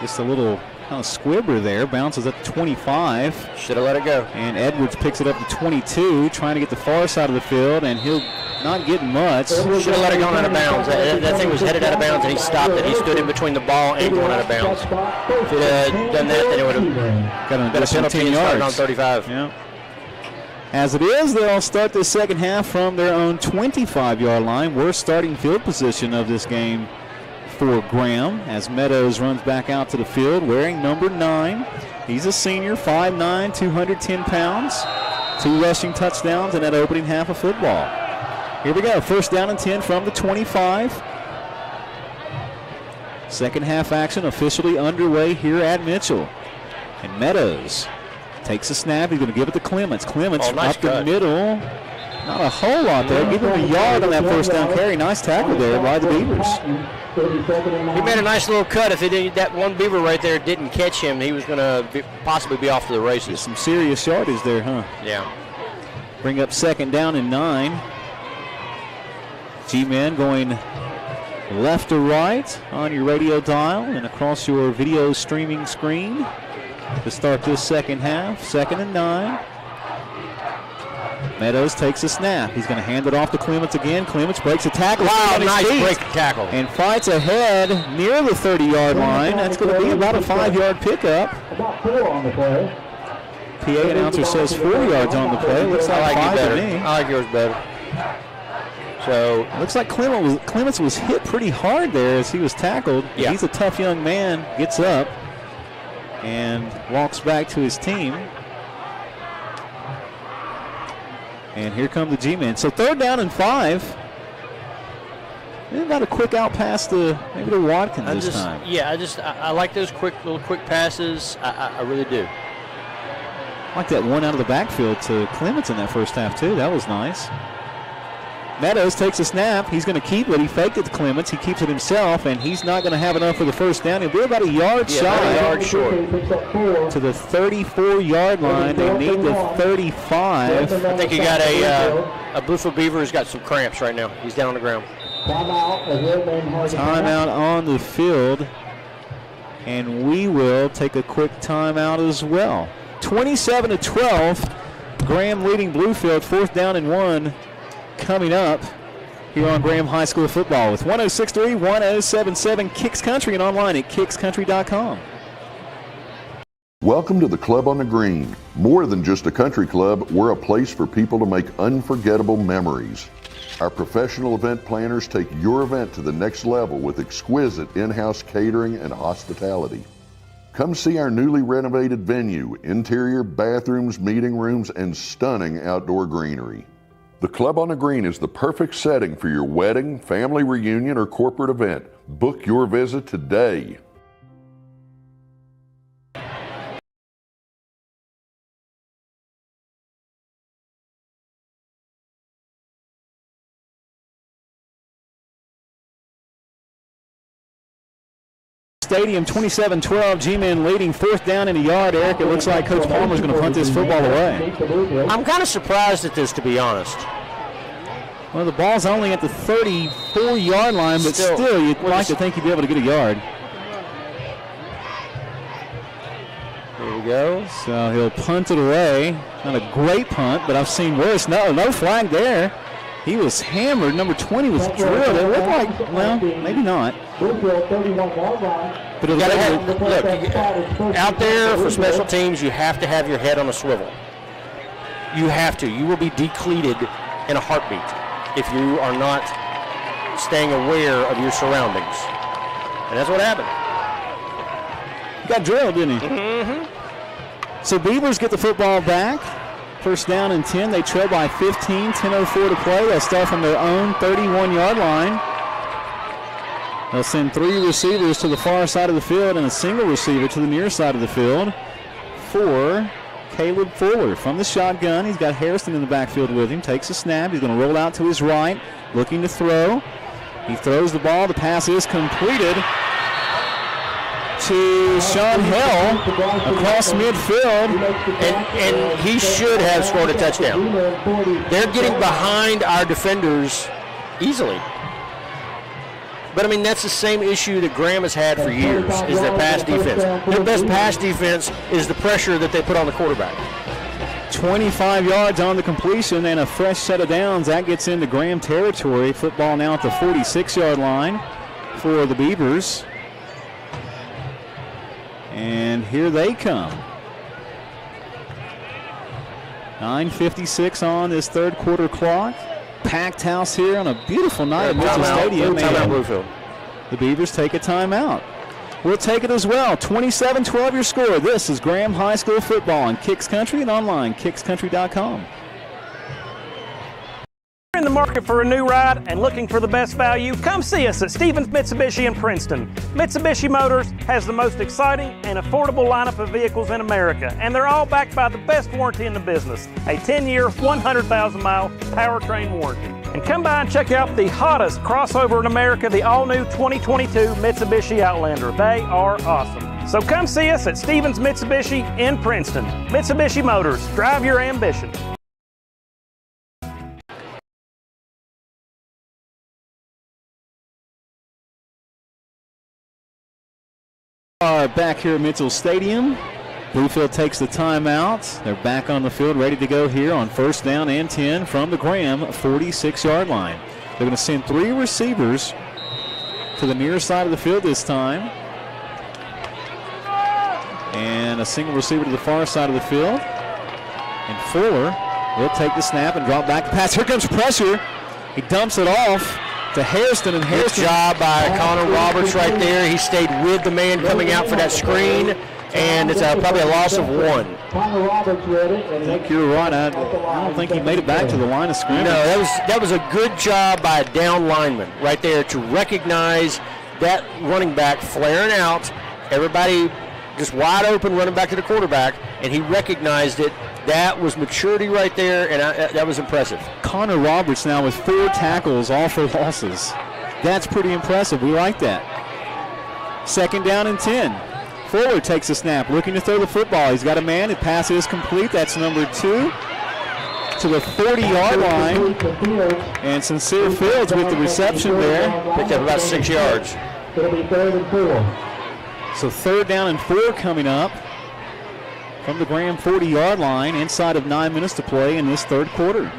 Just a little kind of squibber there. Bounces up to 25. Should have let it go. And Edwards picks it up to 22, trying to get the far side of the field, and he'll not get much. Should have let it go out of bounds. That thing was headed out of bounds, and he stopped it. He stood in between the ball and going out of bounds. If he had done that, then it would have got a penalty and started on 35. Yeah. As it is, they'll start the second half from their own 25-yard line. Worst starting field position of this game for Graham, as Meadows runs back out to the field wearing number 9. He's a senior, 5'9", 210 pounds. 2 rushing touchdowns in that opening half of football. Here we go, first down and 10 from the 25. Second half action officially underway here at Mitchell. And Meadows takes a snap. He's going to give it to Clements. Clements nice up cut. the middle. Not a whole lot there. Give him a yard on that first down carry. Nice tackle there by the Beavers. He made a nice little cut. If that one Beaver right there didn't catch him, he was going to possibly be off to the races. Some serious yardage there, huh? Yeah. Bring up second down and 9. G-men going left to right on your radio dial and across your video streaming screen to start this second half. Second and 9. Meadows takes a snap. He's going to hand it off to Clements again. Clements breaks a tackle. Wow, nice break tackle. And fights ahead near the 30-yard line. That's going to be about a 5-yard pickup. About 4 on the play. PA announcer says 4 yards on the play. Looks like 5 to me. I like yours better. So looks like Clements was hit pretty hard there as he was tackled. Yeah. He's a tough young man. Gets up and walks back to his team. And here come the G-men. So third down and 5. They got a quick out pass to maybe to Watkins this time. Yeah, I like those little quick passes. I really do. I like that one out of the backfield to Clements in that first half too. That was nice. Meadows takes a snap. He's going to keep it. He faked it to Clements. He keeps it himself, and he's not going to have enough for the first down. He'll be about a yard shy. About a yard short. To the 34-yard line. They need the 35. I think he got a Bluefield Beaver has got some cramps right now. He's down on the ground. Timeout on the field, and we will take a quick timeout as well. 27-12. Graham leading Bluefield. Fourth down and 1. Coming up here on Graham High School football with 106.3, 107.7 Kicks Country and online at kickscountry.com. Welcome to the Club on the Green. More than just a country club, we're a place for people to make unforgettable memories. Our professional event planners take your event to the next level with exquisite in-house catering and hospitality. Come see our newly renovated venue, interior bathrooms, meeting rooms, and stunning outdoor greenery. The Club on the Green is the perfect setting for your wedding, family reunion, or corporate event. Book your visit today. Stadium, 27-12, G-Men leading, 4th down and a yard. Eric, it looks like Coach Palmer's going to punt this football away. I'm kind of surprised at this, to be honest. Well, the ball's only at the 34-yard line, but still you'd like to think he'd be able to get a yard. There we go. So he'll punt it away. Not a great punt, but I've seen worse. No flag there. He was hammered. Number 20 was drilled. It looked like, well, maybe not. But look, out there for special teams, you have to have your head on a swivel. You have to. You will be decleated in a heartbeat if you are not staying aware of your surroundings. And that's what happened. He got drilled, didn't he? Mm-hmm. So Beavers get the football back. 1st down and 10. They trail by 15. 10:04 to play. They'll start from their own 31-yard line. They'll send 3 receivers to the far side of the field and a single receiver to the near side of the field for Caleb Fuller from the shotgun. He's got Harrison in the backfield with him. Takes a snap. He's going to roll out to his right, looking to throw. He throws the ball. The pass is completed to Sean Hill across midfield. And he should have scored a touchdown. They're getting behind our defenders easily. But, I mean, that's the same issue that Graham has had for years, is their pass defense. Their best pass defense is the pressure that they put on the quarterback. 25 yards on the completion and a fresh set of downs. That gets into Graham territory. Football now at the 46-yard line for the Beavers. And here they come. 9:56 on this 3rd quarter clock. Packed house here on a beautiful night at Mitchell Stadium. Bluefield. The Beavers take a timeout. We'll take it as well. 27-12 your score. This is Graham High School football on Kicks Country and online, kickscountry.com. In the market for a new ride and looking for the best value, come see us at Stevens Mitsubishi in Princeton. Mitsubishi Motors has the most exciting and affordable lineup of vehicles in America, and they're all backed by the best warranty in the business, a 10-year, 100,000-mile powertrain warranty. And come by and check out the hottest crossover in America, the all-new 2022 Mitsubishi Outlander. They are awesome. So come see us at Stevens Mitsubishi in Princeton. Mitsubishi Motors, drive your ambition. Are back here at Mitchell Stadium. Bluefield takes the timeout. They're back on the field, ready to go here on 1st down and 10 from the Graham 46-yard line. They're going to send 3 receivers to the near side of the field this time. And a single receiver to the far side of the field. And Fuller will take the snap and drop back the pass. Here comes pressure. He dumps it off to Harrison, and Harrison. Good job by Connor Roberts right there. He stayed with the man coming out for that screen, and it's probably a loss of 1. I think you're right. I don't think he made it back to the line of scrimmage. No, that was a good job by a down lineman right there to recognize that running back flaring out. Everybody just wide open running back to the quarterback, and he recognized it. That was maturity right there, and that was impressive. Connor Roberts now with 4 tackles, all for losses. That's pretty impressive. We like that. 2nd down and 10. Fuller takes a snap, looking to throw the football. He's got a man. The pass is complete. That's number 2 to the 40-yard line. And Sincere Fields with the reception there. Picked up about 6 yards. It'll be 3rd and 4. So 3rd down and 4 coming up from the Graham 40-yard line, inside of 9 minutes to play in this 3rd quarter.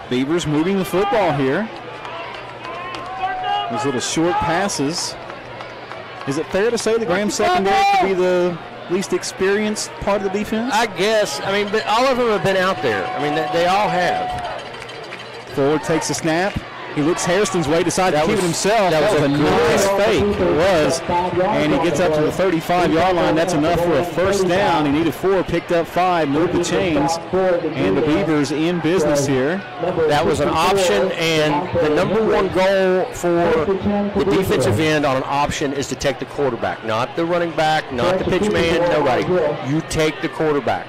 Beavers moving the football here. Those little short passes. Is it fair to say the Graham secondary could be the least experienced part of the defense? I guess. I mean, but all of them have been out there. I mean, they all have. Fuller takes a snap. He looks Harrison's way, decides to keep it himself. That was a nice fake. It was. And he gets up to the 35-yard line. That's enough for a 1st down. He needed 4, picked up 5, moved the chains. And the Beavers in business here. That was an option, and the number 1 goal for the defensive end on an option is to take the quarterback, not the running back, not the pitch man, nobody. You take the quarterback.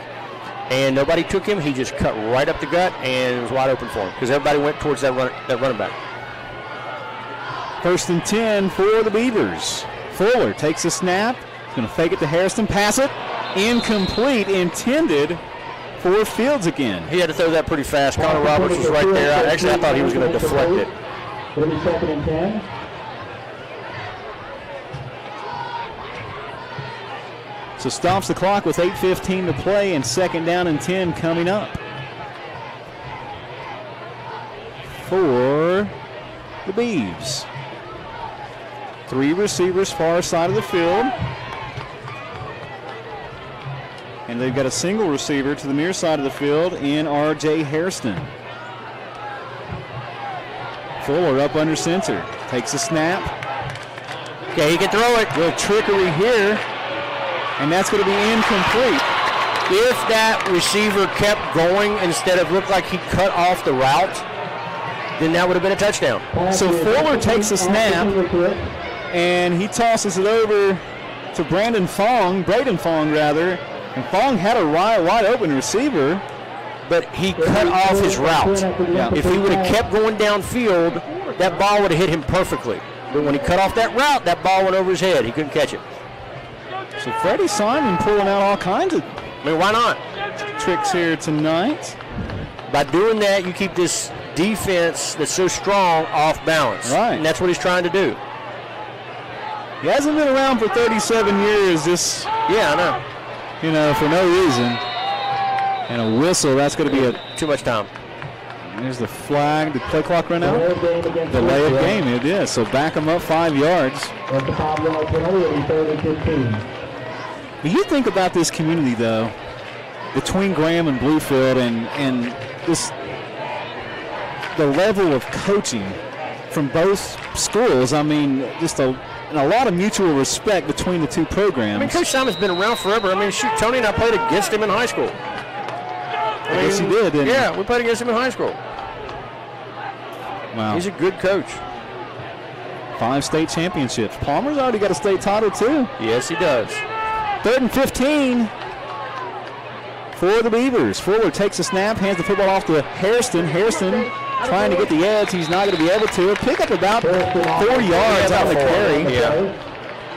And nobody took him. He just cut right up the gut, and it was wide open for him because everybody went towards that running back. 1st and 10 for the Beavers. Fuller takes a snap. He's going to fake it to Hairston. Pass it. Incomplete. Intended for Fields again. He had to throw that pretty fast. Connor Roberts was right there. Actually, I thought he was going to deflect it. It'll be 2nd and 10. So stops the clock with 8:15 to play and 2nd down and 10 coming up for the Beavs. 3 receivers far side of the field. And they've got a single receiver to the near side of the field in R.J. Hairston. Fuller up under center. Takes a snap. Okay, he can throw it. Little trickery here. And that's going to be incomplete. If that receiver kept going instead of look like he cut off the route, then that would have been a touchdown. So Fuller takes a snap, and he tosses it over to Braden Fong, and Fong had a wide open receiver, but he cut off his route. Yeah. If he would have kept going downfield, that ball would have hit him perfectly. But when he cut off that route, that ball went over his head. He couldn't catch it. So Freddie Simon pulling out all kinds of why not? Tricks here tonight. By doing that, you keep this defense that's so strong off balance. Right. And that's what he's trying to do. He hasn't been around for 37 years. Yeah, I know. For no reason. And a whistle, that's going to be too much time. There's the flag. Did play clock run out? Delay of game, it is. So back them up 5 yards. When you think about this community, though, between Graham and Bluefield and this, the level of coaching from both schools, I mean, just a lot of mutual respect between the two programs. I mean, Coach Simon's been around forever. I mean, shoot, Tony and I played against him in high school. I guess he did, didn't he? Yeah, we played against him in high school. Wow. He's a good coach. 5 state championships. Palmer's already got a state title, too. Yes, he does. 3rd and 15 for the Beavers. Fuller takes a snap, hands the football off to Hairston. Hairston trying to get the edge. He's not going to be able to. Pick up about 4 yards on the carry. Yeah.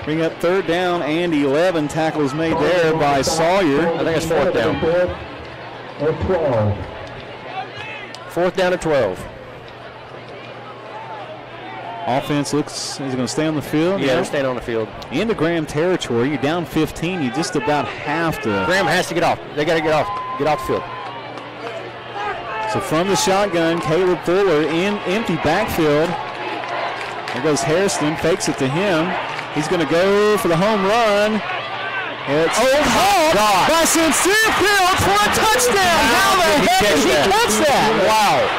Bring up 3rd down and 11. Tackles made there by Sawyer. I think it's 4th down. 4th down and 12. Offense looks, is it going to stay on the field? Yeah, they're staying on the field. Into Graham territory. You're down 15. You just about have to. Graham has to get off. They got to get off the field. So from the shotgun, Caleb Fuller in empty backfield. There goes Hairston, fakes it to him. He's going to go for the home run. It's caught by Sincere Fields for a touchdown. How the heck did he catch that? Wow.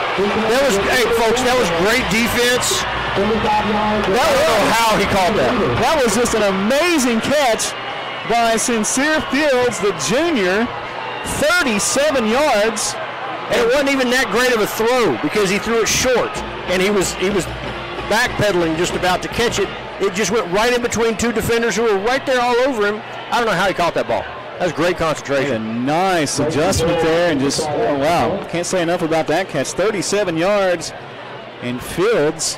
Hey, folks, that was great defense. I don't know how he caught that. That was just an amazing catch by Sincere Fields, the junior. 37 yards. And it wasn't even that great of a throw because he threw it short, and he was backpedaling just about to catch it. It just went right in between 2 defenders who were right there all over him. I don't know how he caught that ball. That was great concentration. A nice adjustment there, and just, oh, wow. Can't say enough about that catch. 37 yards, and Fields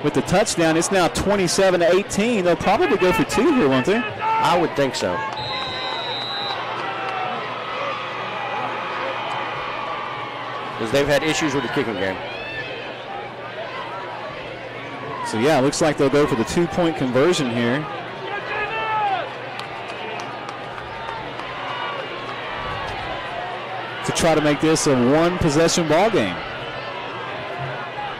with the touchdown. It's now 27-18. They'll probably go for 2 here, won't they? I would think so. Because they've had issues with the kicking game. So, yeah, it looks like they'll go for the 2-point conversion here. To try to make this a 1-possession ball game.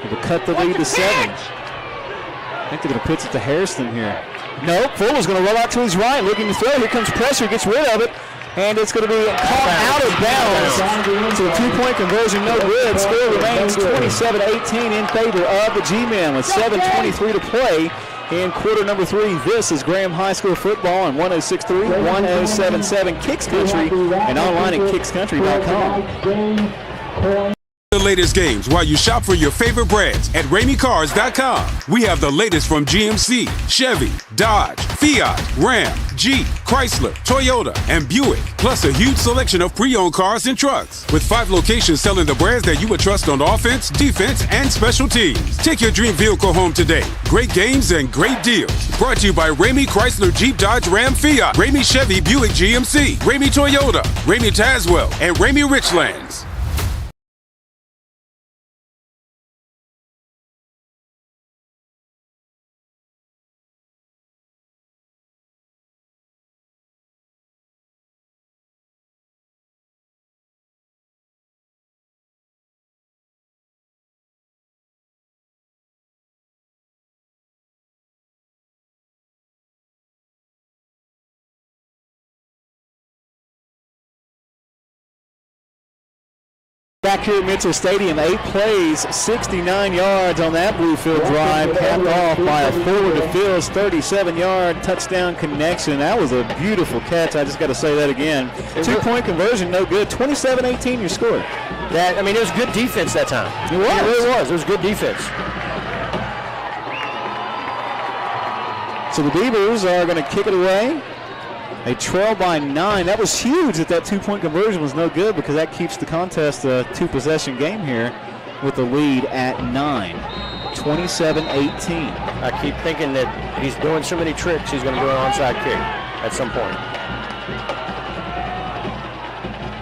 They'll cut the lead to 7. I think they're going to pitch it to Hairston here. Nope, Fuller's going to roll out to his right, looking to throw. Here comes pressure, gets rid of it. And it's going to be caught out of bounds. So the 2-point conversion, no good. Score remains 27-18 in favor of the G-Men with 7:23 to play in quarter number 3. This is Graham High School football on 106.3, 107.7 Kicks Country, and online at kickscountry.com. The latest games while you shop for your favorite brands at RameyCars.com. We have the latest from GMC, Chevy, Dodge, Fiat, Ram, Jeep, Chrysler, Toyota, and Buick, plus a huge selection of pre-owned cars and trucks. With 5 locations selling the brands that you would trust on offense, defense, and special teams. Take your dream vehicle home today. Great games and great deals. Brought to you by Ramey Chrysler, Jeep, Dodge, Ram, Fiat, Ramey Chevy, Buick, GMC, Ramey Toyota, Ramey Tazewell, and Ramey Richlands. Back here at Mitchell Stadium, 8 plays, 69 yards on that Bluefield drive, capped off by a forward to Fields, 37-yard touchdown connection. That was a beautiful catch. I just got to say that again. 2-point conversion, no good. 27-18 your score. It was good defense that time. It was. It really was. It was good defense. So the Beavers are going to kick it away. They trail by 9. That was huge that 2-point conversion was no good because that keeps the contest a 2-possession game here with the lead at 9. 27-18. I keep thinking that he's doing so many tricks, he's going to do an onside kick at some point.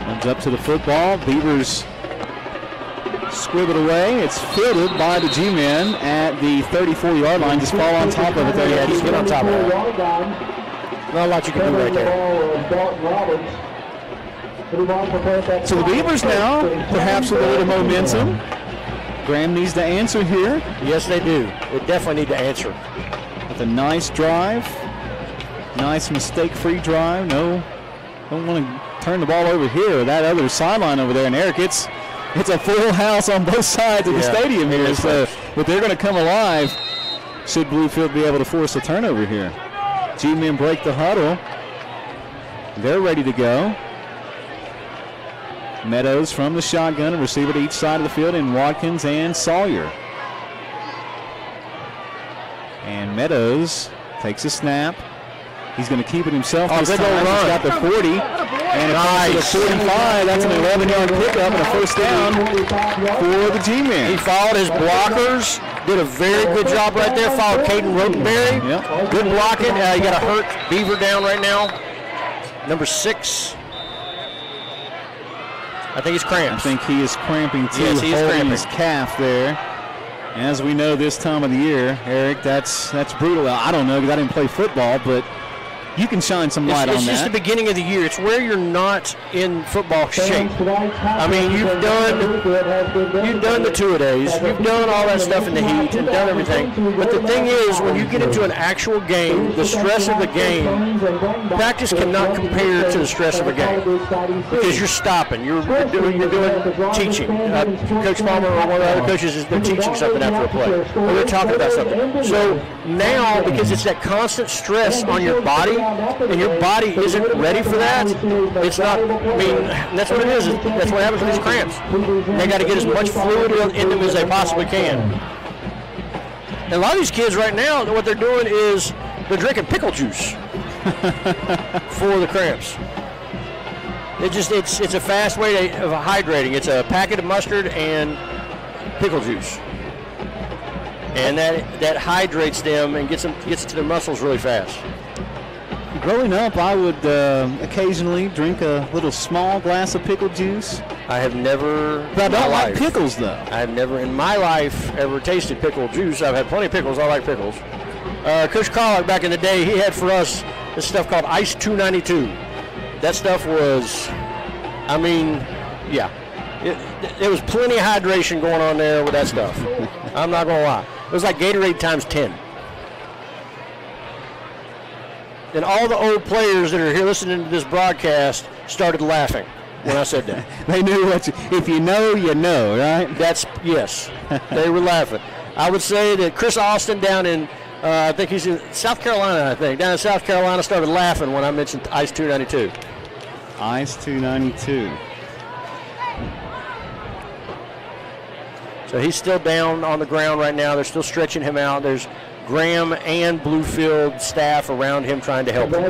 Comes up to the football. Beavers squib it away. It's fielded by the G-men at the 34-yard line. Just fall on top of it there. Yeah, just get on top of it. Not a lot you can do right there. So the Beavers now, perhaps with a little momentum. Graham needs to answer here. Yes, they do. They definitely need to answer. With a nice drive. Nice mistake-free drive. No, don't want to turn the ball over here. That other sideline over there. And Eric, it's a full house on both sides of the stadium here. So, but they're going to come alive should Bluefield be able to force a turnover here. G-men break the huddle. They're ready to go. Meadows from the shotgun, a receiver to each side of the field in Watkins and Sawyer. And Meadows takes a snap. He's going to keep it himself this time. He's got the 40. And nice. To the 45. That's an 11-yard pickup and a first down for the G-men. He followed his blockers. Did a very good job right there. Followed Caden Rotenberry. Yep. Good blocking. You got a hurt Beaver down right now. Number 6. I think he's cramped. I think he is cramping too. Yes, he is holding cramping. his calf there. As we know this time of the year, Eric, that's brutal. I don't know because I didn't play football, but you can shine some light on that. It's just the beginning of the year. It's where you're not in football shape. I mean, you've done the two-a-days. You've done all that stuff in the heat and done everything. But the thing is, when you get into an actual game, the stress of the game, practice cannot compare to the stress of a game because you're stopping. You're doing teaching. Coach Palmer or one of the other coaches they're teaching something after a play, or they're talking about something. So now, because it's that constant stress on your body, and your body isn't ready for that, it's not, I mean, that's what it is. That's what happens with these cramps. They got to get as much fluid in them as they possibly can. And a lot of these kids right now, what they're doing is they're drinking pickle juice for the cramps. It's a fast way of hydrating. It's a packet of mustard and pickle juice. And that hydrates them and gets it to their muscles really fast. Growing up, I would occasionally drink a little small glass of pickle juice. I have never. But I don't like pickles, though. I have never in my life ever tasted pickle juice. I've had plenty of pickles. I like pickles. Coach Carlock back in the day, he had for us this stuff called Ice 292. That stuff was, I mean, yeah. There was plenty of hydration going on there with that stuff. I'm not going to lie. It was like Gatorade times 10. And all the old players that are here listening to this broadcast started laughing when I said that. They knew if you know, you know, right? Yes. They were laughing. I would say that Chris Austin down in, I think he's in South Carolina, down in South Carolina started laughing when I mentioned Ice 292. Ice 292. So he's still down on the ground right now. They're still stretching him out. There's Graham and Bluefield staff around him trying to help him.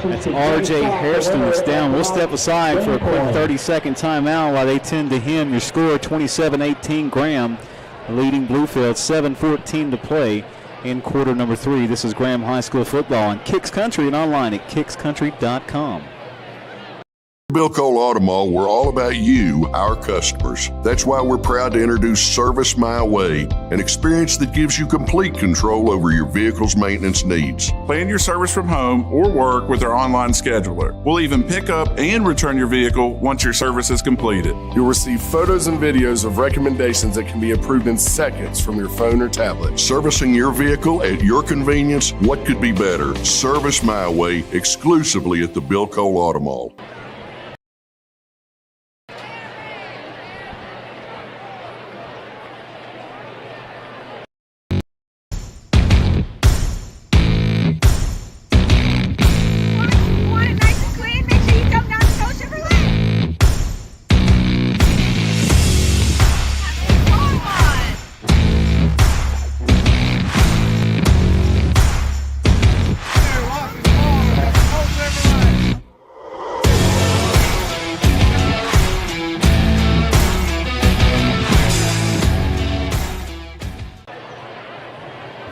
That's R.J. Hairston that's down. We'll step aside for a quick 30-second timeout while they tend to him. Your score, 27-18, Graham leading Bluefield, 7:14 to play in quarter number 3. This is Graham High School football on Kicks Country and online at kickscountry.com. Bill Cole Auto Mall, we're all about you, our customers. That's why we're proud to introduce Service My Way, an experience that gives you complete control over your vehicle's maintenance needs. Plan your service from home or work with our online scheduler. We'll even pick up and return your vehicle once your service is completed. You'll receive photos and videos of recommendations that can be approved in seconds from your phone or tablet. Servicing your vehicle at your convenience, what could be better? Service My Way, exclusively at the Bill Cole Auto Mall.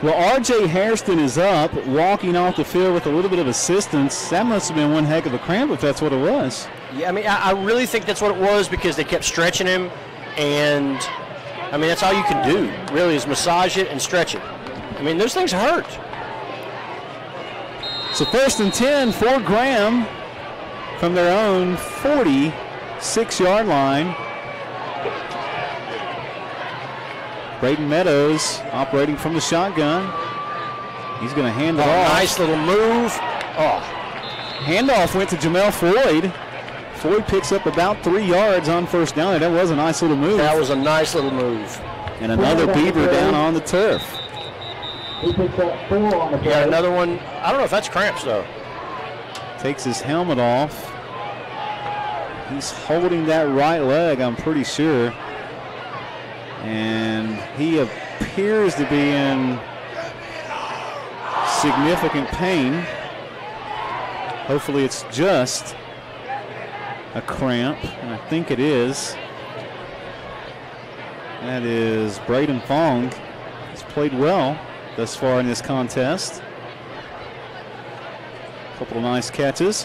Well, R.J. Hairston is up, walking off the field with a little bit of assistance. That must have been one heck of a cramp if that's what it was. Yeah, I mean, I really think that's what it was because they kept stretching him, and, I mean, that's all you can do, really, is massage it and stretch it. I mean, those things hurt. So 1st and 10 for Graham from their own 46-yard line. Braden Meadows operating from the shotgun. He's going to hand it off. Nice little move. Handoff went to Jamel Floyd. Floyd picks up about 3 yards on first down. That was a nice little move. That was a nice little move. And another Beaver down on the turf. He picks up 4 on the play. Yeah, another one. I don't know if that's cramps, though. Takes his helmet off. He's holding that right leg, I'm pretty sure. And he appears to be in significant pain. Hopefully it's just a cramp, and I think it is. That is Braden Fong. He's played well thus far in this contest. A couple of nice catches.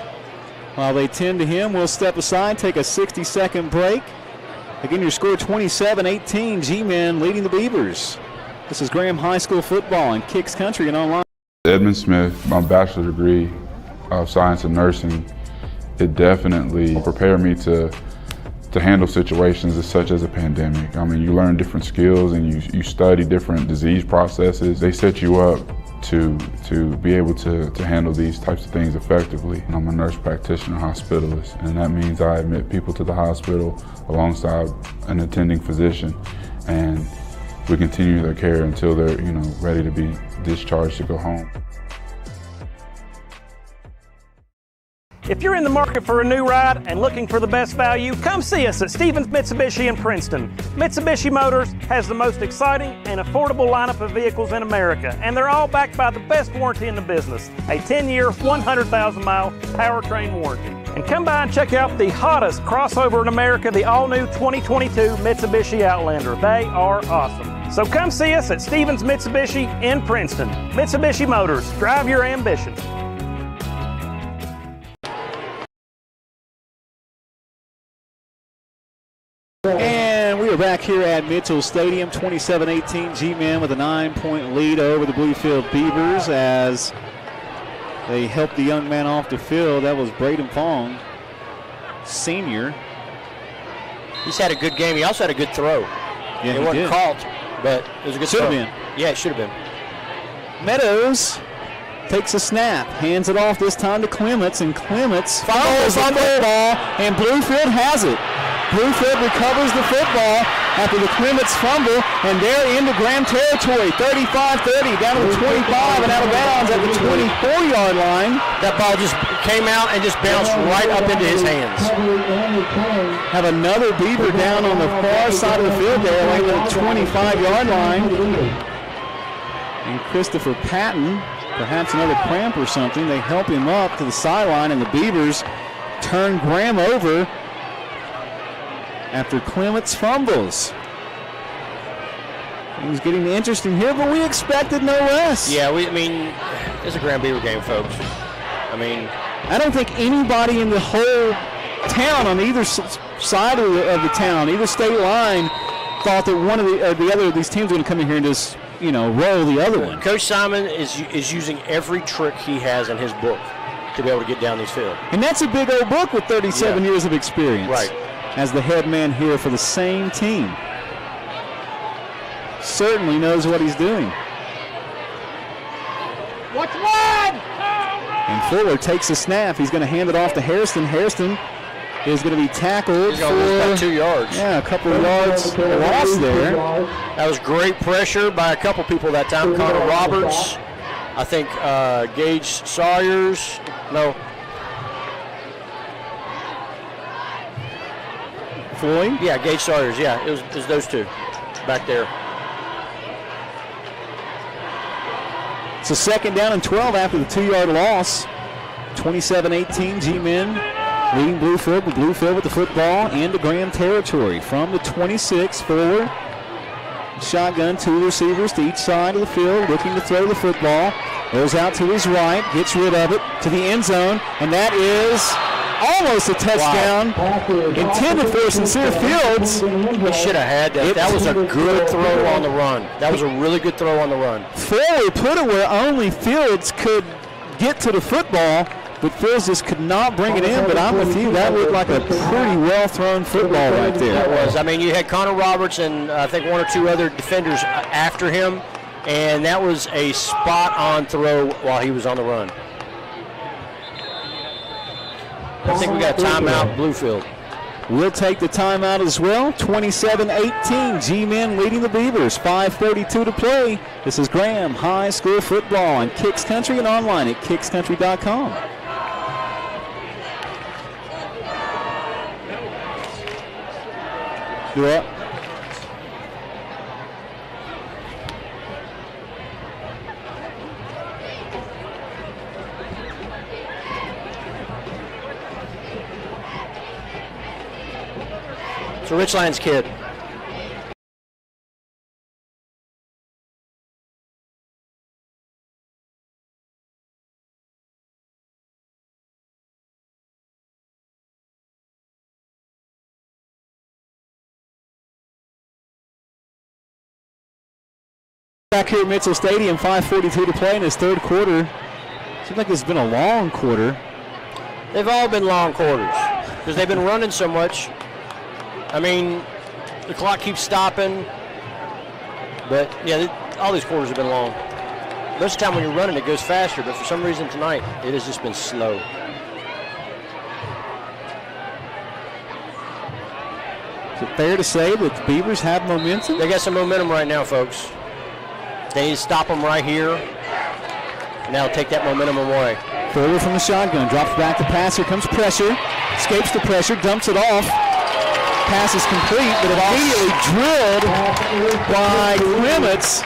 While they tend to him, we'll step aside, take a 60-second break. Again, your score 27-18, G-Men leading the Beavers. This is Graham High School football in Kicks Country and online. Edmund Smith, my bachelor's degree of science and nursing, it definitely prepared me to handle situations such as a pandemic. I mean, you learn different skills and you study different disease processes. They set you up to be able to handle these types of things effectively. And I'm a nurse practitioner hospitalist, and that means I admit people to the hospital alongside an attending physician, and we continue their care until they're ready to be discharged to go home. If you're in the market for a new ride and looking for the best value, come see us at Stevens Mitsubishi in Princeton. Mitsubishi Motors has the most exciting and affordable lineup of vehicles in America, and they're all backed by the best warranty in the business, a 10-year, 100,000-mile powertrain warranty. And come by and check out the hottest crossover in America, the all-new 2022 Mitsubishi Outlander. They are awesome. So come see us at Stevens Mitsubishi in Princeton. Mitsubishi Motors, drive your ambition. And we are back here at Mitchell Stadium, 27-18 G-Men with a 9-point lead over the Bluefield Beavers as they helped the young man off the field. That was Braden Fong, senior. He's had a good game. He also had a good throw. Yeah, it wasn't caught, but it was a good throw. Should have been. Yeah, it should have been. Meadows takes a snap, hands it off this time to Clements, and Clements fumbles the football, and Bluefield has it. Bluefield recovers the football, after the Clements fumble, and they're into Graham territory. 35-30, down to the 25 and out of bounds at the 24-yard line. That ball just came out and just bounced right up into his hands. Have another Beaver down on the far side of the field there, laying at the 25-yard line. And Christopher Patton, perhaps another cramp or something, they help him up to the sideline, and the Beavers turn Graham over after Clements fumbles. Things getting interesting here, but we expected no less. Yeah, it's a Graham Beaver game, folks. I don't think anybody in the whole town on either side of the town, either state line, thought that one of the other of these teams were going to come in here and just, roll the other one. Coach Simon is using every trick he has in his book to be able to get down these field. And that's a big old book with 37 years of experience. Right. As the head man here for the same team. Certainly knows what he's doing. What's one? And Fuller takes the snap. He's going to hand it off to Hairston. Hairston is going to be tackled for about 2 yards. Yeah, a couple of yards lost there. That was great pressure by a couple people that time. Connor Roberts, I think Gage Sawyers. No. Floyd? Yeah, Gage Sawyers. Yeah, it was those two back there. It's a second down and 12 after the 2-yard loss. 27-18, G-Men leading Bluefield. Bluefield with the football into Graham territory from the 26 forward. Shotgun, 2 receivers to each side of the field, looking to throw the football. Goes out to his right, gets rid of it to the end zone, and that is almost a touchdown. Wow. Intended for Sincere Fields. He should have had that. That was a good throw on the run. That was a really good throw on the run. Foley put it where only Fields could get to the football, but Fields just could not bring it in. But I'm with you, that looked like a pretty well-thrown football right there. That was. You had Connor Roberts and I think 1 or 2 other defenders after him, and that was a spot-on throw while he was on the run. I think we got a timeout, Bluefield. We'll take the timeout as well. 27-18, G-Men leading the Beavers. 5:32 to play. This is Graham High School football on Kicks Country and online at kickscountry.com. You're up. It's a Rich Lions kid. Back here at Mitchell Stadium, 5:42 to play in this third quarter. Seems like it's been a long quarter. They've all been long quarters because they've been running so much. The clock keeps stopping, but all these quarters have been long. Most of the time when you're running, it goes faster, but for some reason tonight, it has just been slow. Is it fair to say that the Beavers have momentum? They got some momentum right now, folks. They need to stop them right here, and that'll take that momentum away. Forward from the shotgun, drops back to pass. Here comes pressure, escapes the pressure, dumps it off. Pass is complete, but immediately drilled by Clements.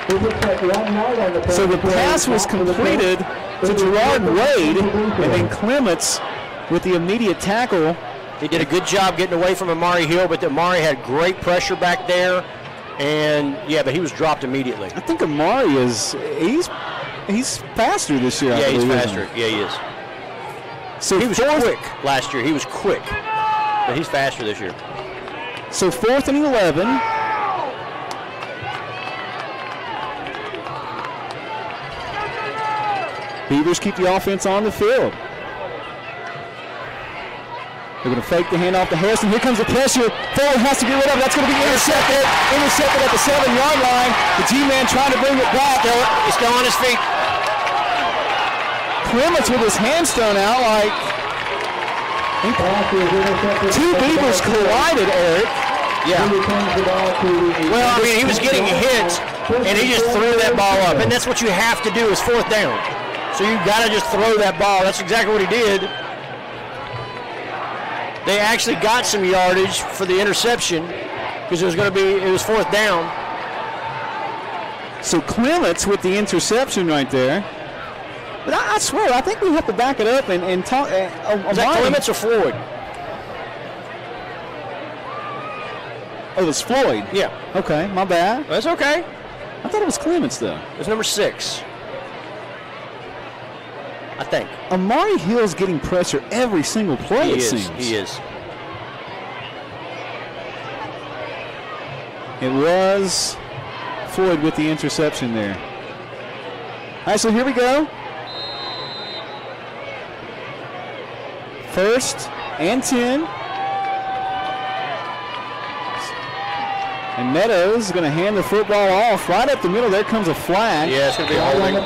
So the pass was completed to Gerard Wade, and then Clements with the immediate tackle. He did a good job getting away from Amari Hill, but Amari had great pressure back there, and but he was dropped immediately. I think Amari he's faster this year. Yeah, he's faster. Yeah, he is. So he was quick last year. He was quick, but he's faster this year. So 4th and 11. Beavers keep the offense on the field. They're going to fake the handoff to Harrison. Here comes the pressure. Foley has to get rid of it. That's going to be intercepted. Intercepted at the 7-yard line. The G-Man trying to bring it back. He's still on his feet. Clements with his hands thrown out like... 2 Beavers collided, Eric. Yeah. Well, I mean, he was getting hit, and he just threw that ball up. And that's what you have to do is 4th down. So you got to just throw that ball. That's exactly what he did. They actually got some yardage for the interception because it was 4th down. So Clements with the interception right there. But I swear, I think we have to back it up and talk. Is that Clements or Floyd? Oh, it's Floyd. Yeah. Okay, my bad. That's okay. I thought it was Clements, though. It's number 6. I think. Amari Hill's getting pressure every single play, it seems. He is. It was Floyd with the interception there. All right, so here we go. 1st and 10. And Meadows is going to hand the football off right up the middle. There comes a flag. Yeah, it's going to be a holding.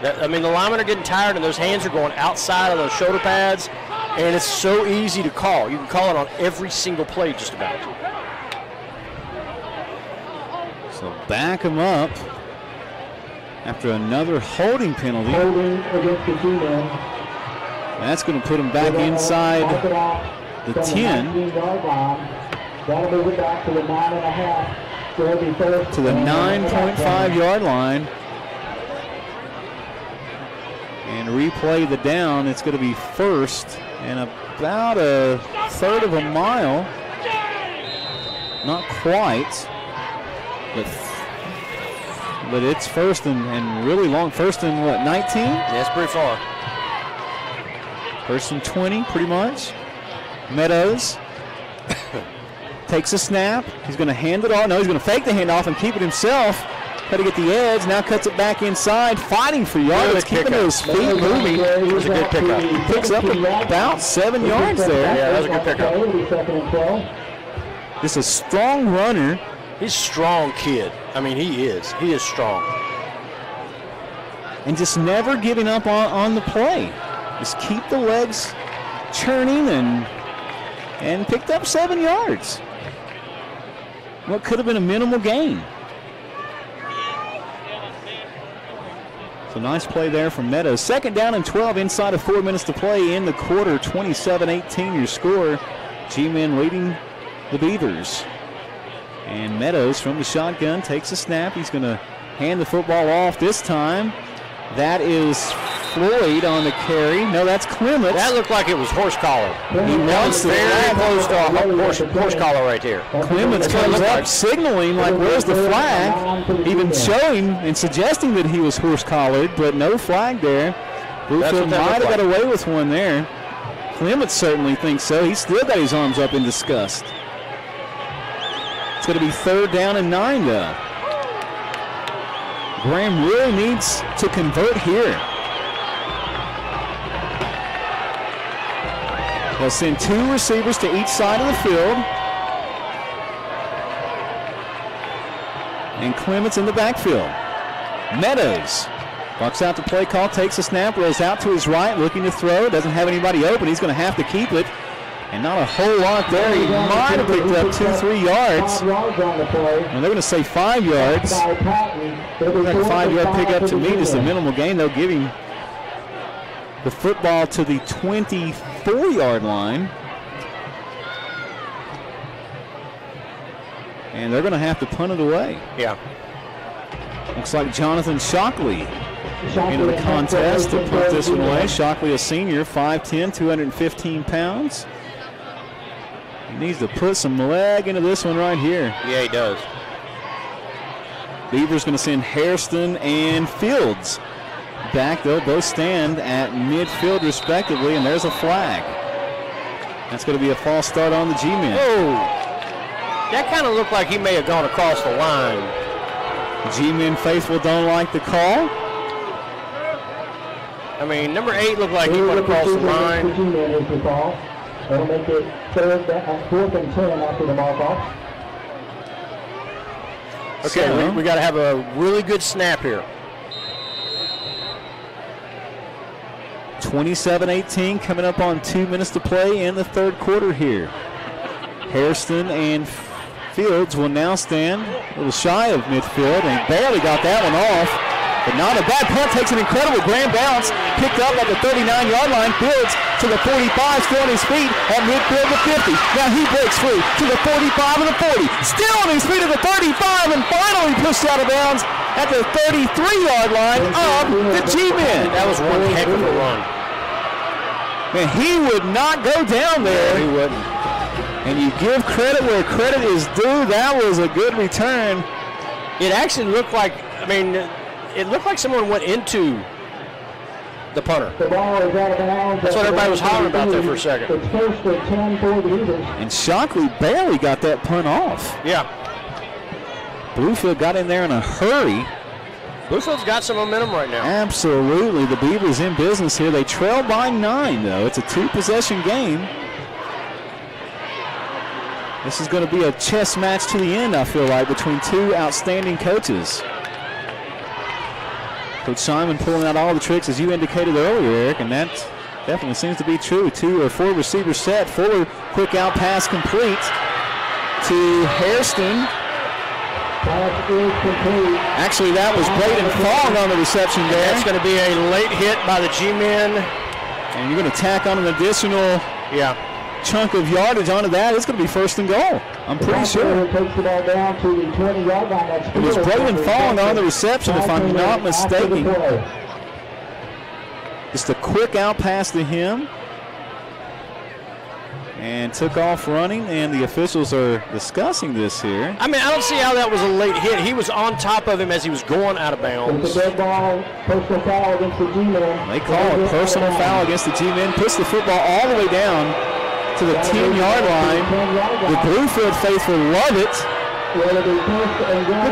I mean, the linemen are getting tired, and those hands are going outside of those shoulder pads, and it's so easy to call. You can call it on every single play just about. So back him up after another holding penalty. Holding against the G-men. That's going to put him back inside the 10. That'll move it back to the 9.5. To the 9.5 yard line. And replay the down. It's going to be 1st and about a 1/3 of a mile. Not quite. But it's 1st and really long. 1st and what, 19? Yeah, it's pretty far. 1st and 20, pretty much. Meadows takes a snap. He's going to hand it off. No, he's going to fake the handoff and keep it himself. Got to get the edge. Now cuts it back inside, fighting for yards, keeping those feet moving. It was a good pickup. Picks up about 7 yards there. Yeah, that was a good pickup. Just a strong runner. He's a strong kid. I mean, he is. He is strong. And just never giving up on the play. Just keep the legs churning and picked up 7 yards. What could have been a minimal gain. So nice play there from Meadows. 2nd down and 12 inside of 4 minutes to play in the quarter. 27-18 your score. G-men leading the Beavers. And Meadows from the shotgun takes a snap. He's going to hand the football off this time. That is Floyd on the carry. No, that's Clements. That looked like it was horse collar. He wants very close to a horse collar right there. Clements comes up signaling like, where's the flag? Even showing and suggesting that he was horse collared, but no flag there. Bluefield might have got away with one there. Clements certainly thinks so. He's still got his arms up in disgust. It's going to be 3rd down and 9, though. Graham really needs to convert here. They'll send 2 receivers to each side of the field. And Clements in the backfield. Meadows bucks out the play call, takes a snap, rolls out to his right, looking to throw. Doesn't have anybody open. He's going to have to keep it. And not a whole lot there. He might have picked up 2-3 yards. And they're going to say 5 yards. Like a 5-yard pickup to me, just a minimal gain. They'll give him the football to the 24-yard line. And they're going to have to punt it away. Yeah. Looks like Jonathan Shockley into the contest to put this one away. Shockley, a senior, 5'10", 215 pounds. He needs to put some leg into this one right here. Yeah, he does. Beavers going to send Hairston and Fields back. They'll both stand at midfield respectively, and there's a flag. That's going to be a false start on the G-men. Oh, that kind of looked like he may have gone across the line. G-men faithful don't like the call. I mean, number 8 looked like he went across the line. That'll make it 4th and 10 after the mark off. Okay, So, we got to have a really good snap here. 27-18, coming up on 2 minutes to play in the third quarter here. Hairston and Fields will now stand a little shy of midfield and barely got that one off. But not a bad punt, takes an incredible grand bounce, picked up at the 39-yard line, Fields to the 45, still on his feet at midfield to 50. Now he breaks free to the 45 and the 40, still on his feet at the 35, and finally pushed out of bounds at the 33-yard line of the G-Men. That was one heck of a run. Man, he would not go down there. He wouldn't. And you give credit where credit is due. That was a good return. It actually looked like, it looked like someone went into the punter. The ball is out of bounds. That's what everybody was hollering about there for a second. It's first and 10 for the Beavers. And Shockley barely got that punt off. Yeah. Bluefield got in there in a hurry. Bluefield's got some momentum right now. Absolutely. The Beavers in business here. They trail by 9, though. It's a 2-possession game. This is going to be a chess match to the end, I feel like, between two outstanding coaches. Coach Simon pulling out all the tricks, as you indicated earlier, Eric, and that definitely seems to be true. 2 or 4 receivers set. Fuller, quick out pass complete to Hairston. Actually, that was Braden Fong on the reception there. That's going to be a late hit by the G-Men. And you're going to tack on an additional chunk of yardage onto that. It's going to be first and goal. I'm pretty sure. Takes the ball down to the 20-yard line. It was Braden Fong on the reception, if I'm not mistaken. Just a quick out pass to him. And took off running, and the officials are discussing this here. I don't see how that was a late hit. He was on top of him as he was going out of bounds. It's a dead ball, personal foul against the G-Men. They call a personal foul against the G-Men. Puts the football all the way down to the 10-yard line. The Bluefield faithful love it. The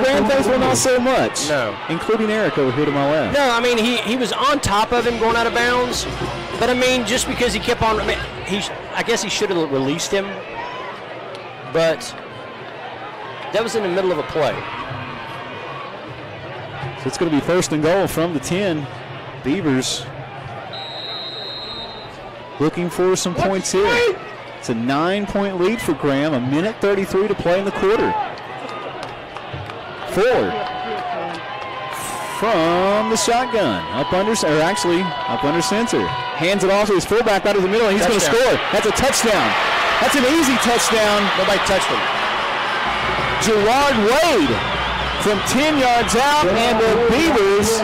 Grand faithful not so much. No. Including Eric over here to my left. No, he was on top of him going out of bounds. But, just because he kept on, I guess he should have released him. But that was in the middle of a play. So it's going to be first and goal from the 10. Beavers looking for some points here. It's a 9-point lead for Graham. 1:33 to play in the quarter. Forward from the shotgun. Up under center. Hands it off to his fullback out of the middle, and he's going to score. That's a touchdown. That's an easy touchdown. Nobody touched him. Gerard Wade from 10 yards out, and the Beavers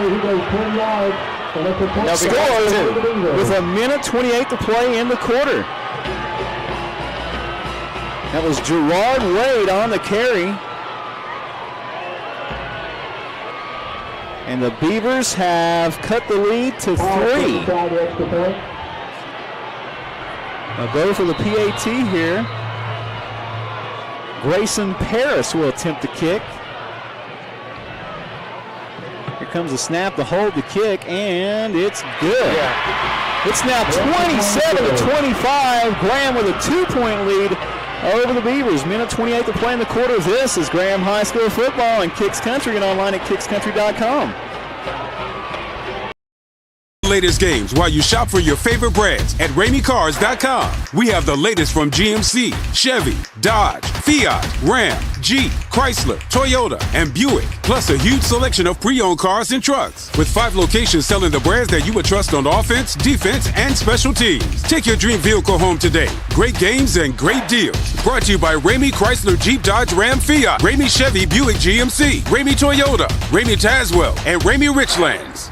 score with 1:28 to play in the quarter. That was Gerard Wade on the carry. And the Beavers have cut the lead to 3. Now go for the PAT here. Grayson Paris will attempt the kick. Here comes a snap to hold the kick, and it's good. Yeah. It's now 27-25. Graham with a 2-point lead over the Beavers. 1:28 to play in the quarter. This is Graham High School football and Kicks Country, and online at kickscountry.com. Latest games while you shop for your favorite brands at RameyCars.com. We have the latest from GMC, Chevy, Dodge, Fiat, Ram, Jeep, Chrysler, Toyota, and Buick, plus a huge selection of pre-owned cars and trucks. With 5 locations selling the brands that you would trust on offense, defense, and special teams. Take your dream vehicle home today. Great games and great deals. Brought to you by Ramey Chrysler, Jeep, Dodge, Ram, Fiat, Ramey Chevy, Buick, GMC, Ramey Toyota, Ramey Tazewell, and Ramey Richlands.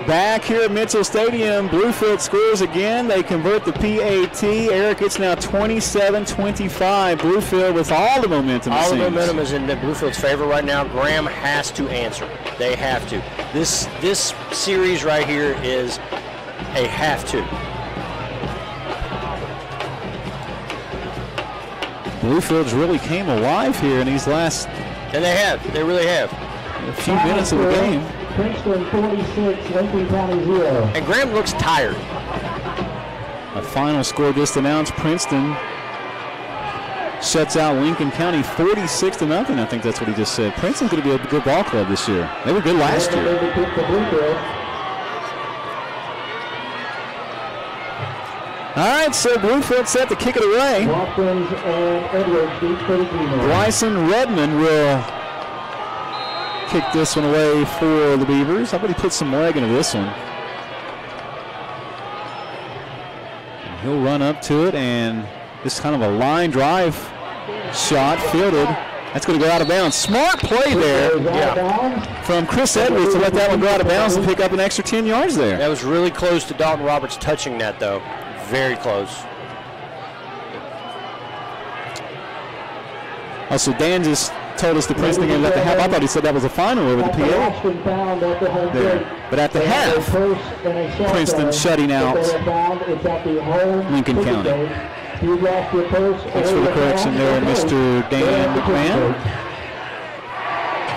Back here at Mitchell Stadium, Bluefield scores again. They convert the PAT. Eric, it's now 27-25. Bluefield with all the momentum. All the momentum is in Bluefield's favor right now. Graham has to answer. They have to. This series right here is a have to. Bluefield's really came alive here in these last. And they have. They really have. A few minutes of the game. Princeton 46, Lincoln County 0. And Graham looks tired. A final score just announced. Princeton shuts out Lincoln County 46-0. I think that's what he just said. Princeton's going to be a good ball club this year. They were good last year. All right, so Bluefield set to kick it away. Bryson Redmond will kick this one away for the Beavers. How about he put some leg into this one? And he'll run up to it, and this kind of a line drive shot fielded. That's going to go out of bounds. Smart play there from Chris Edwards to let that one go out of bounds and pick up an extra 10 yards there. That was really close to Dalton Roberts touching that, though. Very close. Also, Dan just told us the Princeton game at the half. I thought he said that was a final over the PA. There. But at the half, Princeton shutting out Lincoln County. Thanks for the correction there, Mr. Dan McMahon.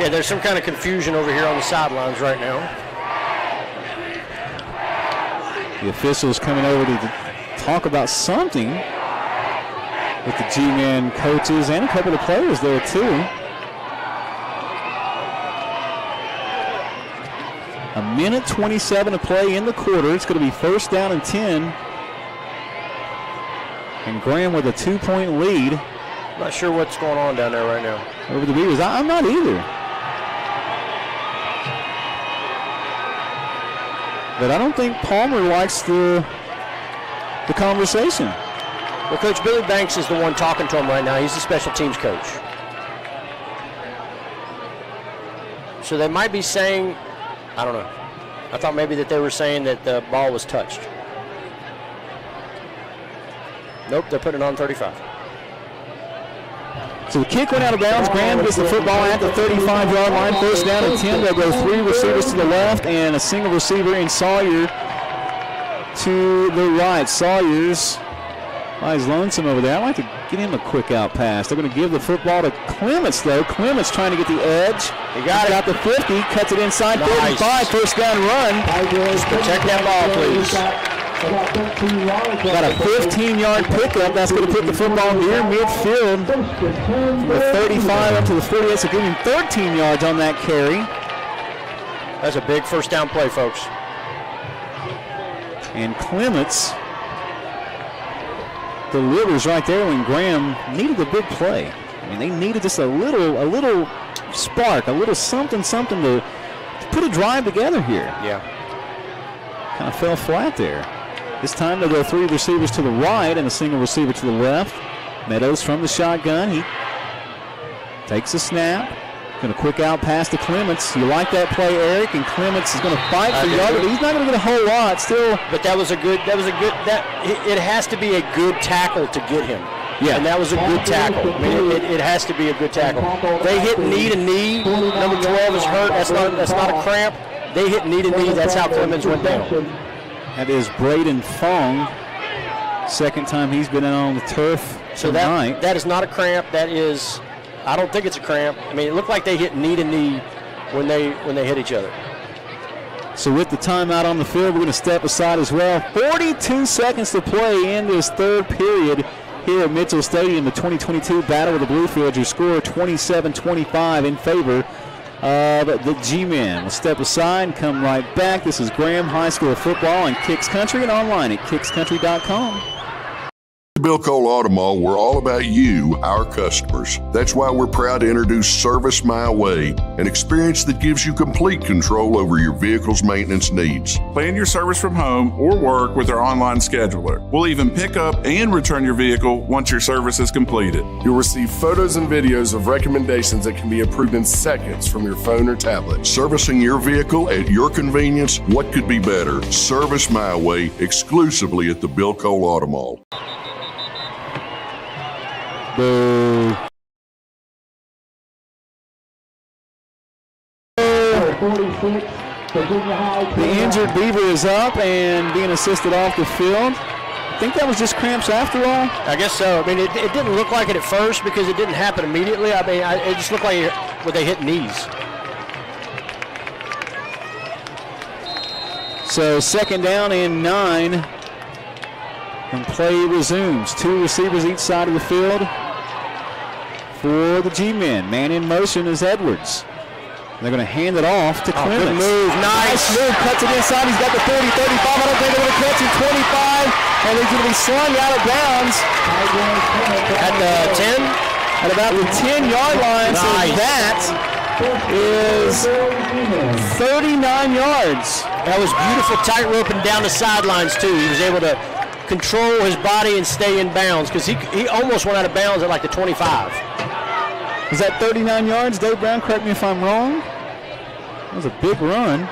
Yeah, there's some kind of confusion over here on the sidelines right now. The officials coming over to talk about something with the G-Men coaches and a couple of players there too. A minute 27 to play in the quarter. It's going to be first down and 10. And Graham with a 2-point lead. Not sure what's going on down there right now. Over the Beavers. I'm not either. But I don't think Palmer likes the conversation. Well, Coach Billy Banks is the one talking to him right now. He's the special teams coach. So they might be saying, I don't know. I thought maybe that they were saying that the ball was touched. Nope, they're putting it on 35. So the kick went out of bounds. Graham gets the football at the 35-yard line. First down and 10. They'll go 3 receivers to the left and a single receiver in Sawyer to the right. Sawyer's he's lonesome over there. I'd like to get him a quick out pass. They're going to give the football to Clements, though. Clements trying to get the edge. He got it. Got the 50, cuts it inside 35. First down run. Just protect that ball, please. Got a 15-yard pickup. That's going to put the football near midfield. The 35 up to the 48, so giving 13 yards on that carry. That's a big first down play, folks. And Clements delivers right there when Graham needed a big play. I mean, they needed just a little spark, a little something to put a drive together here. Yeah. Kind of fell flat there. This time they'll go 3 receivers to the right and a single receiver to the left. Meadows from the shotgun. He takes a snap. Going to quick out pass to Clements. You like that play, Eric? And Clements is going to fight for yard, but he's not going to get a whole lot still. But it has to be a good tackle to get him. Yeah. And that was a good tackle. I mean, it has to be a good tackle. They hit knee to knee. Number 12 is hurt. That's not a cramp. They hit knee to knee. That's how Clements went down. That is Braden Fong. Second time he's been out on the turf tonight. That is not a cramp. That is, I don't think it's a cramp. I mean, it looked like they hit knee to knee when they hit each other. So with the timeout on the field, we're going to step aside as well. 42 seconds to play in this third period here at Mitchell Stadium. The 2022 Battle of the Bluefields. Your score 27-25 in favor of the G-Men. We'll step aside and come right back. This is Graham High School football on Kicks Country and online at kickscountry.com. Bill Cole Auto Mall, we're all about you, our customers. That's why we're proud to introduce Service My Way, an experience that gives you complete control over your vehicle's maintenance needs. Plan your service from home or work with our online scheduler. We'll even pick up and return your vehicle once your service is completed. You'll receive photos and videos of recommendations that can be approved in seconds from your phone or tablet. Servicing your vehicle at your convenience, what could be better? Service My Way, exclusively at the Bill Cole Auto Mall. Boo. The injured Beaver is up and being assisted off the field. I think that was just cramps after all. I guess so. I mean, it didn't look like it at first because it didn't happen immediately. I mean, it just looked like when they hit knees. So second down and 9. And play resumes. 2 receivers each side of the field. for the G-men. Man in motion is Edwards. They're going to hand it off to Clements. Good move. Nice move. Cuts it inside. He's got the 30, 35. I don't think they're going to catch him. 25. And he's going to be slung out of bounds. At the 10? At about the 10-yard line. Nice. So that is 39 yards. That was beautiful tight roping down the sidelines, too. He was able to control his body and stay in bounds because he almost went out of bounds at like the 25. Was that 39 yards? Dave Brown, correct me if I'm wrong. That was a big run.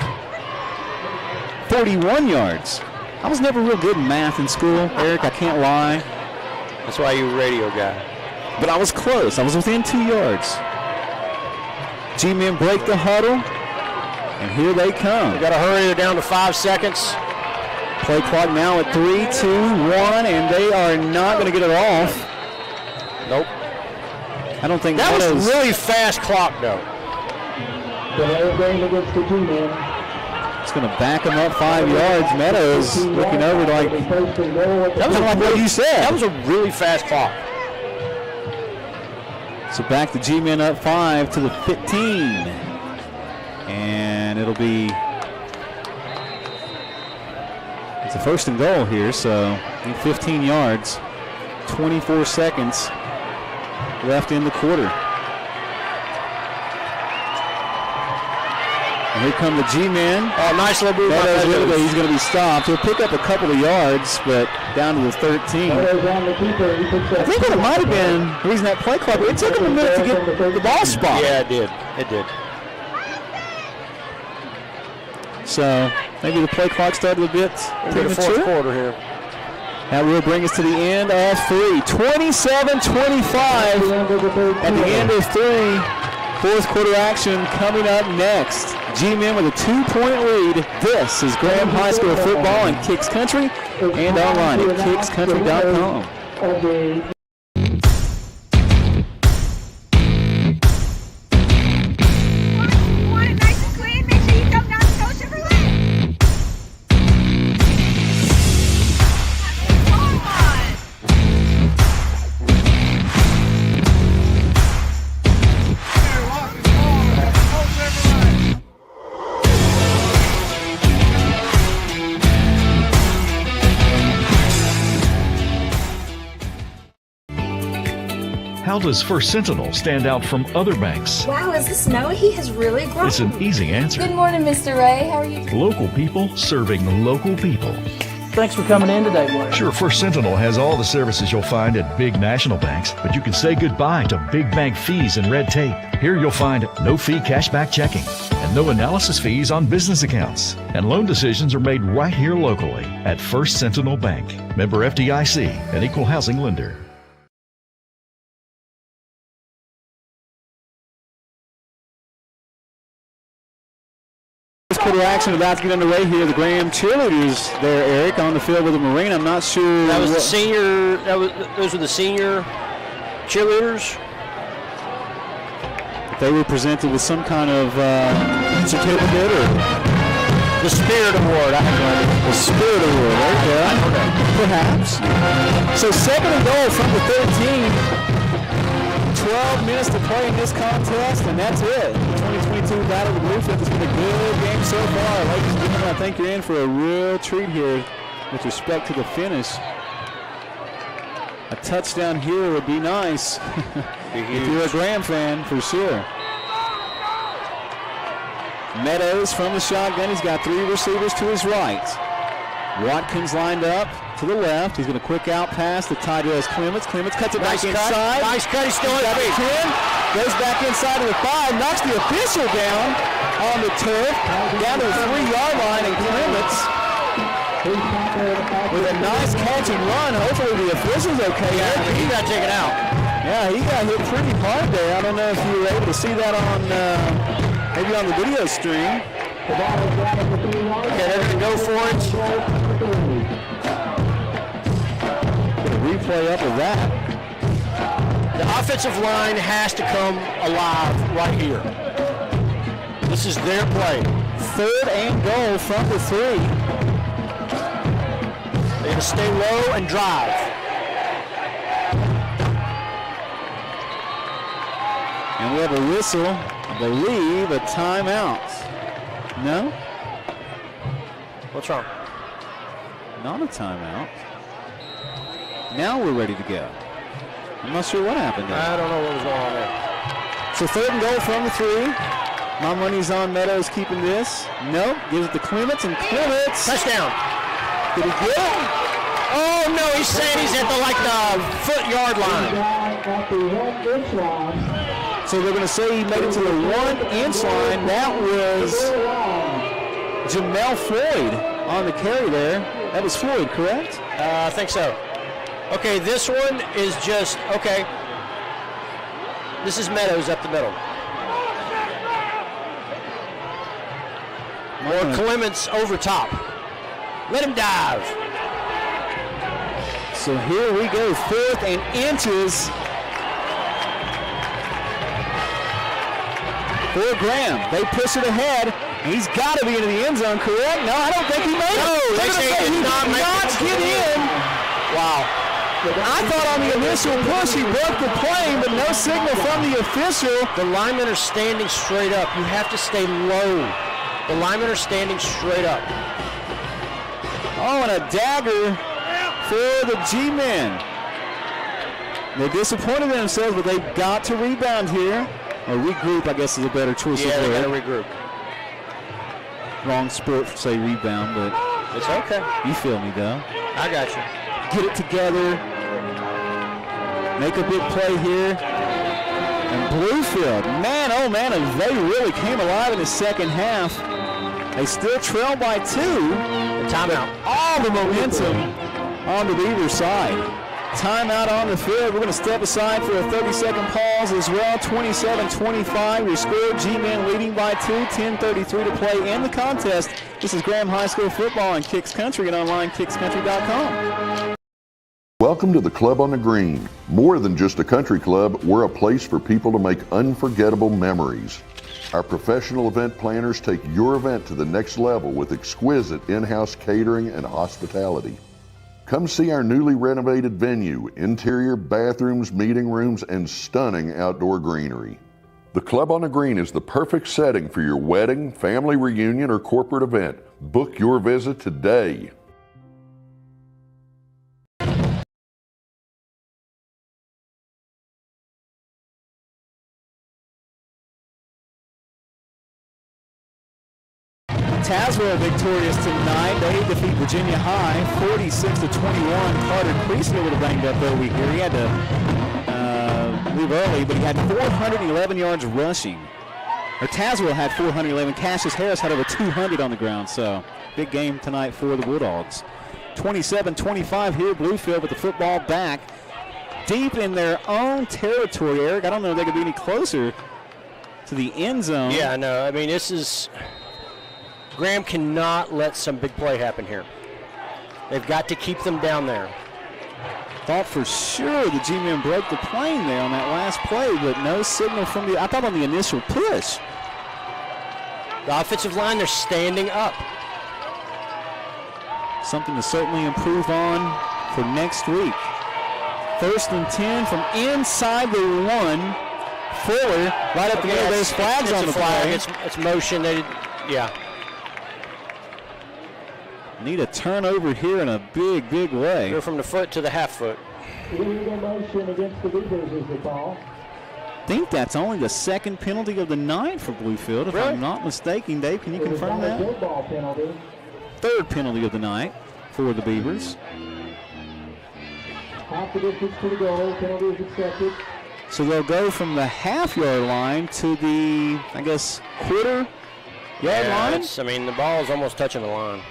41 yards. I was never real good in math in school, Eric. I can't lie. That's why you're a radio guy. But I was close. I was within 2 yards. G-men break the huddle, and here they come. They got to hurry. They're down to 5 seconds. Play clock now at 3, 2, 1, and they are not going to get it off. Nope. I don't think that was really fast clock, though. It's going to back him up 5 yards. Meadows looking over like that was like what you said. That was a really fast clock. So back the G-men up 5 to the 15, and it'll be it's a 1st and goal here. So 15 yards, 24 seconds left in the quarter. And here come the G-men. Oh, nice little move. He's going to be stopped. He'll pick up a couple of yards, but down to the 13. I think it might have been the reason that play clock. It took him a minute to get the ball spot. Yeah, it did. It did. So maybe the play clock started a bit premature. The 4th quarter here. That will bring us to the end of 3. 27-25 at the end of 3. 4th quarter action coming up next. G-men with a 2-point lead. This is Graham High School football in Kicks Country and online at kickscountry.com. How does First Sentinel stand out from other banks? Wow, is this Noah? He has really grown. It's an easy answer. Good morning, Mr. Ray. How are you? Local people serving local people. Thanks for coming in today, Blair. Sure, First Sentinel has all the services you'll find at big national banks, but you can say goodbye to big bank fees and red tape. Here you'll find no-fee cashback checking and no analysis fees on business accounts. And loan decisions are made right here locally at First Sentinel Bank. Member FDIC, an equal housing lender. Quarter action about to get underway here. The Graham cheerleaders there, Eric, on the field with the Marine. I'm not sure. That was the senior. Those were the senior cheerleaders. They were presented with some kind of certificate or the Spirit Award. The Spirit Award. There you go. Perhaps. So 2nd and goal from the 13. 12 minutes to play in this contest, and that's it. The 2022 Battle of Bluefield has been a good game so far. Ladies and gentlemen, I think you're in for a real treat here with respect to the finish. A touchdown here would be nice if you're a Graham fan, for sure. Meadows from the shotgun. He's got 3 receivers to his right. Watkins lined up to the left. He's going to quick out pass. The tight end is Clements. Clements cuts it back inside. Nice cut. He's still at the 10. Goes back inside to the 5. Knocks the official down on the turf. Down to the 3-yard line. And Clements with a nice catch and run. Hopefully the official's okay. Yeah, he got taken out. Yeah, he got hit pretty hard there. I don't know if you were able to see that on maybe on the video stream. Okay, they're going to go for it. Get a replay up of that. The offensive line has to come alive right here. This is their play. 3rd and goal from the 3. They're going to stay low and drive. And we have a whistle, I believe, a timeout. No? What's wrong? Not a timeout. Now we're ready to go. I'm not sure what happened there. I don't know what was going on there. So 3rd and goal from the 3. My money's on Meadows keeping this. Nope. Gives it to Clements, and Clements. Touchdown. Did he get it? Oh, no, he's saying he's at the foot-yard line. At the 1-inch line. So they're going to say he made it to the 1-inch line. That was Jamel Floyd on the carry there. That was Floyd, correct? I think so. Okay, this one is just, okay. This is Meadows up the middle. Or Clements over top. Let him dive. So here we go, 4th and inches for Graham. They push it ahead. He's got to be into the end zone, correct? No, I don't think he made it. No, they say he did not get in. Wow. I thought on the initial push he broke the plane, but no signal from the official. The linemen are standing straight up. You have to stay low. The linemen are standing straight up. Oh, and a dagger for the G-men. They're disappointed in themselves, but they've got to rebound here. Or regroup, I guess, is a better choice of word. Yeah, they got to regroup. Wrong sport for say rebound, but it's okay. You feel me, though. I got you. Get it together. Make a big play here. And Bluefield, man, oh man, they really came alive in the second half. They still trail by 2. The timeout. All the momentum on the Beavers side. Timeout on the field. We're going to step aside for a 30-second pause as well. 27-25. Your score, G-Men leading by 2. 10:33 to play in the contest. This is Graham High School football in Kicks Country and online kickscountry.com. Welcome to the Club on the Green. More than just a country club, we're a place for people to make unforgettable memories. Our professional event planners take your event to the next level with exquisite in-house catering and hospitality. Come see our newly renovated venue, interior bathrooms, meeting rooms, and stunning outdoor greenery. The Club on the Green is the perfect setting for your wedding, family reunion, or corporate event. Book your visit today. Tazewell victorious tonight. They defeat Virginia High 46-21. Carter Priestley a little banged up over here. He had to leave early, but he had 411 yards rushing. Or Tazewell had 411. Cassius Harris had over 200 on the ground. So big game tonight for the Bulldogs. 27-25 here, Bluefield with the football back deep in their own territory. Eric, I don't know if they could be any closer to the end zone. Yeah, no. I mean, this is. Graham cannot let some big play happen here. They've got to keep them down there. Thought for sure the G-men broke the plane there on that last play, but no signal from I thought on the initial push. The offensive line, they're standing up. Something to certainly improve on for next week. 1st and 10 from inside the 1. Fuller right up the middle. There's flags on the play. It's motion. Yeah. Need a turnover here in a big, big way. Go from the foot to the half foot. Illegal motion against the Beavers is the call. I think that's only the 2nd penalty of the night for Bluefield, if I'm not mistaken. Dave, can you confirm that? Ball penalty. 3rd penalty of the night for the Beavers. Half the distance to the goal. Penalty is accepted. So they'll go from the half-yard line to the, I guess, quarter-yard line? I mean, the ball is almost touching the line.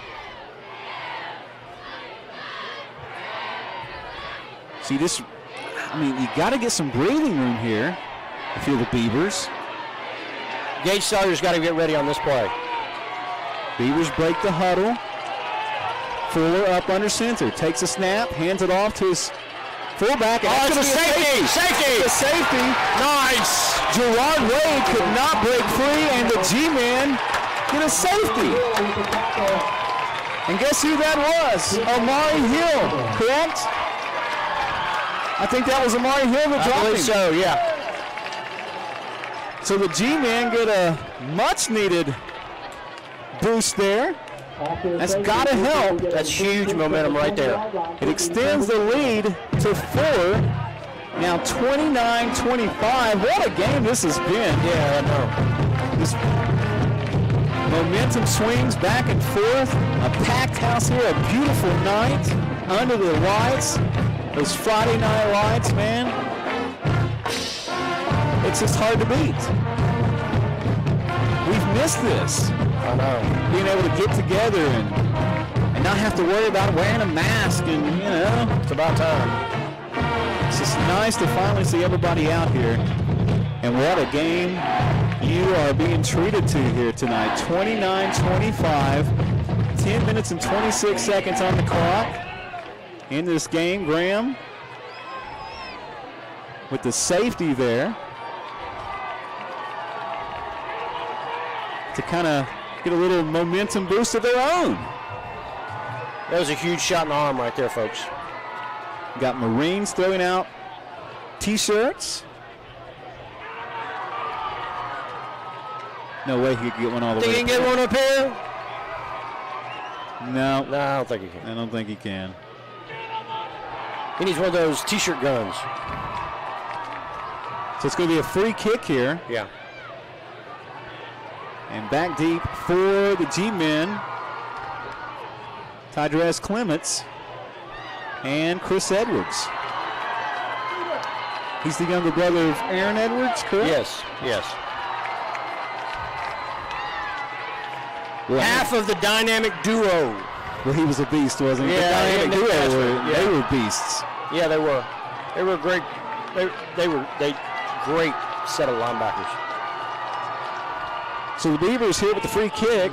See, this, I mean, you got to get some breathing room here if you're the Beavers. Gage Sawyer's got to get ready on this play. Beavers break the huddle. Fuller up under center. Takes a snap, hands it off to his fullback. Oh, it's a safety! Safety! The safety. Nice! Gerard Wade could not break free, and the G-men get a safety. And guess who that was? Amari Hill, correct? I think that was Amari Hill that dropped him. I believe so, yeah. So the G-men get a much-needed boost there. That's got to help. That's huge momentum right there. It extends the lead to 4. Now 29-25. What a game this has been. Yeah, I know. This momentum swings back and forth. A packed house here, a beautiful night under the lights. Those Friday night lights, man. It's just hard to beat. We've missed this. I know. Being able to get together and not have to worry about wearing a mask and, you know. It's about time. It's just nice to finally see everybody out here. And what a game you are being treated to here tonight. 29-25. 10 minutes and 26 seconds on the clock. In this game, Graham with the safety there to kind of get a little momentum boost of their own. That was a huge shot in the arm right there, folks. Got Marines throwing out T-shirts. No way he could get one all the way. Think he can get one up here? No. No, I don't think he can. I don't think he can. He needs one of those T-shirt guns. So it's going to be a free kick here. Yeah. And back deep for the G-men. Tydress Clements and Chris Edwards. He's the younger brother of Aaron Edwards, correct? Yes, yes. Half of the dynamic duo. Well, he was a beast, wasn't he? Yeah, the dynamic duo, they were beasts. Yeah, they were. They were great. They great set of linebackers. So the Beavers here with the free kick.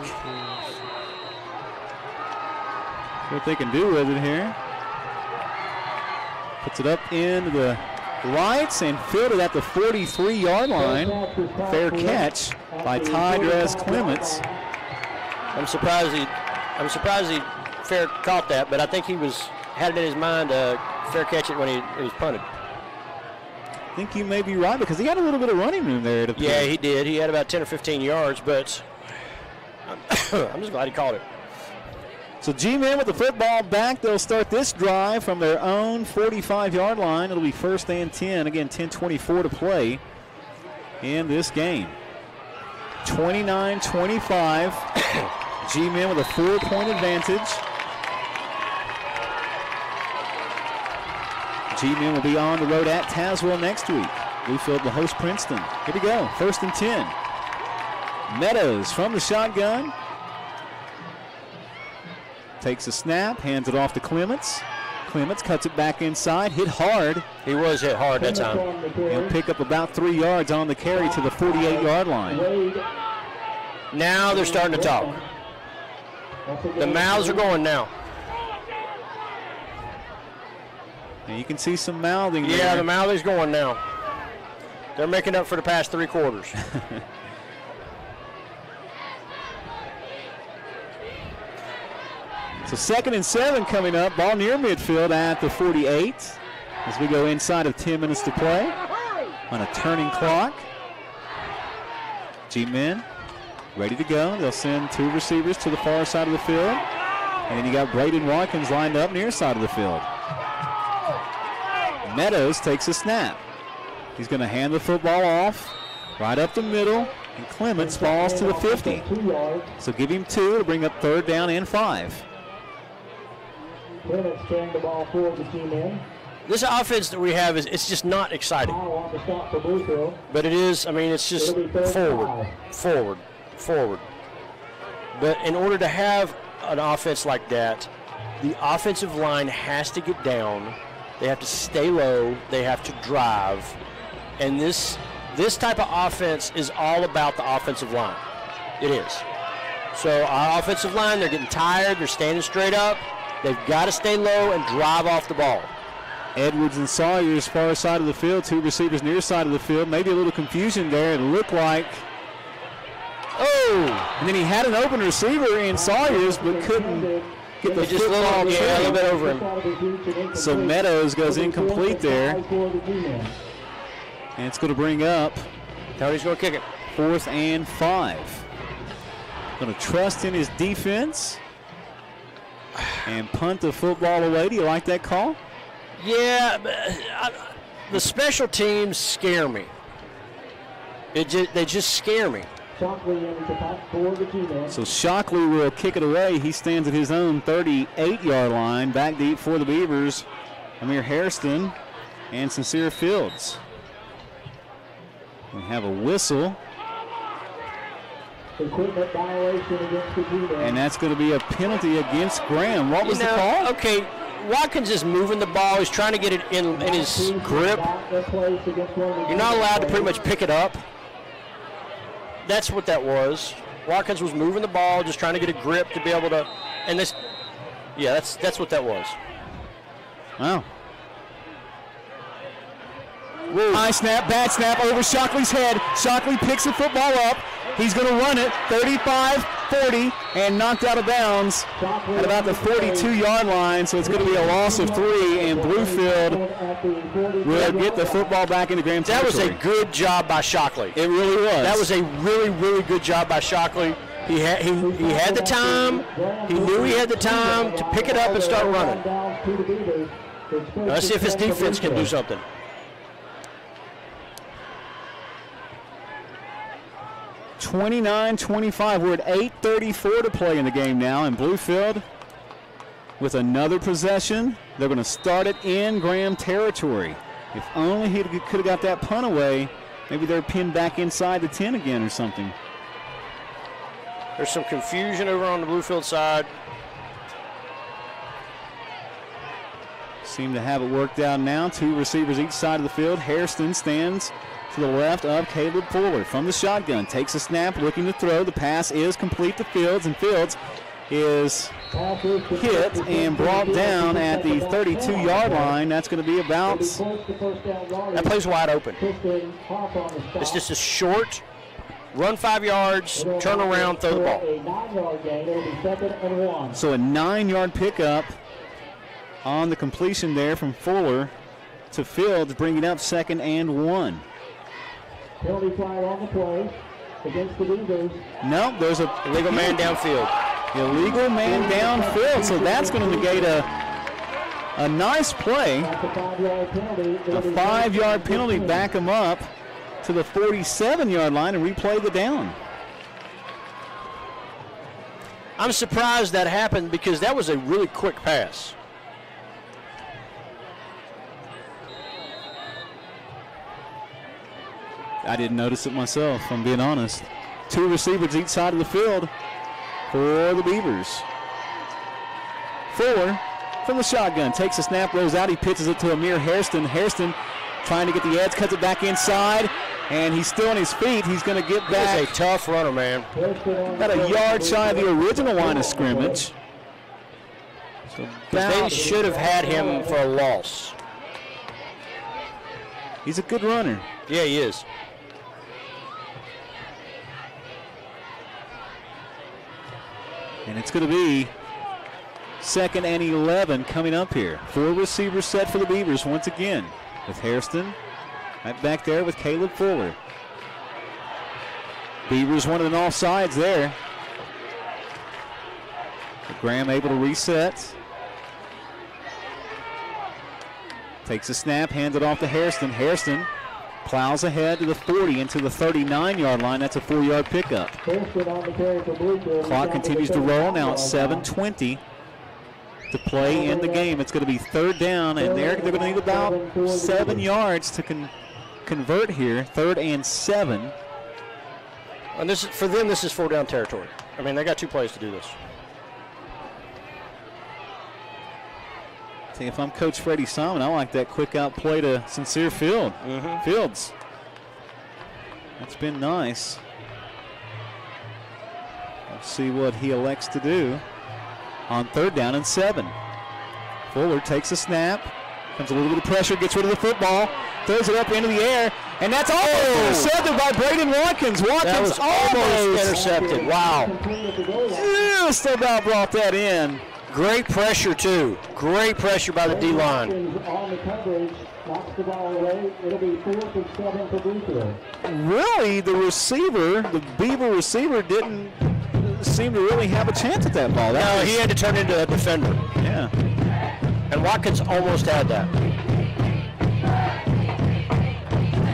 See what they can do with it here. Puts it up into the lights and fielded at the 43-yard line. Fair catch by Tydress Clements. I'm surprised he fair caught that, but I think he had it in his mind to fair catch it when he was punted. I think you may be right because he had a little bit of running room there. Yeah, he did. He had about 10 or 15 yards, but I'm just glad he caught it. So G-men with the football back. They'll start this drive from their own 45-yard line. It'll be 1st and 10. Again, 10:24 to play in this game. 29-25. G-men with a 4-point advantage. G-men will be on the road at Tazewell next week. Bluefield will host Princeton. Here we go, 1st and 10. Meadows from the shotgun. Takes a snap, hands it off to Clements. Clements cuts it back inside, hit hard. He was hit hard that time. He'll pick up about 3 yards on the carry to the 48-yard line. Now they're starting to talk. The mouths are going now. And you can see some mouthing there. there. The mouthing's going now. They're making up for the past 3 quarters. So 2nd and 7 coming up. Ball near midfield at the 48 as we go inside of 10 minutes to play on a turning clock. G-men ready to go. They'll send 2 receivers to the far side of the field. And then you got Braden Watkins lined up near side of the field. Meadows takes a snap. He's going to hand the football off right up the middle, and Clements falls to the 50. So give him 2 to bring up 3rd down and 5. Clements carrying the ball forward to G-men. This offense that we have it's just not exciting. But it is, it's just forward. But in order to have an offense like that, the offensive line has to get down. They have to stay low. They have to drive. And this type of offense is all about the offensive line. It is. So our offensive line, they're getting tired. They're standing straight up. They've got to stay low and drive off the ball. Edwards and Sawyer's far side of the field, 2 receivers near side of the field. Maybe a little confusion there. It looked like, and then he had an open receiver in Sawyer's, but couldn't get the football a little bit over him. So Meadows goes incomplete there. And it's going to bring up Cody's going to kick it. 4th and 5. Going to trust in his defense and punt the football away. Do you like that call? Yeah, the special teams scare me. They just scare me. So Shockley will kick it away. He stands at his own 38-yard line. Back deep for the Beavers, Amir Hairston and Sincere Fields. We have a whistle. Equipment violation against the G-Men. And that's going to be a penalty against Graham. What was the call? Okay, Watkins is moving the ball. He's trying to get it in his grip. You're not allowed to pretty much pick it up. That's what that was. Watkins was moving the ball, just trying to get a grip to be able to. And this, yeah, that's what that was. Wow. Whoa. High snap, bad snap over Shockley's head. Shockley picks the football up. He's going to run it 35, 40, and knocked out of bounds at about the 42-yard line. So it's going to be a loss of 3, and Bluefield will get the football back into Graham territory. That was a good job by Shockley. It really was. That was a really, really good job by Shockley. He had the time. He knew he had the time to pick it up and start running. Let's see if his defense can do something. 29-25. We're at 8:34 to play in the game now, and Bluefield with another possession. They're going to start it in Graham territory. If only he could have got that punt away, maybe they're pinned back inside the 10 again or something. There's some confusion over on the Bluefield side. Seem to have it worked out now. 2 receivers each side of the field. Hairston stands to the left of Caleb Fuller from the shotgun. Takes a snap, looking to throw. The pass is complete to Fields, and Fields is hit and brought down at the 32-yard line. That's going to be about... That play's wide open. It's just a short, run 5 yards, turn around, throw the ball. So a 9-yard pickup on the completion there from Fuller to Fields, bringing up 2nd and 1. Penalty flag on the play against the Beavers. No, there's a illegal man downfield. Illegal man downfield, so that's going to negate a nice play. A 5-yard penalty, back him up to the 47-yard line and replay the down. I'm surprised that happened because that was a really quick pass. I didn't notice it myself, if I'm being honest. 2 receivers each side of the field for the Beavers. Fuller from the shotgun takes a snap, rolls out. He pitches it to Amir Hairston. Hairston trying to get the edge, cuts it back inside, and he's still on his feet. He's going to get back. He's a tough runner, man. About a yard shy of the original line of scrimmage. So they should have had him for a loss. He's a good runner. Yeah, he is. And it's going to be 2nd and 11 coming up here. 4 receivers set for the Beavers once again, with Hairston right back there with Caleb Fuller. Beavers wanted an offsides there. But Graham able to reset. Takes a snap, hands it off to Hairston. Hairston plows ahead to the 40 into the 39-yard line. That's a 4-yard pickup. Clock continues to roll. Now it's 7:20 to play in the game. It's going to be 3rd down, and they're going to need about 7 yards to convert here. 3rd and 7. And this is, for them, this is 4-down territory. I mean, they got 2 plays to do this. If I'm Coach Freddie Simon, I like that quick out play to Sincere Fields. That's been nice. Let's see what he elects to do on 3rd down and 7. Fuller takes a snap, comes a little bit of pressure, gets rid of the football, throws it up into the air, and that's almost intercepted by Braden Watkins. That was almost intercepted. Wow. Just about brought that in. Great pressure, too. Great pressure by the D-line. On the coverage, knocks the ball away. It'll be 4th and 7 for Bluefield. Really, the Beaver receiver didn't seem to really have a chance at that ball. No, he had to turn into a defender. Yeah. And Watkins almost had that.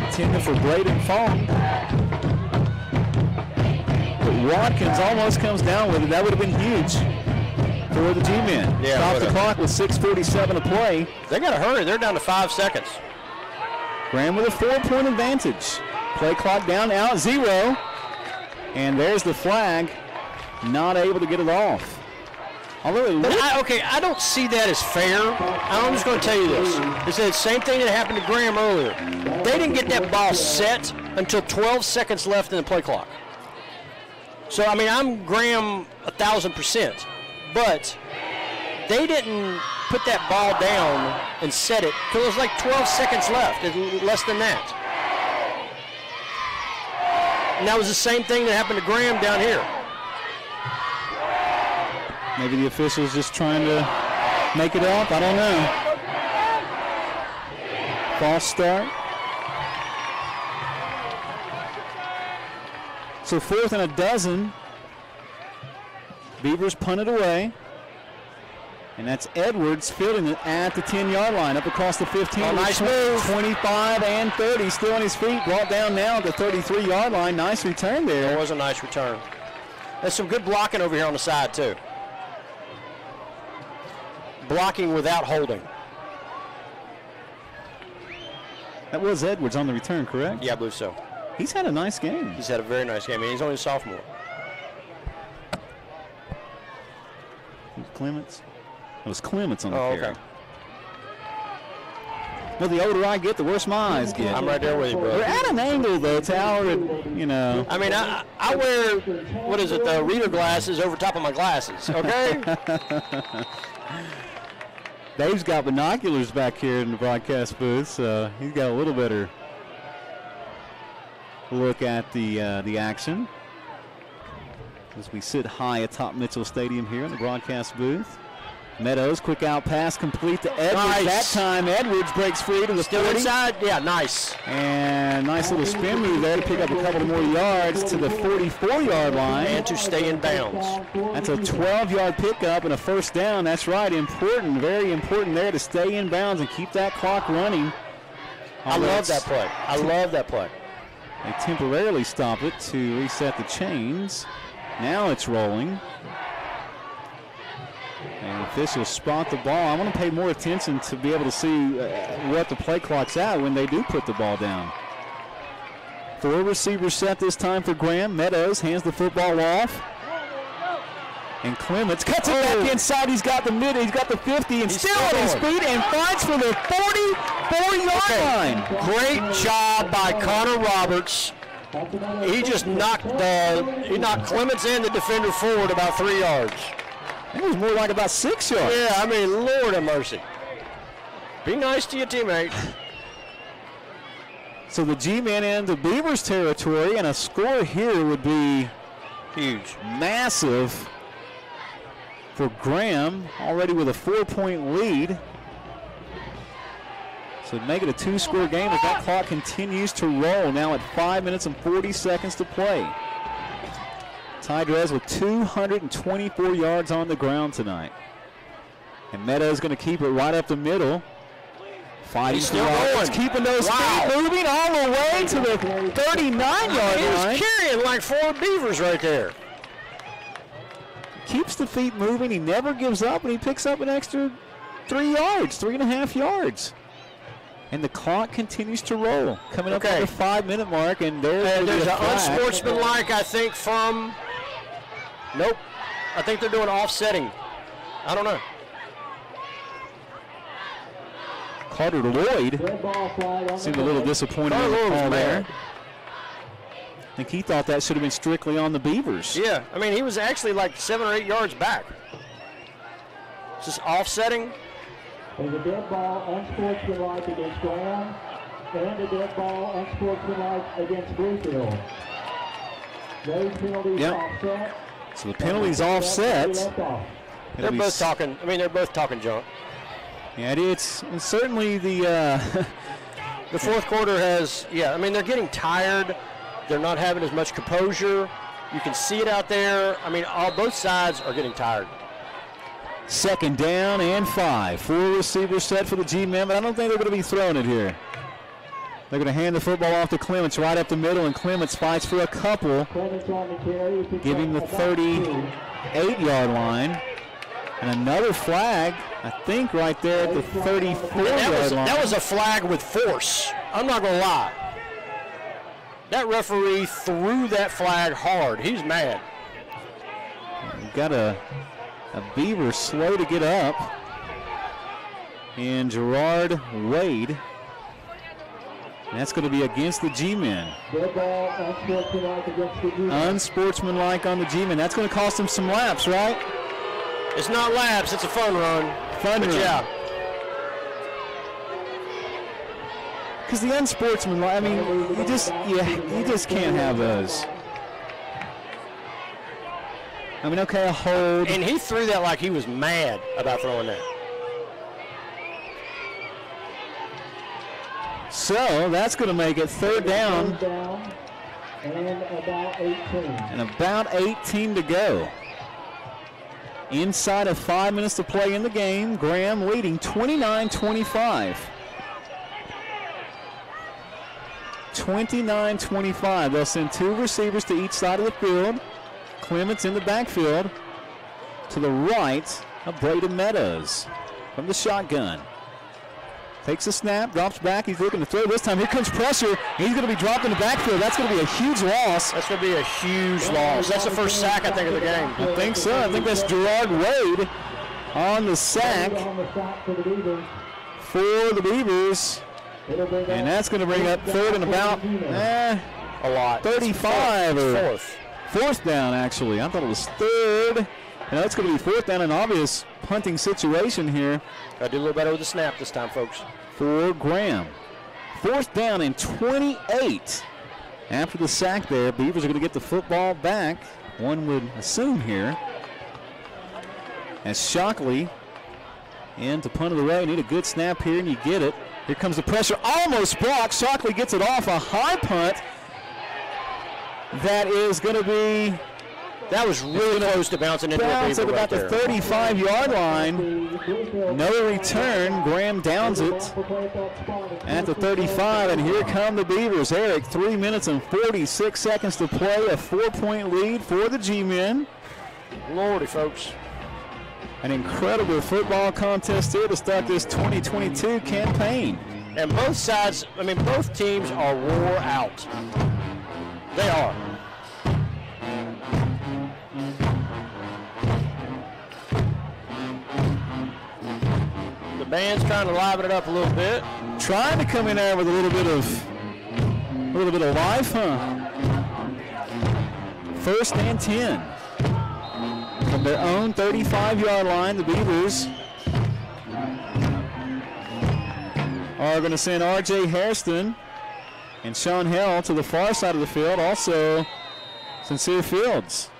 Intended for Braden Fong. But Watkins almost comes down with it. That would have been huge for the G-men. Yeah, stop the clock with 6:47 to play. They got to hurry. They're down to 5 seconds. Graham with a 4-point advantage. Play clock down, out, 0. And there's the flag. Not able to get it off. Although I don't see that as fair. I'm just going to tell you this. It's the same thing that happened to Graham earlier. They didn't get that ball set until 12 seconds left in the play clock. So, I mean, I'm Graham 1,000%. But they didn't put that ball down and set it until it was like 12 seconds left, less than that. And that was the same thing that happened to Graham down here. Maybe the official's just trying to make it up. I don't know. False start. So 4th and 12. Beavers punted away. And that's Edwards fielding it at the 10-yard line, up across the 15. Oh, nice move. 25 and 30, still on his feet, brought down now at the 33-yard line. Nice return there. That was a nice return. There's some good blocking over here on the side, too. Blocking without holding. That was Edwards on the return, correct? Yeah, I believe so. He's had a nice game. He's had a very nice game, and he's only a sophomore. Clements? It was Clements on the carry. Okay. Well, the older I get, the worse my eyes get. I'm right there with you, bro. We're at an angle, though, Tower, you know. I mean, I wear, the reader glasses over top of my glasses, okay? Dave's got binoculars back here in the broadcast booth, so he's got a little better look at the action as we sit high atop Mitchell Stadium here in the broadcast booth. Meadows, quick out pass, complete to Edwards. Nice. That time, Edwards breaks free to the Still 40. inside? Yeah, nice. And nice little spin move there to pick up a couple more yards to the 44-yard line. And to stay in bounds. That's a 12-yard pickup and a first down. That's right, important, very important there to stay in bounds and keep that clock running. I love that play. I love that play. They temporarily stop it to reset the chains. Now it's rolling. And officials spot the ball. I want to pay more attention to be able to see what the play clock's at when they do put the ball down. 4 receivers set this time for Graham. Meadows hands the football off. And Clements cuts it back inside. He's got the mid, he's got the 50, and still on his feet and fights for the 44-yard line. Great job by Connor Roberts. He just knocked Clements and the defender forward about 3 yards. It was more like about 6 yards. Yeah, I mean, Lord have mercy. Be nice to your teammate. So the G-men in the Beavers territory, and a score here would be huge, massive for Graham, already with a 4-point lead. So make it a 2-score game as that clock continues to roll, now at 5 minutes and 40 seconds to play. Tidrez with 224 yards on the ground tonight. And Meadows going to keep it right up the middle. Fighting still going. Keeping those feet moving all the way to the 39-yard line. He was carrying like 4 Beavers right there. Keeps the feet moving. He never gives up, and he picks up an extra 3 yards, 3.5 yards. And the clock continues to roll. Coming up at the 5-minute mark, and there's an unsportsmanlike, I think, from... Nope. I think they're doing offsetting. I don't know. Carter Lloyd seemed a little disappointed in the call there. I think he thought that should have been strictly on the Beavers. Yeah, I mean, he was actually like 7 or 8 yards back. Just offsetting. There's a dead ball, unsportsmanlike against Graham, and a dead ball, unsportsmanlike against Bluefield. Those penalties offset. So the penalty's offset. They're both talking. I mean, they're both talking junk. Yeah, it's certainly the the fourth quarter has. Yeah, I mean, they're getting tired. They're not having as much composure. You can see it out there. I mean, both sides are getting tired. 2nd down and 5. 4 receivers set for the G-men, but I don't think they're going to be throwing it here. They're going to hand the football off to Clements right up the middle, and Clements fights for a couple, giving the 38-yard line. And another flag, I think, right there at the 34-yard line. That was a flag with force. I'm not going to lie. That referee threw that flag hard. He's mad. We've got a Beaver slow to get up. And Gerard Wade. And that's going to be against the G-men. Unsportsmanlike on the G-men. That's going to cost them some laps, right? It's not laps. It's a fun run. Fun run. Yeah. Because the unsportsmanlike, I mean, you just can't have those. I mean, okay, a hold. And he threw that like he was mad about throwing that. So that's going to make it 3rd down. And about 18 to go. Inside of 5 minutes to play in the game, Graham leading 29-25. 29-25. They'll send 2 receivers to each side of the field. Clements in the backfield to the right of Braden Meadows from the shotgun. Takes a snap, drops back. He's looking to throw this time. Here comes pressure. He's going to be dropped in the backfield. That's going to be a huge loss. That's going to be a huge loss. That's the first sack, I think, of the game. I think so. I think that's Gerard Wade on the sack for the Beavers. And that's going to bring up 3rd and about a lot. 35 or 4th down, actually. I thought it was 3rd. And that's going to be 4th down, an obvious punting situation here. Got to do a little better with the snap this time, folks. For Graham. 4th down and 28. After the sack there, Beavers are going to get the football back, one would assume here. As Shockley in to punt of the way. Need a good snap here, and you get it. Here comes the pressure. Almost blocked. Shockley gets it off. A high punt. That is going to be... That was really close to bouncing into a Beaver at about the 35-yard line. No return. Graham downs it at the 35, and here come the Beavers. Eric, 3 minutes and 46 seconds to play. A 4-point lead for the G-men. Lordy, folks. An incredible football contest here to start this 2022 campaign. And both sides, I mean, both teams are wore out. They are. The band's trying to liven it up a little bit. Trying to come in there with a little bit of life, huh? 1st and 10. From their own 35-yard line, the Beavers are going to send R.J. Hairston and Sean Hell to the far side of the field. Also, Sincere Fields.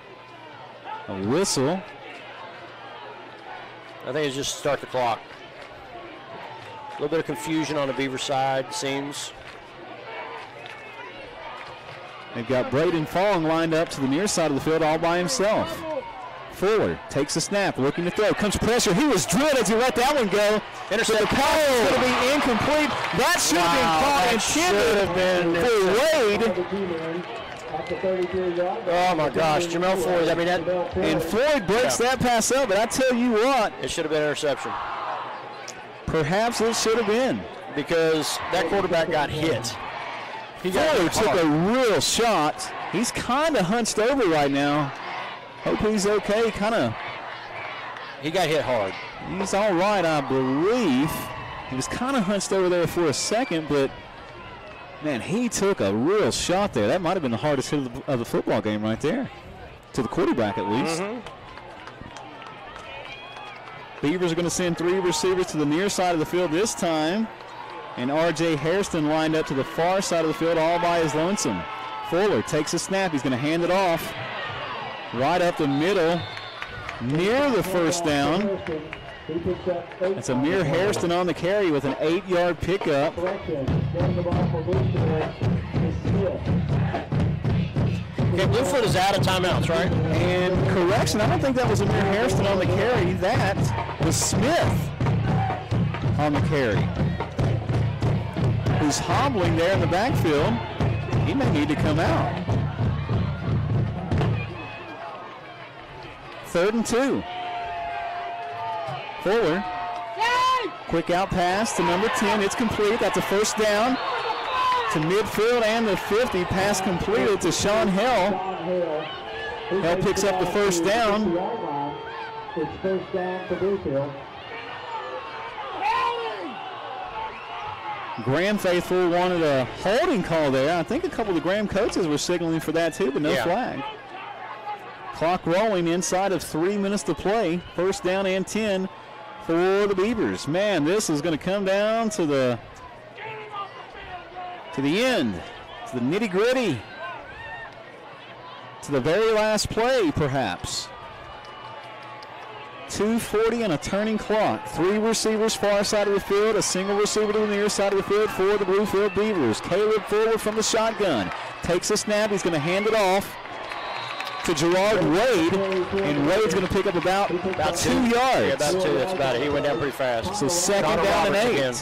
A whistle. I think it's just start the clock. A little bit of confusion on the Beaver side, it seems. They've got Braden Fong lined up to the near side of the field all by himself. Fuller takes a snap, looking to throw. Comes pressure. He was drilled as he let that one go. So the pass is going to be incomplete. That should have been caught intended for Wade. Oh my gosh, Jamel Floyd. I mean, and Floyd breaks that pass up, but I tell you what. It should have been an interception. Perhaps it should have been. Because that quarterback got hit. Floyd took a real shot. He's kind of hunched over right now. Hope he's okay. He got hit hard. He's all right, I believe. He was kind of hunched over there for a second, but man, he took a real shot there. That might have been the hardest hit of the football game right there, to the quarterback at least. Beavers are going to send 3 receivers to the near side of the field this time, and R.J. Hairston lined up to the far side of the field all by his lonesome. Fuller takes a snap. He's going to hand it off. Right up the middle. near the first down. It's Amir Hairston on the carry with an 8-yard pickup. Okay, Bluefield is out of timeouts, right? And correction, I don't think that was Amir Hairston on the carry. That was Smith on the carry, who's hobbling there in the backfield. He may need to come out. 3rd and 2. Fuller. Quick out pass to number 10. It's complete. That's a first down to midfield and the 50. Pass completed to Sean Hell. Hell picks up the first down. It's first down for Bluefield. Graham faithful wanted a holding call there. I think a couple of the Graham coaches were signaling for that too, but no flag. Clock rolling inside of 3 minutes to play. First down and 10 for the Beavers. Man, this is going to come down to the end, to the nitty-gritty, to the very last play, perhaps. 2:40 and a turning clock. 3 receivers far side of the field, a single receiver to the near side of the field for the Bluefield Beavers. Caleb Fuller from the shotgun takes a snap. He's going to hand it off to Gerard Wade, and Wade's going to pick up about 2 yards. Yeah, about 2. That's about it. He went down pretty fast. So second down and 8. Again.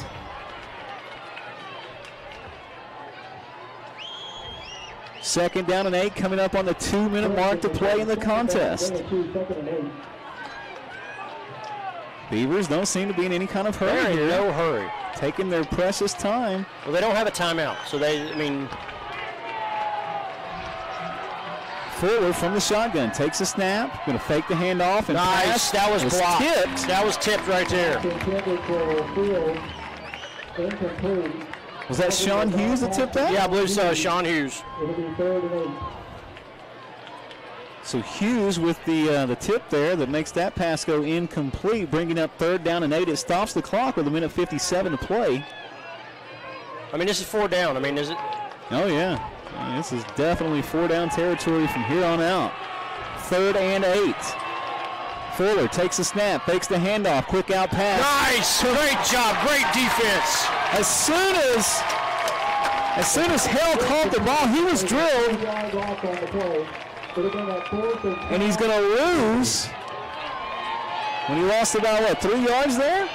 Second down and 8 coming up on the 2-minute mark to play in the contest. Beavers don't seem to be in any kind of hurry here. No hurry. Taking their precious time. Well, they don't have a timeout, so Fuller from the shotgun takes a snap, going to fake the handoff and pass. That was blocked. Tipped. That was tipped right there. Was that Sean Hughes that tipped that? Yeah, I believe so. Sean Hughes. So Hughes with the tip there that makes that pass go incomplete, bringing up 3rd down and 8. It stops the clock with 1:57 to play. I mean, this is 4 down. I mean, is it? Oh, yeah. This is definitely 4 down territory from here on out. 3rd and 8. Fuller takes a snap, fakes the handoff, quick out pass. Nice! Great job, great defense. As soon as Hell caught the ball, he was drilled. And he's going to lose when he lost about, 3 yards there?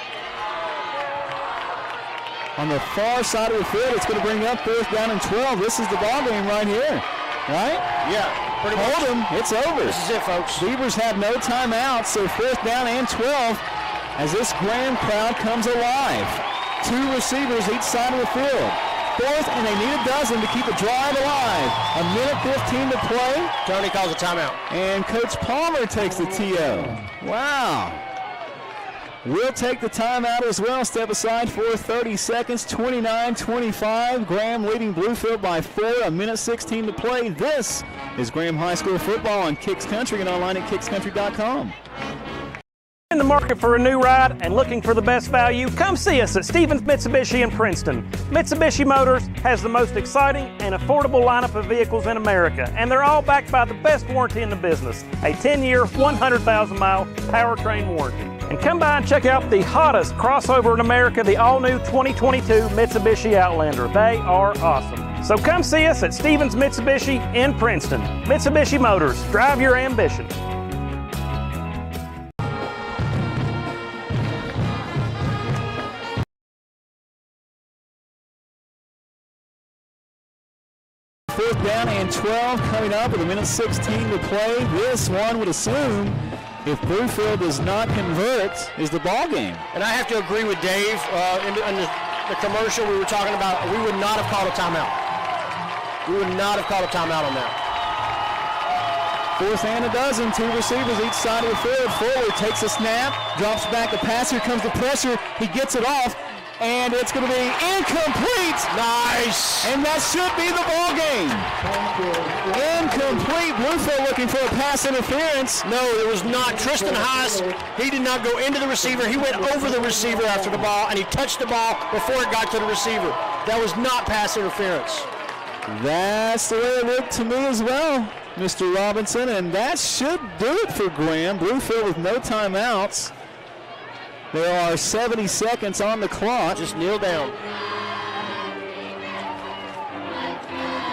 On the far side of the field, it's going to bring up 4th down and 12. This is the ball game right here, right? Yeah, pretty much. Hold him, it's over. This is it, folks. Beavers have no timeouts, so 4th down and 12 as this Graham crowd comes alive. 2 receivers each side of the field. 4th, and they need a dozen to keep the drive alive. 1:15 to play. Tony calls a timeout. And Coach Palmer takes the TO. Wow. We'll take the timeout as well. Step aside for 30 seconds. 29-25. Graham leading Bluefield by 4. 1:16 to play. This is Graham High School football on Kicks Country and online at kickscountry.com. In the market for a new ride and looking for the best value? Come see us at Stevens Mitsubishi in Princeton. Mitsubishi Motors has the most exciting and affordable lineup of vehicles in America, and they're all backed by the best warranty in the business, a 10-year, 100,000-mile powertrain warranty. And come by and check out the hottest crossover in America, the all-new 2022 Mitsubishi Outlander. They are awesome. So come see us at Stevens Mitsubishi in Princeton. Mitsubishi Motors, drive your ambition. Fourth down and 12 coming up with 1:16 to play. This one would assume if Bluefield does not convert, is the ball game. And I have to agree with Dave. In the commercial we were talking about, we would not have called a timeout. We would not have called a timeout on that. 4th and a dozen, 2 receivers each side of the field. Fuller takes a snap, drops back the pass. Here comes the pressure. He gets it off, and it's going to be incomplete. Nice. And that should be the ball game. Incomplete. Bluefield looking for a pass interference. No, it was not. Tristan Haas, he did not go into the receiver. He went over the receiver after the ball, and he touched the ball before it got to the receiver. That was not pass interference. That's the way it looked to me as well. Mr. Robinson, and that should do it for Graham. Bluefield with no timeouts. There are 70 seconds on the clock. Just kneel down.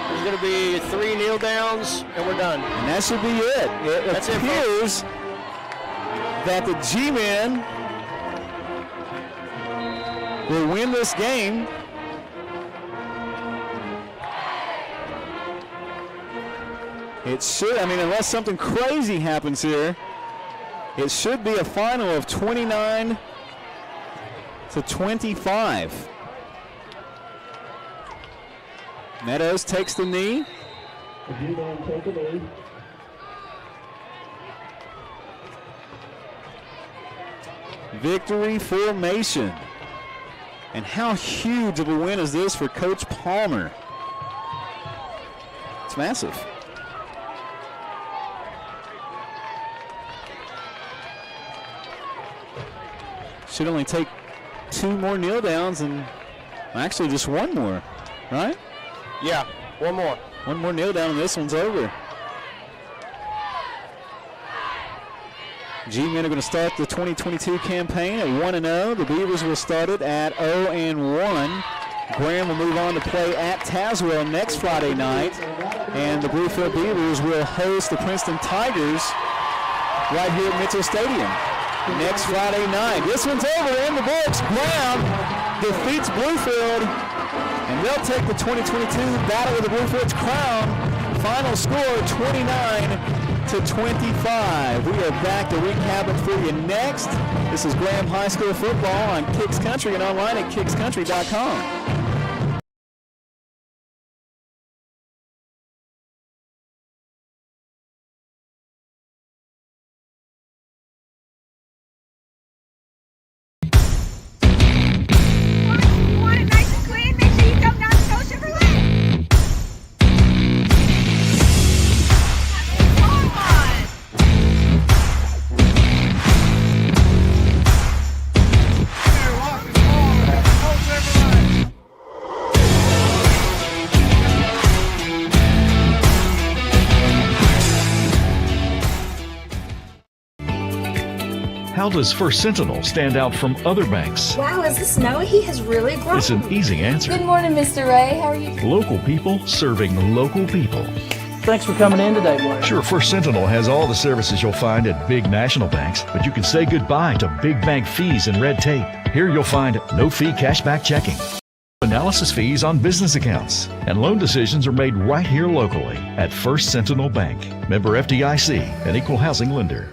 There's going to be 3 kneel downs, and we're done. And that should be it. It appears that the G-men will win this game. It should, unless something crazy happens here, it should be a final of 29-25. Meadows takes the knee. The G-men take a knee. Victory formation. And how huge of a win is this for Coach Palmer? It's massive. Should only take 2 more kneel downs and actually just 1 more, right? Yeah, 1 more. 1 more kneel down and this one's over. G-men are going to start the 2022 campaign at 1-0. The Beavers will start it at 0-1. Graham will move on to play at Tazewell next Friday night. And the Bluefield Beavers will host the Princeton Tigers right here at Mitchell Stadium next Friday night. This one's over in the books. Graham defeats Bluefield, and they'll take the 2022 Battle of the Bluefield's crown. Final score 29-25. We are back to recap it for you next. This is Graham High School football on Kicks Country and online at kickscountry.com. How does First Sentinel stand out from other banks? Wow, is this Noah? He has really grown. It's an easy answer. Good morning, Mr. Ray. How are you? Local people serving local people. Thanks for coming in today, Blair. Sure, First Sentinel has all the services you'll find at big national banks, but you can say goodbye to big bank fees and red tape. Here you'll find no-fee cashback checking, analysis fees on business accounts, and loan decisions are made right here locally at First Sentinel Bank. Member FDIC, an equal housing lender.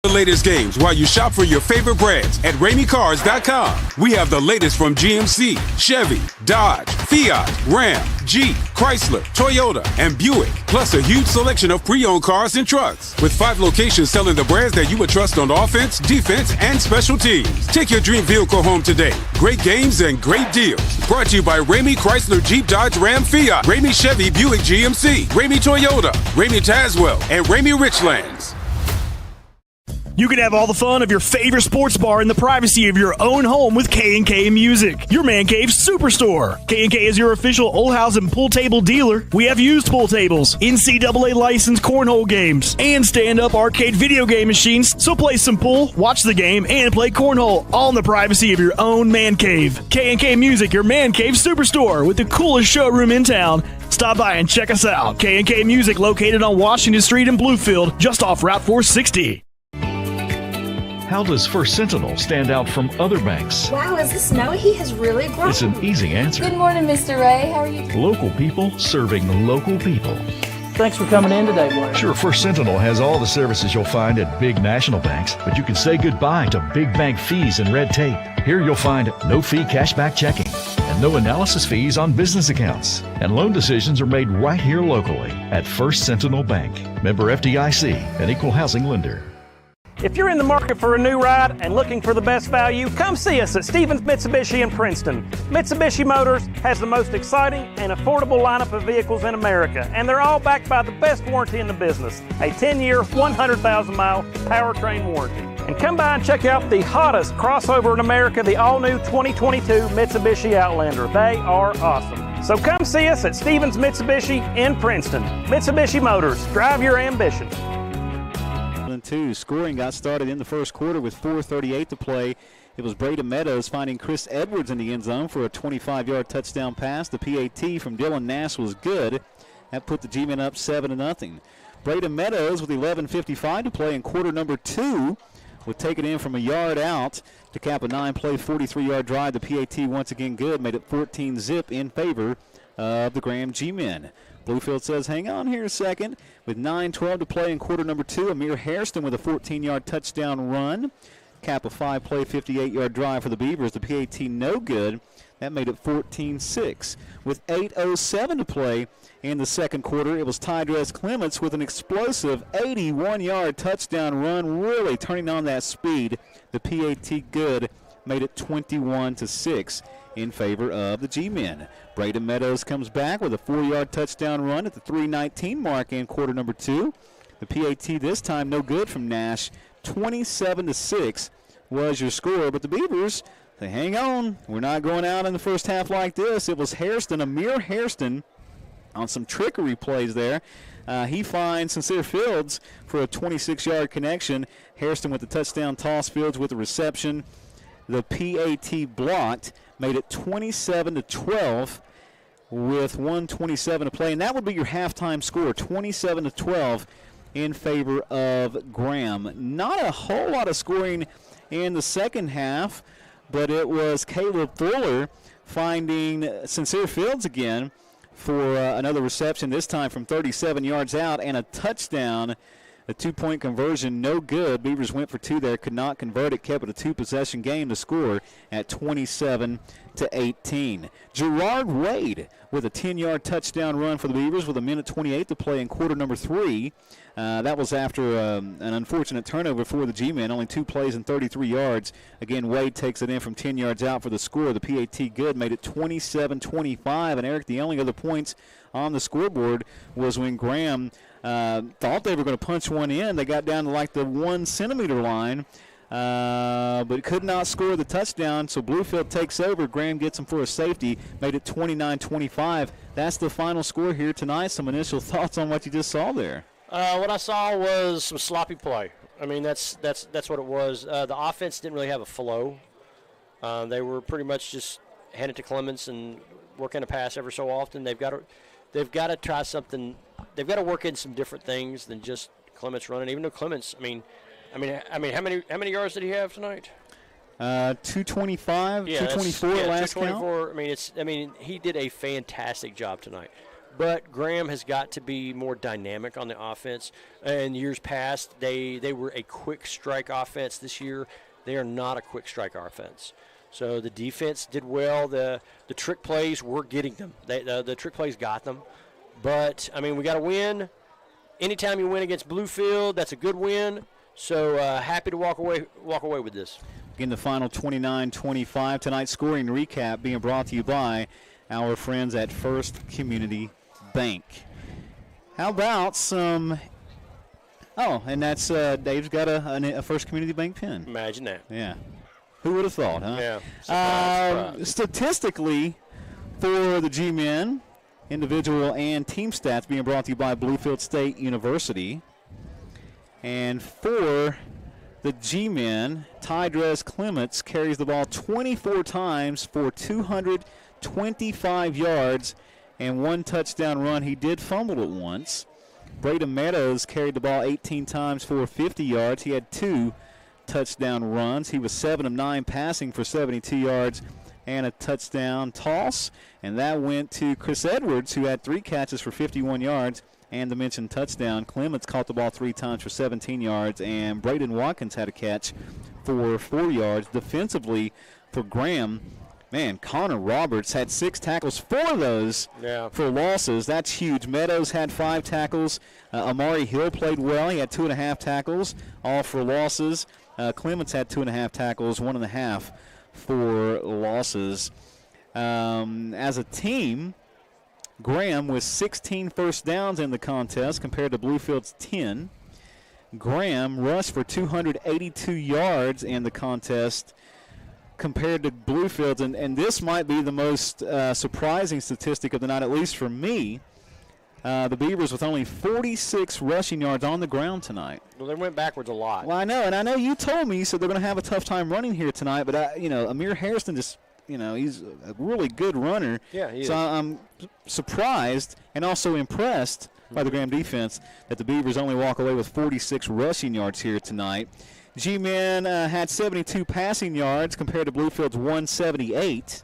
The latest games while you shop for your favorite brands at RameyCars.com. We have the latest from GMC, Chevy, Dodge, Fiat, Ram, Jeep, Chrysler, Toyota, and Buick, plus a huge selection of pre-owned cars and trucks. With 5 locations selling the brands that you would trust on offense, defense, and special teams. Take your dream vehicle home today. Great games and great deals. Brought to you by Ramey Chrysler, Jeep, Dodge, Ram, Fiat, Ramey Chevy, Buick, GMC, Ramey Toyota, Ramey Tazewell, and Ramey Richlands. You can have all the fun of your favorite sports bar in the privacy of your own home with K&K Music, your man cave superstore. K&K is your official Old House and pool table dealer. We have used pool tables, NCAA licensed cornhole games, and stand-up arcade video game machines. So play some pool, watch the game, and play cornhole, all in the privacy of your own man cave. K&K Music, your man cave superstore with the coolest showroom in town. Stop by and check us out. K&K Music, located on Washington Street in Bluefield, just off Route 460. How does First Sentinel stand out from other banks? Wow, is this Noah? He has really grown. It's an easy answer. Good morning, Mr. Ray. How are you? Local people serving local people. Thanks for coming in today, Blair. Sure, First Sentinel has all the services you'll find at big national banks, but you can say goodbye to big bank fees and red tape. Here you'll find no-fee cashback checking and no analysis fees on business accounts. And loan decisions are made right here locally at First Sentinel Bank. Member FDIC, an equal housing lender. If you're in the market for a new ride and looking for the best value, come see us at Stevens Mitsubishi in Princeton. Mitsubishi Motors has the most exciting and affordable lineup of vehicles in America, and they're all backed by the best warranty in the business, a 10-year, 100,000-mile powertrain warranty. And come by and check out the hottest crossover in America, the all-new 2022 Mitsubishi Outlander. They are awesome. So come see us at Stevens Mitsubishi in Princeton. Mitsubishi Motors, drive your ambition. 2. Scoring got started in the first quarter with 4:38 to play. It was Braden Meadows finding Chris Edwards in the end zone for a 25-yard touchdown pass. The PAT from Dylan Nash was good. That put the G-Men up 7-0. Braden Meadows with 11:55 to play in quarter number 2 would take it in from a yard out to cap a 9-play, 43-yard drive. The PAT once again good, made it 14-zip in favor of the Graham G-Men. Bluefield says, hang on here a second. With 9:12 to play in quarter number 2, Amir Hairston with a 14-yard touchdown run. Cap a 5-play, 58-yard drive for the Beavers. The PAT no good. That made it 14-6. With 8:07 to play in the second quarter, it was Tydress Clements with an explosive 81-yard touchdown run, really turning on that speed. The PAT good, made it 21-6 in favor of the G-Men. Braden Meadows comes back with a 4-yard touchdown run at the 3:19 mark in quarter number 2. The PAT this time no good from Nash. 27-6 was your score, but the Beavers, they hang on. We're not going out in the first half like this. It was Hairston, Amir Hairston, on some trickery plays there. He finds Sincere Fields for a 26-yard connection. Hairston with the touchdown toss, Fields with the reception. The PAT blocked, made it 27-12 with 1:27 to play. And that would be your halftime score, 27-12 in favor of Graham. Not a whole lot of scoring in the second half, but it was Caleb Fuller finding Sincere Fields again for another reception, this time from 37 yards out, and a touchdown. A 2-point conversion, no good. Beavers went for 2 there, could not convert it, kept it a 2-possession game to score at 27-18. Gerard Wade with a 10-yard touchdown run for the Beavers with 1:28 to play in quarter number 3. That was after an unfortunate turnover for the G-Men, only 2 plays and 33 yards. Again, Wade takes it in from 10 yards out for the score. The PAT good, made it 27-25. And, Eric, the only other points on the scoreboard was when Graham thought they were going to punch one in. They got down to like the 1 centimeter line, but could not score the touchdown. So Bluefield takes over. Graham gets him for a safety, made it 29-25. That's the final score here tonight. Some initial thoughts on what you just saw there. What I saw was some sloppy play. I mean, that's what it was. The offense didn't really have a flow. They were pretty much just hand it to Clements and working a pass ever so often. They've got to try something. They've got to work in some different things than just Clements running. Even though Clements, I mean, how many yards did he have tonight? 225, 224 last 224. count. He did a fantastic job tonight. But Graham has got to be more dynamic on the offense. In years past, they were a quick strike offense. This year, they are not a quick strike offense. So the defense did well. The trick plays were getting them. The trick plays got them. But, we got to win. Anytime you win against Bluefield, that's a good win. So happy to walk away with this. Again, the final 29-25. Tonight's scoring recap being brought to you by our friends at First Community Bank. How about some Oh, and that's Dave's got a First Community Bank pin. Imagine that. Yeah. Who would have thought, huh? Yeah. Surprise. Statistically, for the G-men, individual and team stats being brought to you by Bluefield State University. And for the G-men, Tydres Clements carries the ball 24 times for 225 yards and 1 touchdown run. He did fumble it once. Braden Meadows carried the ball 18 times for 50 yards. He had 2 touchdown runs. He was 7 of 9 passing for 72 yards and a touchdown toss. And that went to Chris Edwards, who had 3 catches for 51 yards and the mentioned touchdown. Clements caught the ball 3 times for 17 yards, and Braden Watkins had a catch for 4 yards. Defensively for Graham, man, Connor Roberts had 6 tackles, 4 of those for losses. That's huge. Meadows had 5 tackles. Amari Hill played well. He had 2.5 tackles, all for losses. Clements had 2.5 tackles, 1.5 for losses. As a team, Graham with 16 first downs in the contest compared to Bluefield's 10. Graham rushed for 282 yards in the contest compared to Bluefield's, and this might be the most surprising statistic of the night, at least for me. The Beavers with only 46 rushing yards on the ground tonight. Well, they went backwards a lot. Well, I know, and I know you told me you said they're going to have a tough time running here tonight, but Amir Harrison just, he's a really good runner. Yeah, he is. So I'm surprised and also impressed by the Graham defense that the Beavers only walk away with 46 rushing yards here tonight. G-Men had 72 passing yards compared to Bluefield's 178.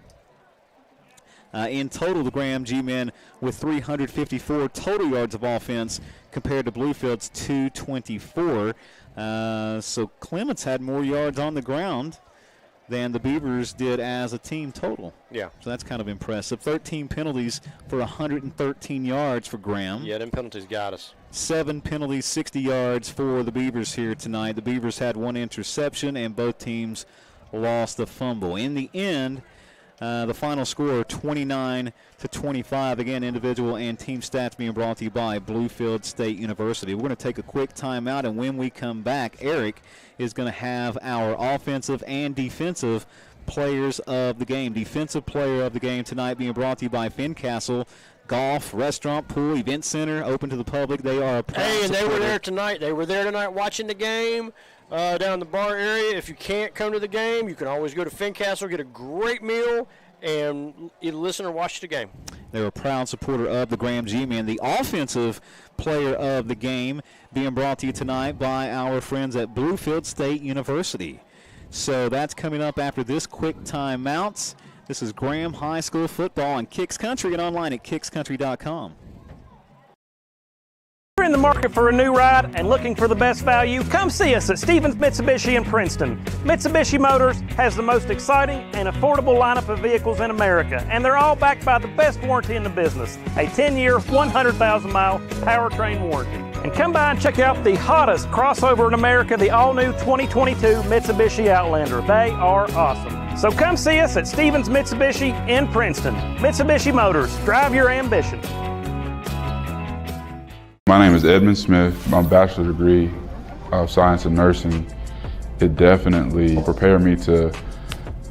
In total, the Graham G-Men with 354 total yards of offense compared to Bluefield's 224. So Clements had more yards on the ground than the Beavers did as a team total. Yeah. So that's kind of impressive. 13 penalties for 113 yards for Graham. Yeah, them penalties got us. 7 penalties, 60 yards for the Beavers here tonight. The Beavers had 1 interception, and both teams lost a fumble. In the end, the final score, 29-25. Again, individual and team stats being brought to you by Bluefield State University. We're going to take a quick timeout, and when we come back, Eric is going to have our offensive and defensive players of the game. Defensive player of the game tonight being brought to you by Fincastle Golf, Restaurant, Pool, Event Center, open to the public. They are a proud and they supporter. were there tonight. They were there tonight watching the game. Down in the bar area. If you can't come to the game, you can always go to Fincastle, get a great meal, and either listen or watch the game. They're a proud supporter of the Graham G-Men. The offensive player of the game being brought to you tonight by our friends at Bluefield State University. So that's coming up after this quick timeout. This is Graham High School football on Kicks Country and online at kickscountry.com. If you're in the market for a new ride and looking for the best value, come see us at Stevens Mitsubishi in Princeton. Mitsubishi Motors has the most exciting and affordable lineup of vehicles in America, and they're all backed by the best warranty in the business, a 10-year, 100,000-mile powertrain warranty. And come by and check out the hottest crossover in America, the all-new 2022 Mitsubishi Outlander. They are awesome. So come see us at Stevens Mitsubishi in Princeton. Mitsubishi Motors, drive your ambition. My name is Edmund Smith. My bachelor's degree of science and nursing, it definitely prepared me to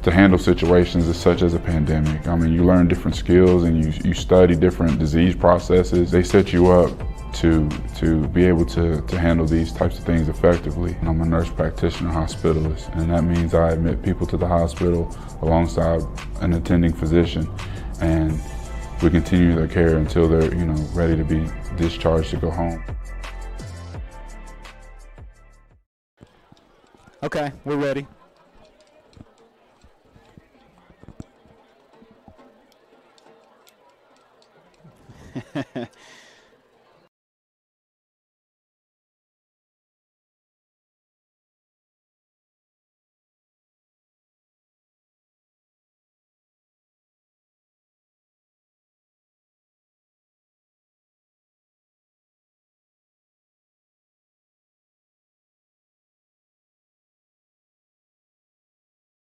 handle situations such as a pandemic. I mean, you learn different skills and you study different disease processes. They set you up to be able to handle these types of things effectively. And I'm a nurse practitioner hospitalist, and that means I admit people to the hospital alongside an attending physician, and we continue their care until they're ready to be discharged to go home. Okay, we're ready.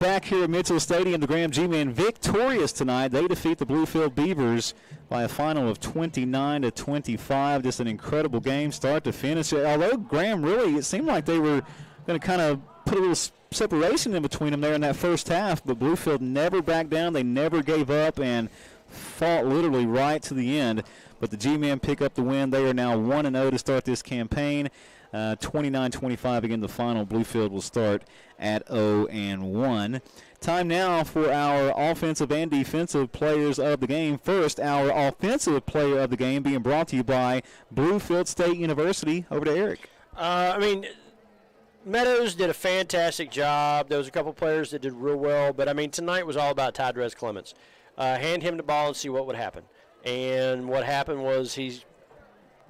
back here at Mitchell Stadium. The Graham G-Men victorious tonight. They defeat the Bluefield Beavers by a final of 29-25. Just an incredible game, start to finish. Although Graham really, it seemed like they were going to kind of put a little separation in between them there in that first half, but Bluefield never backed down. They never gave up and fought literally right to the end. But the G-Men pick up the win. They are now 1-0 to start this campaign. 29-25 again the final. Bluefield will start at 0-1. Time now for our offensive and defensive players of the game. First, our offensive player of the game being brought to you by Bluefield State University. Over to Eric. Meadows did a fantastic job. There was a couple players that did real well, but tonight was all about Tydrez Clements. Hand him the ball and see what would happen. And what happened was he's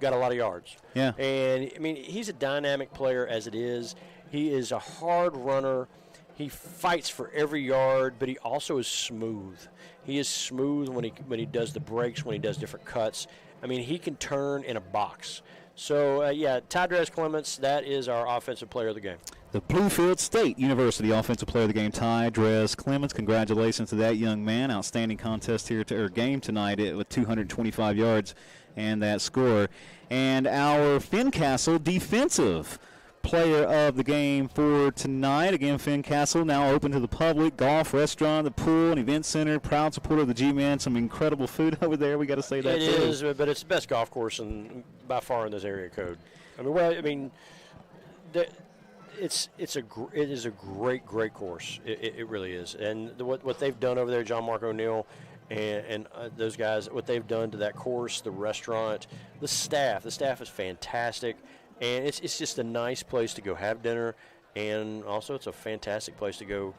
got a lot of yards. Yeah. And, he's a dynamic player as it is. He is a hard runner. He fights for every yard, but he also is smooth. He is smooth when he does the breaks, when he does different cuts. He can turn in a box. So, Tydrez Clements, that is our offensive player of the game. The Bluefield State University Offensive Player of the Game, Tydrez Clements. Congratulations to that young man. Outstanding contest here game tonight with 225 yards and that score. And our Fincastle Defensive Player of the Game for tonight. Again, Fincastle now open to the public. Golf, restaurant, the pool, and event center. Proud supporter of the G-Men. Some incredible food over there. We got to say that too. It is, but it's the best golf course by far in this area code. It is a great course. It really is. And what they've done over there, John Mark O'Neill and those guys, what they've done to that course, the restaurant, the staff is fantastic. And it's just a nice place to go have dinner, and also it's a fantastic place to go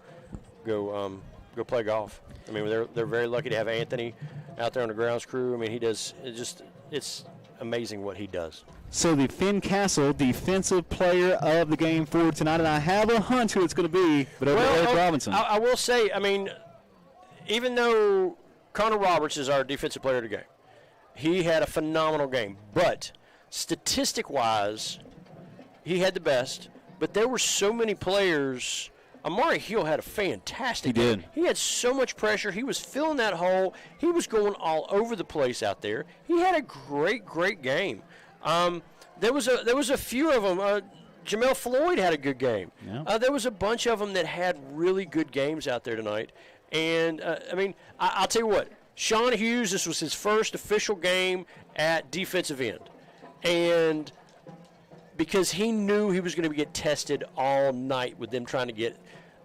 play golf. They're very lucky to have Anthony out there on the grounds crew. It's amazing what he does. So the Fincastle Defensive Player of the Game for tonight, and I have a hunch who it's going to be, but over Eric Robinson. I will say, even though Connor Roberts is our Defensive Player of the Game, he had a phenomenal game, but statistic-wise, he had the best, but there were so many players. Amari Hill had a fantastic game. He did. He had so much pressure. He was filling that hole. He was going all over the place out there. He had a great game. There was a few of them. Jamel Floyd had a good game. Yeah. There was a bunch of them that had really good games out there tonight. And, I'll tell you what. Sean Hughes, this was his first official game at defensive end. And because he knew he was going to get tested all night with them trying to get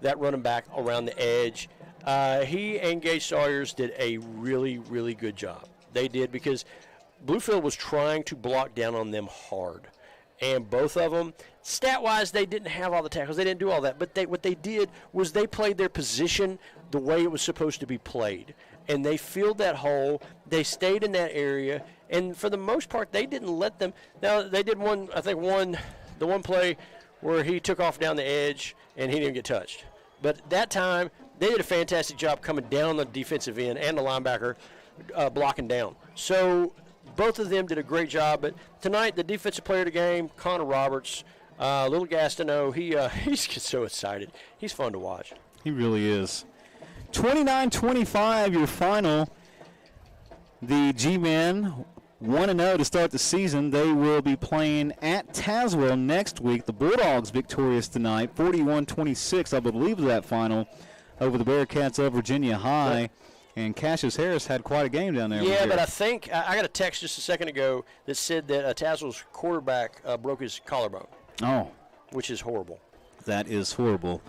that running back around the edge, he and Gage Sawyers did a really good job. They did, because Bluefield was trying to block down on them hard. And both of them, stat-wise, they didn't have all the tackles. They didn't do all that. But what they did was they played their position the way it was supposed to be played. And they filled that hole. They stayed in that area. And for the most part, they didn't let them. Now, they did the one play where he took off down the edge and he didn't get touched. But that time, they did a fantastic job coming down the defensive end and the linebacker blocking down. So both of them did a great job. But tonight, the defensive player of the game, Connor Roberts, little Gastineau, he gets so excited. He's fun to watch. He really is. 29-25, your final. The G-Men 1-0 to start the season. They will be playing at Tazewell next week. The Bulldogs victorious tonight, 41-26, I believe, that final over the Bearcats of Virginia High. But, and Cassius Harris had quite a game down there. Yeah, but I think I got a text just a second ago that said that Tazewell's quarterback broke his collarbone. Oh. Which is horrible. That is horrible.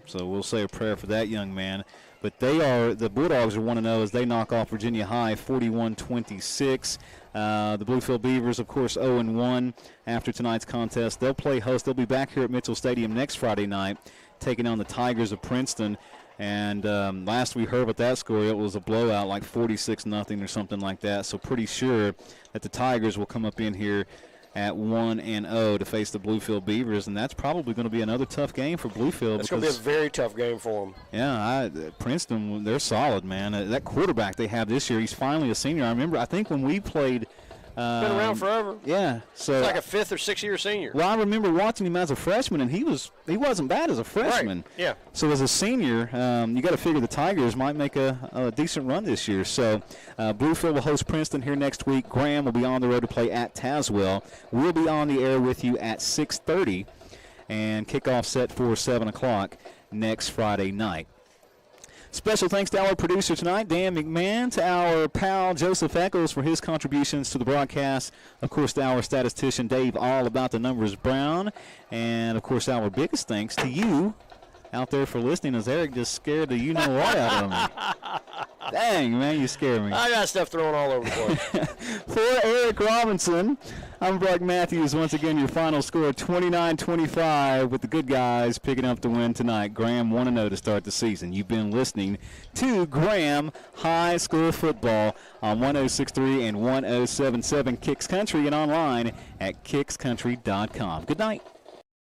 So we'll say a prayer for that young man. But the Bulldogs are 1-0 as they knock off Virginia High 41-26. The Bluefield Beavers, of course, 0-1 after tonight's contest. They'll play host. They'll be back here at Mitchell Stadium next Friday night, taking on the Tigers of Princeton. And last we heard with that score, it was a blowout, like 46-0 or something like that. So pretty sure that the Tigers will come up in here at 1-0 to face the Bluefield Beavers, and that's probably going to be another tough game for Bluefield. It's going to be a very tough game for them. Yeah, Princeton, they're solid, man. That quarterback they have this year, he's finally a senior. I think when we played Been around forever. Yeah. So it's like a 5th or 6th year senior. Well, I remember watching him as a freshman, and he wasn't bad as a freshman. Right. Yeah. So as a senior, you got to figure the Tigers might make a decent run this year. So Bluefield will host Princeton here next week. Graham will be on the road to play at Tazewell. We'll be on the air with you at 6:30, and kickoff set for 7 o'clock next Friday night. Special thanks to our producer tonight, Dan McMahon, to our pal Joseph Eccles for his contributions to the broadcast, of course to our statistician Dave All About the Numbers Brown, and of course our biggest thanks to you out there for listening, as Eric just scared the you-know-what out of me. Dang, man, you scared me. I got stuff thrown all over the place. For Eric Robinson, I'm Brock Matthews. Once again, your final score 29-25 with the good guys picking up the win tonight. Graham 1-0 to start the season. You've been listening to Graham High School Football on 106.3 and 107.7 Kicks Country and online at kickscountry.com. Good night.